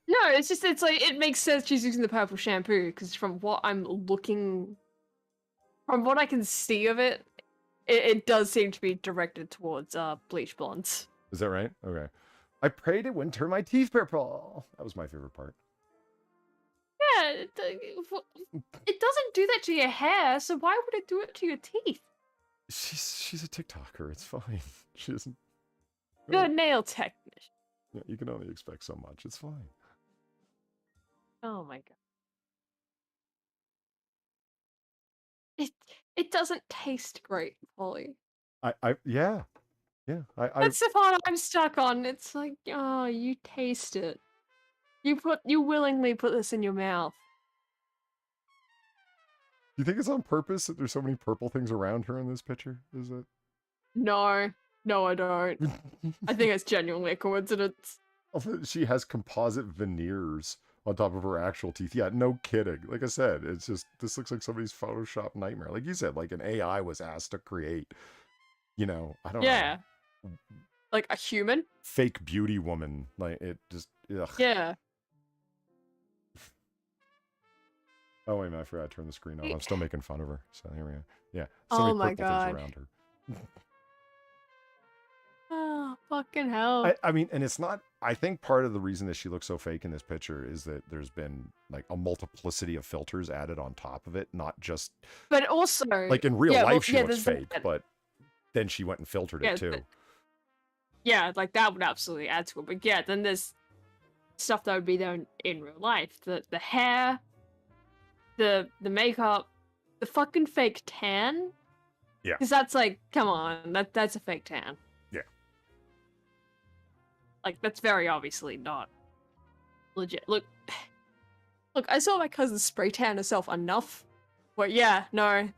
No, it's like, it makes sense she's using the purple shampoo, because from what I can see of it, it does seem to be directed towards bleach blondes. Is that right? Okay. I prayed it wouldn't turn my teeth purple. That was my favorite part. Yeah, it doesn't do that to your hair, so why would it do it to your teeth? She's a TikToker. It's fine. She doesn't... You're a nail technician. Yeah, you can only expect so much. It's fine. Oh my god. It doesn't taste great, Polly. Yeah. That's the part I'm stuck on. It's like, oh, you taste it. You willingly put this in your mouth. Do you think it's on purpose that there's so many purple things around her in this picture? Is it? No, I don't. I think it's genuinely a coincidence. She has composite veneers on top of her actual teeth. Yeah, no kidding. Like I said, it's just, this looks like somebody's Photoshop nightmare. Like you said, like an AI was asked to create, I don't know. Yeah. Like a human? Fake beauty woman. Like it just, ugh. Yeah. Oh, wait a minute, I forgot to turn the screen on. I'm still making fun of her. So here we go. Yeah. Oh So many my purple God. things around her. Oh, fucking hell. I mean, and it's not, I think part of the reason that she looks so fake in this picture is that there's been like a multiplicity of filters added on top of it, not just But also, like in real life she looks there's fake, that. but then she went and filtered Yeah, it too. but- Yeah, like that would absolutely add to it. But yeah, then there's stuff that would be there in real life. The hair, the makeup, the fucking fake tan. Yeah. Because that's like, come on, that's a fake tan. Yeah. Like, that's very obviously not legit. Look, I saw my cousin spray tan herself enough Well, yeah, no.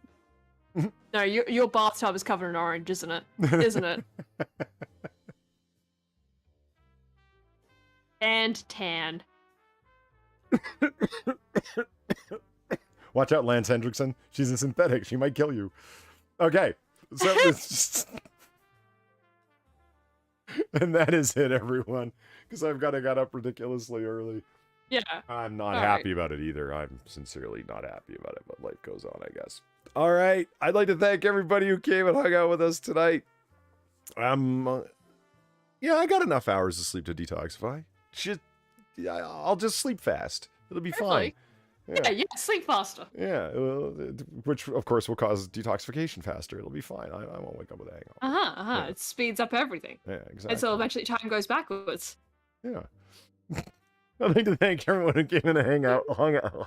No, your bathtub is covered in orange, isn't it? Isn't it? And tan. Watch out, Lance Hendrickson. She's a synthetic. She might kill you. Okay. So and that is it, everyone. Because I've got up ridiculously early. Yeah. I'm not All happy about it either. I'm sincerely not happy about it, but life goes on, I guess. All right. I'd like to thank everybody who came and hung out with us tonight. Yeah, I got enough hours of sleep to detoxify. I'll just sleep fast. It'll be fine. Yeah, sleep faster. Yeah, which of course will cause detoxification faster. It'll be fine. I won't wake up with a hangover. Yeah. It speeds up everything. Yeah, exactly. And so eventually time goes backwards. Yeah. I'd like to thank everyone who came in and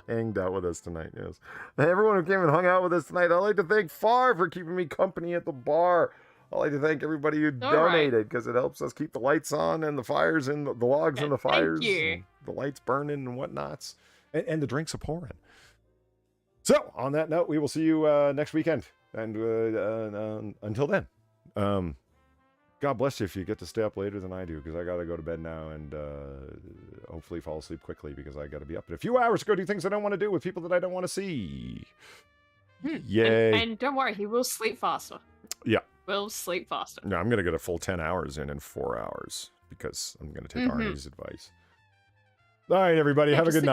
hanged out with us tonight. Yes, everyone who came and hung out with us tonight. I'd like to thank Far for keeping me company at the bar. I'd like to thank everybody who donated because it helps us keep the lights on and the fires and the logs in the fires, and the lights burning and whatnots, and the drinks are pouring. So, on that note, we will see you next weekend. And until then, God bless you if you get to stay up later than I do, because I got to go to bed now and hopefully fall asleep quickly because I got to be up in a few hours to go do things I don't want to do with people that I don't want to see. Yay. And don't worry, he will sleep faster. Yeah. Will sleep faster. No, I'm going to get a full 10 hours in 4 hours because I'm going to take Arnie's advice. All right, everybody. Have a good night.